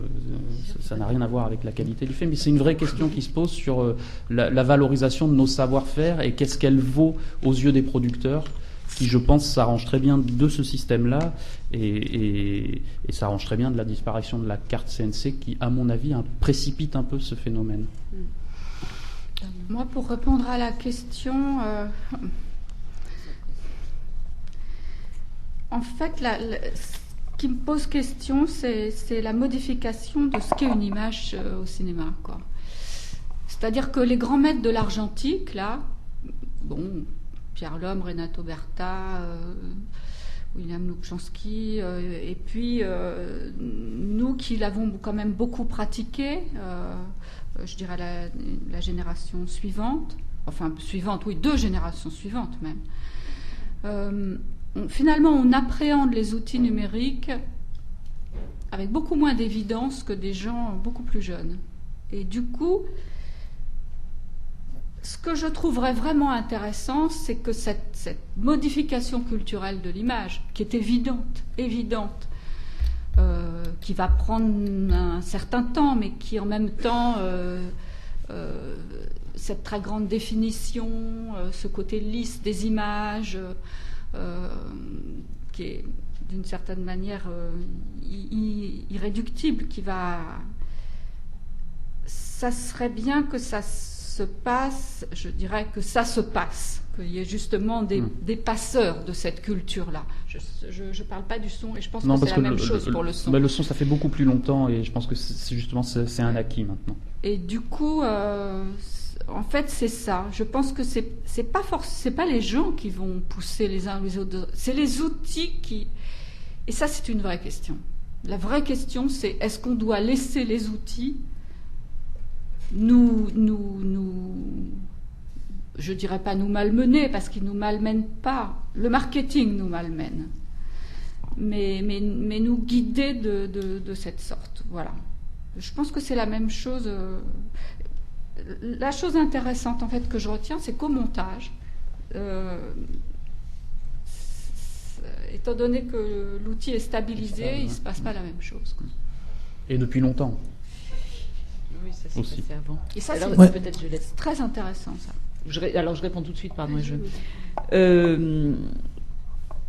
ça n'a rien à voir avec la qualité du film, mais c'est une vraie question qui se pose sur la valorisation de nos savoir-faire et qu'est-ce qu'elle vaut aux yeux des producteurs, qui, je pense, s'arrange très bien de ce système-là et s'arrange très bien de la disparition de la carte CNC qui, à mon avis, précipite un peu ce phénomène. Moi, pour répondre à la question, en fait, ce qui me pose question, c'est la modification de ce qu'est une image au cinéma, quoi. C'est-à-dire que les grands maîtres de l'argentique, là, bon, Pierre Lhomme, Renato Berta, William Lubchansky, et puis nous qui l'avons quand même beaucoup pratiqué, je dirais la génération suivante, oui, 2 générations suivantes même. Finalement, on appréhende les outils numériques avec beaucoup moins d'évidence que des gens beaucoup plus jeunes. Et du coup, ce que je trouverais vraiment intéressant, c'est que cette modification culturelle de l'image, qui est évidente, qui va prendre un certain temps, mais qui en même temps, cette très grande définition, ce côté lisse des images, qui est d'une certaine manière irréductible, ça serait bien que ça se passe, je dirais que ça se passe, qu'il y ait justement des passeurs de cette culture-là. Je ne parle pas du son, et je pense que c'est la même chose pour le son. Le son, ça fait beaucoup plus longtemps, et je pense que c'est un acquis maintenant. Et du coup, en fait, c'est ça. Je pense que c'est pas les gens qui vont pousser les uns les autres, c'est les outils qui... Et ça, c'est une vraie question. La vraie question, c'est est-ce qu'on doit laisser les outils je dirais pas nous malmener, parce qu'ils nous malmènent pas. Le marketing nous malmène, mais nous guider de cette sorte. Voilà. Je pense que c'est la même chose. La chose intéressante en fait que je retiens, c'est qu'au montage, étant donné que l'outil est stabilisé, il se passe pas la même chose, quoi. Et depuis longtemps. Oui, ça s'est passé avant. Et ça, peut-être je laisse. C'est très intéressant, ça. Alors, je réponds tout de suite, pardon.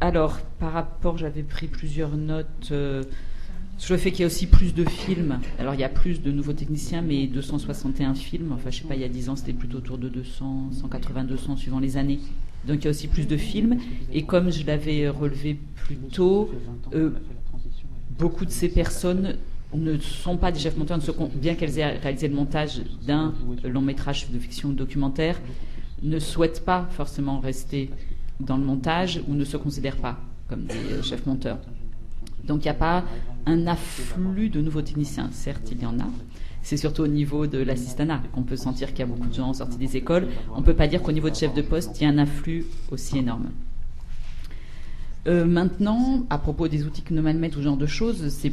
Alors, par rapport, j'avais pris plusieurs notes sur le fait qu'il y a aussi plus de films. Alors, il y a plus de nouveaux techniciens, mais 261 films. Enfin, je sais pas, il y a 10 ans, c'était plutôt autour de 200, 180, 200, suivant les années. Donc, il y a aussi plus de films. Et comme je l'avais relevé plus tôt, beaucoup de ces personnes ne sont pas des chefs monteurs, bien qu'elles aient réalisé le montage d'un long métrage de fiction ou documentaire, ne souhaitent pas forcément rester dans le montage ou ne se considèrent pas comme des chefs monteurs. Donc il n'y a pas un afflux de nouveaux techniciens. Certes, il y en a. C'est surtout au niveau de l'assistanat qu'on peut sentir qu'il y a beaucoup de gens sortis des écoles. On ne peut pas dire qu'au niveau de chef de poste, il y a un afflux aussi énorme. Maintenant, à propos des outils qui nous malmènent, ou ce genre de choses, c'est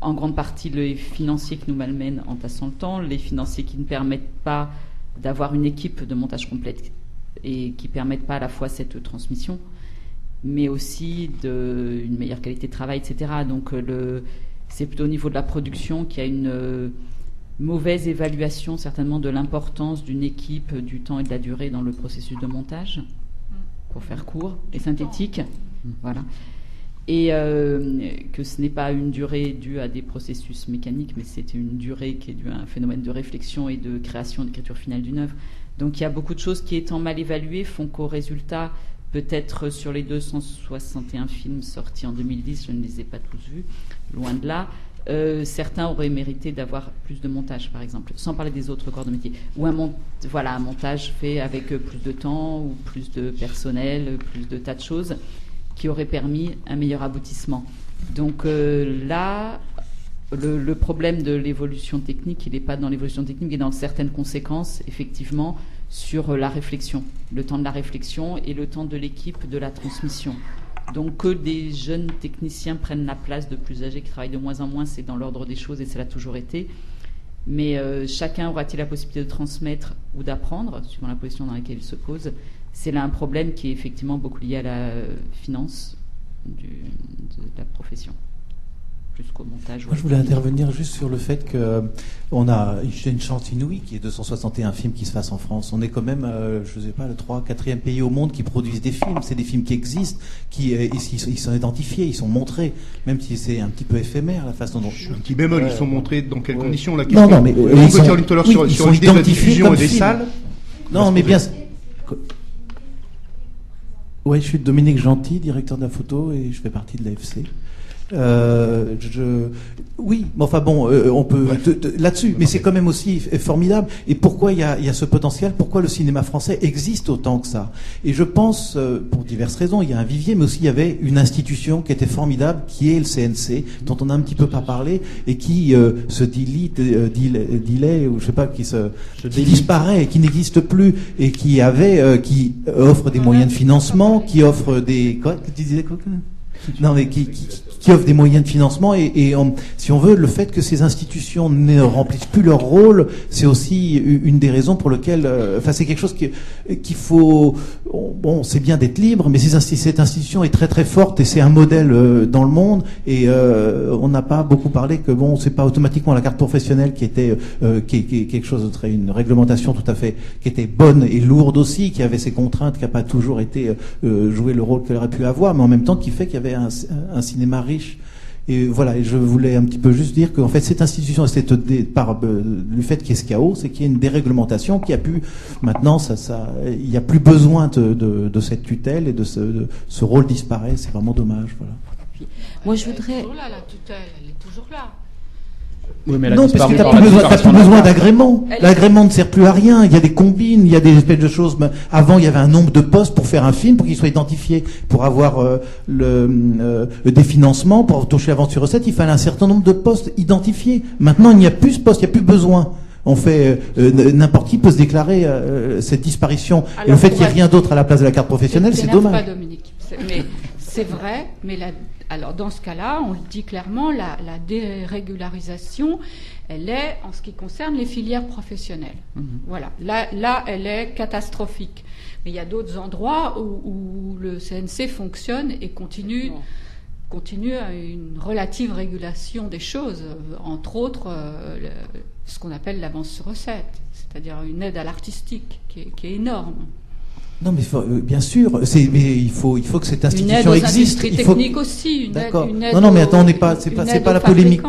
en grande partie les financiers qui nous malmènent en passant le temps, les financiers qui ne permettent pas d'avoir une équipe de montage complète et qui permettent pas à la fois cette transmission, mais aussi une meilleure qualité de travail, etc. Donc c'est plutôt au niveau de la production qu'il y a une mauvaise évaluation certainement de l'importance d'une équipe, du temps et de la durée dans le processus de montage, pour faire court et synthétique. Voilà. Et que ce n'est pas une durée due à des processus mécaniques, mais c'est une durée qui est due à un phénomène de réflexion et de création, d'écriture finale d'une œuvre. Donc il y a beaucoup de choses qui, étant mal évaluées, font qu'au résultat, peut-être sur les 261 films sortis en 2010, je ne les ai pas tous vus, loin de là, certains auraient mérité d'avoir plus de montage, par exemple, sans parler des autres corps de métier. Ou un montage fait avec plus de temps, ou plus de personnel, plus de tas de choses, qui aurait permis un meilleur aboutissement. Donc là, le problème de l'évolution technique, il n'est pas dans l'évolution technique, il est dans certaines conséquences, effectivement, sur la réflexion, le temps de la réflexion et le temps de l'équipe de la transmission. Donc que des jeunes techniciens prennent la place de plus âgés qui travaillent de moins en moins, c'est dans l'ordre des choses et ça l'a toujours été. Mais chacun aura-t-il la possibilité de transmettre ou d'apprendre, suivant la position dans laquelle il se pose. C'est là un problème qui est effectivement beaucoup lié à la finance de la profession, plus qu'au montage. Moi, je voulais intervenir juste sur le fait qu'on a une chance inouïe qui est 261 films qui se fassent en France. On est quand même, je ne sais pas, le 3e, 4e pays au monde qui produisent des films. C'est des films qui existent, ils sont identifiés, ils sont montrés, même si c'est un petit peu éphémère la façon dont... Un petit bémol, ils sont montrés dans quelles conditions la question. Non, mais on peut dire tout à l'heure sur l'idée de la diffusion et des salles. Non, mais bien... Oui, je suis Dominique Gentil, directeur de la photo, et je fais partie de l'AFC. Oui, mais enfin bon, on peut là-dessus, mais c'est quand même aussi formidable. Et pourquoi il y a ce potentiel? Pourquoi le cinéma français existe autant que ça? Et je pense, pour diverses raisons, il y a un vivier, mais aussi il y avait une institution qui était formidable, qui est le CNC, dont on a un petit peu pas parlé, et qui se dilait, ou je sais pas, qui disparaît, qui n'existe plus, et qui offre des moyens de financement, qui offre des quoi? Tu disais quoi? Non, mais qui offre des moyens de financement et si on veut, le fait que ces institutions ne remplissent plus leur rôle, c'est aussi une des raisons pour lesquelles, c'est quelque chose qu'il faut. Bon, c'est bien d'être libre, mais cette institution est très très forte et c'est un modèle dans le monde. Et on n'a pas beaucoup parlé que bon, c'est pas automatiquement la carte professionnelle qui était qui est quelque chose de une réglementation tout à fait qui était bonne et lourde aussi, qui avait ses contraintes, qui n'a pas toujours été joué le rôle qu'elle aurait pu avoir, mais en même temps qui fait qu'il y avait un cinéma riche. Et voilà, et je voulais un petit peu juste dire qu'en fait cette institution, par le fait qu'il y ait ce chaos, c'est qu'il y a une déréglementation qui a pu, maintenant il n'y a plus besoin de cette tutelle et de ce rôle disparaît, c'est vraiment dommage. Voilà. Moi je voudrais... Elle est toujours là, la tutelle, elle est toujours là. Oui, mais non, parce que t'as plus besoin d'agrément. L'agrément ne sert plus à rien. Il y a des combines, il y a des espèces de choses. Avant, il y avait un nombre de postes pour faire un film, pour qu'il soit identifié, pour avoir des financements, pour toucher l'avance sur recette. Il fallait un certain nombre de postes identifiés. Maintenant, il n'y a plus ce poste, il n'y a plus besoin. On fait n'importe qui peut se déclarer cette disparition. Alors, et le fait qu'il n'y ait rien d'autre à la place de la carte professionnelle, c'est dommage. Pas Dominique, mais c'est vrai. Mais alors dans ce cas-là, on le dit clairement, la dérégularisation, elle est en ce qui concerne les filières professionnelles. Voilà. Là, elle est catastrophique. Mais il y a d'autres endroits où le CNC fonctionne et continue à une relative régulation des choses, entre autres ce qu'on appelle l'avance sur recette, c'est-à-dire une aide à l'artistique qui est énorme. Non, mais bien sûr, mais il faut que cette institution existe. Une aide aux industries techniques aussi. D'accord. Non, mais attends, c'est pas la polémique.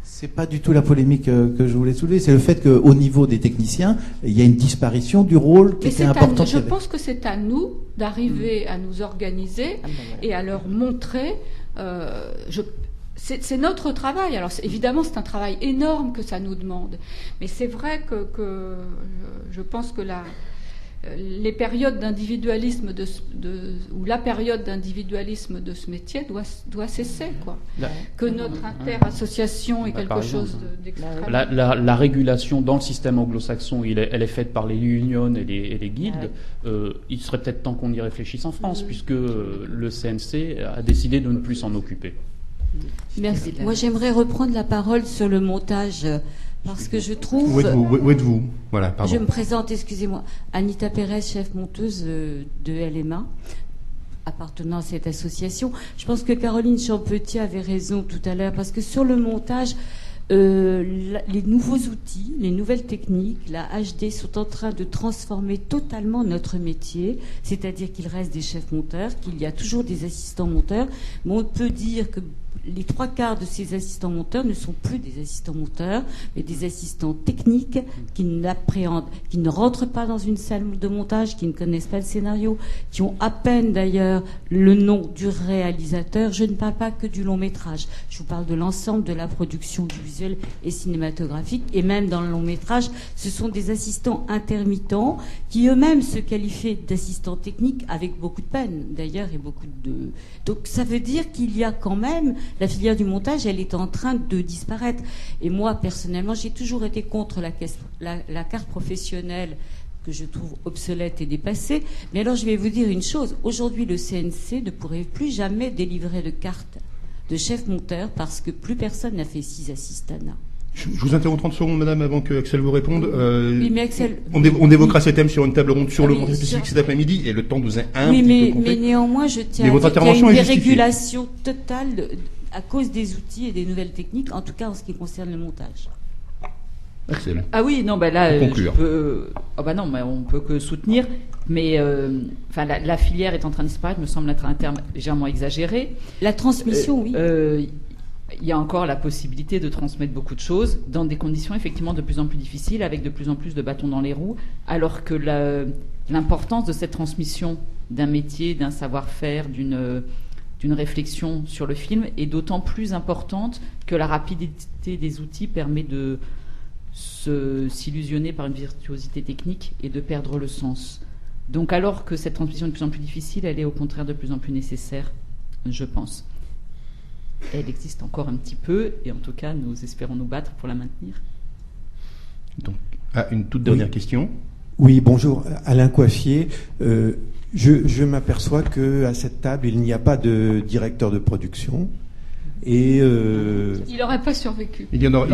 C'est pas du tout la polémique que je voulais soulever. C'est le fait qu'au niveau des techniciens, il y a une disparition du rôle qui était important. Je pense que c'est à nous d'arriver à nous organiser et à leur montrer. C'est notre travail. Alors évidemment, c'est un travail énorme que ça nous demande. Mais c'est vrai que je pense que les périodes d'individualisme ou la période d'individualisme de ce métier doit cesser, quoi. Que notre interassociation est quelque chose d'extrêmement... La régulation dans le système anglo-saxon, elle est faite par les unions et les guildes. Il serait peut-être temps qu'on y réfléchisse en France, puisque le CNC a décidé de ne plus s'en occuper. Merci. Moi, j'aimerais reprendre la parole sur le montage. Parce que je trouve... Où êtes-vous Voilà, pardon. Je me présente, excusez-moi, Anita Pérez, chef monteuse de LMA, appartenant à cette association. Je pense que Caroline Champetier avait raison tout à l'heure, parce que sur le montage, les nouveaux outils, les nouvelles techniques, la HD sont en train de transformer totalement notre métier, c'est-à-dire qu'il reste des chefs monteurs, qu'il y a toujours des assistants monteurs, mais on peut dire que les 3/4 de ces assistants monteurs ne sont plus des assistants monteurs, mais des assistants techniques qui ne rentrent pas dans une salle de montage, qui ne connaissent pas le scénario, qui ont à peine d'ailleurs le nom du réalisateur. Je ne parle pas que du long métrage, je vous parle de l'ensemble de la production du visuel et cinématographique, et même dans le long métrage, ce sont des assistants intermittents qui eux-mêmes se qualifient d'assistants techniques avec beaucoup de peine d'ailleurs et beaucoup de... Donc ça veut dire qu'il y a quand même... La filière du montage, elle est en train de disparaître. Et moi, personnellement, j'ai toujours été contre la carte professionnelle que je trouve obsolète et dépassée. Mais alors, je vais vous dire une chose. Aujourd'hui, le CNC ne pourrait plus jamais délivrer de carte de chef monteur parce que plus personne n'a fait 6 assistanats. Je vous interromps 30 secondes, madame, avant que Axel vous réponde. Oui, mais Axel... On évoquera ces thèmes sur une table ronde sur le montage spécifique cet après-midi, et le temps nous est un petit peu compté. Mais néanmoins, je tiens à dire qu'il y a une dérégulation totale à cause des outils et des nouvelles techniques, en tout cas en ce qui concerne le montage. Axel. Ah oui, non, là, conclure. Non, mais on peut que soutenir. Mais la filière est en train de disparaître, me semble être un terme légèrement exagéré. La transmission, oui. Il y a encore la possibilité de transmettre beaucoup de choses dans des conditions effectivement de plus en plus difficiles, avec de plus en plus de bâtons dans les roues, alors que l'importance de cette transmission d'un métier, d'un savoir-faire, d'une réflexion sur le film est d'autant plus importante que la rapidité des outils permet de s'illusionner par une virtuosité technique et de perdre le sens. Donc alors que cette transmission est de plus en plus difficile, elle est au contraire de plus en plus nécessaire, je pense. Elle existe encore un petit peu, et en tout cas, nous espérons nous battre pour la maintenir. Donc, une toute dernière question. Oui, bonjour, Alain Coiffier. Je m'aperçois qu'à cette table, il n'y a pas de directeur de production. Et il n'aurait pas survécu. Il y en aura.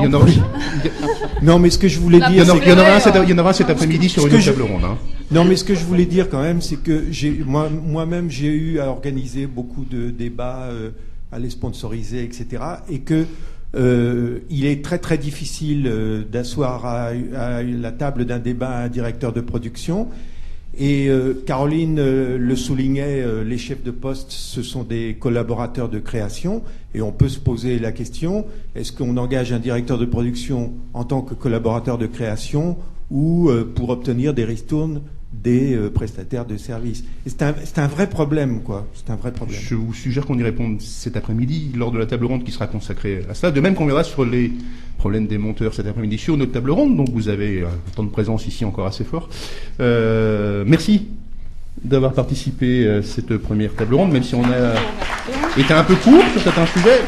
Non, mais ce que je voulais dire, il y en aura cet après-midi sur une table ronde. Hein. Non, mais ce que je voulais dire quand même, c'est que moi-même, j'ai eu à organiser beaucoup de débats, à les sponsoriser, etc. Et que il est très très difficile d'asseoir à la table d'un débat un directeur de production. Et Caroline le soulignait, les chefs de poste, ce sont des collaborateurs de création, et on peut se poser la question, est-ce qu'on engage un directeur de production en tant que collaborateur de création ou pour obtenir des ristournes des prestataires de services. Et c'est un vrai problème, quoi. C'est un vrai problème. Je vous suggère qu'on y réponde cet après-midi lors de la table ronde qui sera consacrée à ça. De même qu'on verra sur les problèmes des monteurs cet après-midi sur notre table ronde. Donc vous avez un temps de présence ici encore assez fort. Merci d'avoir participé à cette première table ronde, même si on a été un peu court sur certains sujets.